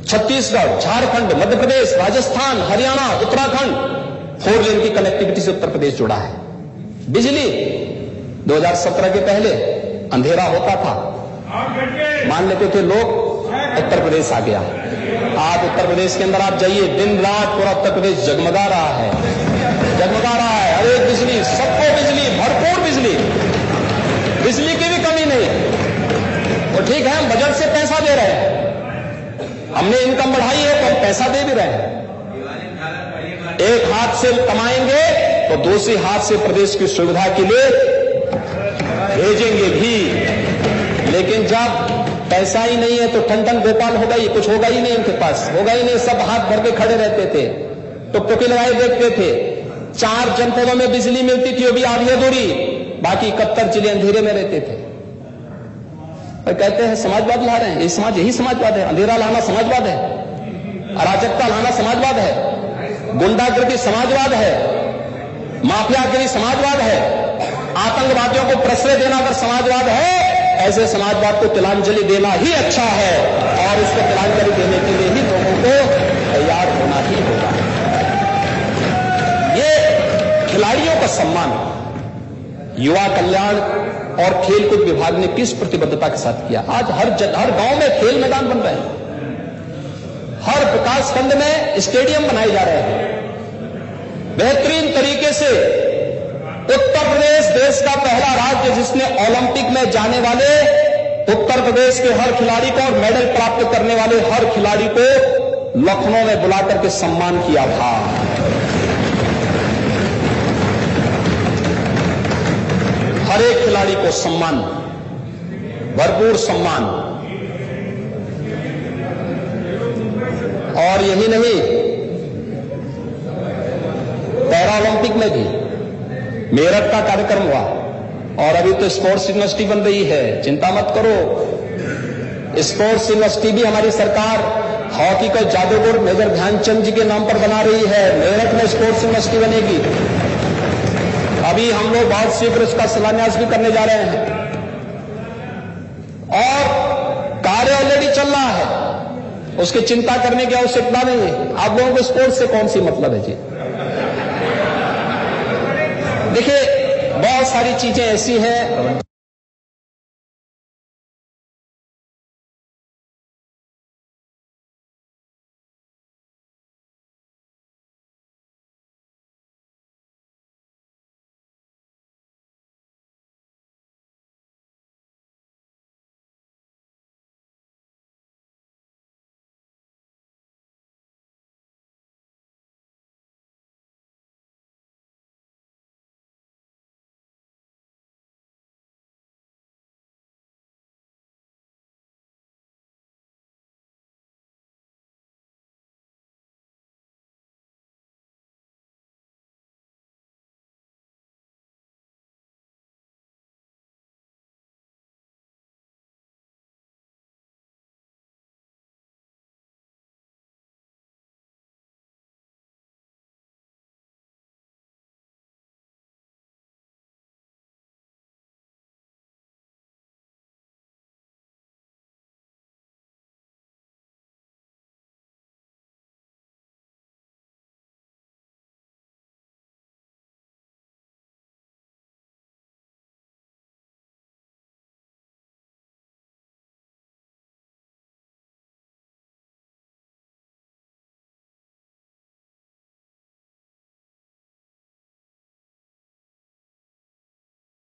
छत्तीसगढ़, झारखंड, मध्य प्रदेश, राजस्थान, हरियाणा, उत्तराखंड 4 लेन की कनेक्टिविटी से उत्तर प्रदेश जुड़ा है। बिजली 2017 के पहले अंधेरा होता था, मान लेते थे लोग उत्तर प्रदेश आ गया। आज उत्तर प्रदेश के अंदर आप जाइए, दिन रात पूरा उत्तर प्रदेश जगमगा रहा है, जगमगा रहा है। हर एक बिजली, सबको बिजली, भरपूर बिजली, बिजली की भी कमी नहीं। और ठीक है, हम बजट से पैसा दे रहे हैं, हमने इनकम बढ़ाई है तो हम पैसा दे भी रहे हैं। एक हाथ से कमाएंगे तो दूसरे हाथ से प्रदेश की सुविधा के लिए भेजेंगे भी। लेकिन जब पैसा ही नहीं है तो ठन गोपाल होगा ही, कुछ होगा ही नहीं, इनके पास होगा ही नहीं। सब हाथ भर के खड़े रहते थे, टुकटुकी लगाए देखते थे। 4 जनपदों में बिजली मिलती थी, वो भी आधी अधूरी, बाकी 71 जिले अंधेरे में रहते थे। और कहते हैं समाजवाद ला रहे हैं, ये समाज, यही समाजवाद है। अंधेरा लाना समाजवाद है, अराजकता लाना समाजवाद है, गुंडागिरी समाजवाद है, माफियागिरी समाजवाद है, आतंकवादियों को प्रश्रय देना अगर समाजवाद है, ऐसे समाजवाद को तिलांजलि देना ही अच्छा है और उसको तिलांजलि देने के लिए ही लोगों को तैयार होना ही होगा। ये खिलाड़ियों का सम्मान युवा कल्याण और खेलकूद विभाग ने किस प्रतिबद्धता के साथ किया। आज हर गांव में खेल मैदान बन रहे हैं, हर विकास खंड में स्टेडियम बनाए जा रहे हैं। बेहतरीन तरीके से उत्तर प्रदेश देश का पहला राज्य जिसने ओलंपिक में जाने वाले उत्तर प्रदेश के हर खिलाड़ी को और मेडल प्राप्त करने वाले हर खिलाड़ी को लखनऊ में बुलाकर के सम्मान किया था। हर एक खिलाड़ी को सम्मान, भरपूर सम्मान। और यही नहीं, पैरा ओलंपिक में भी मेरठ का कार्यक्रम हुआ और अभी तो स्पोर्ट्स यूनिवर्सिटी बन रही है। चिंता मत करो, स्पोर्ट्स यूनिवर्सिटी भी हमारी सरकार हॉकी का जादूगर मेजर ध्यानचंद जी के नाम पर बना रही है। मेरठ में स्पोर्ट्स यूनिवर्सिटी बनेगी। अभी हम लोग बहुत शीघ्र उसका शिलान्यास भी करने जा रहे हैं और कार्य ऑलरेडी चल रहा है, उसकी चिंता करने की आवश्यकता नहीं है। आप लोगों को स्पोर्ट्स से कौन सी मतलब है जी? देखिए, बहुत सारी चीजें ऐसी हैं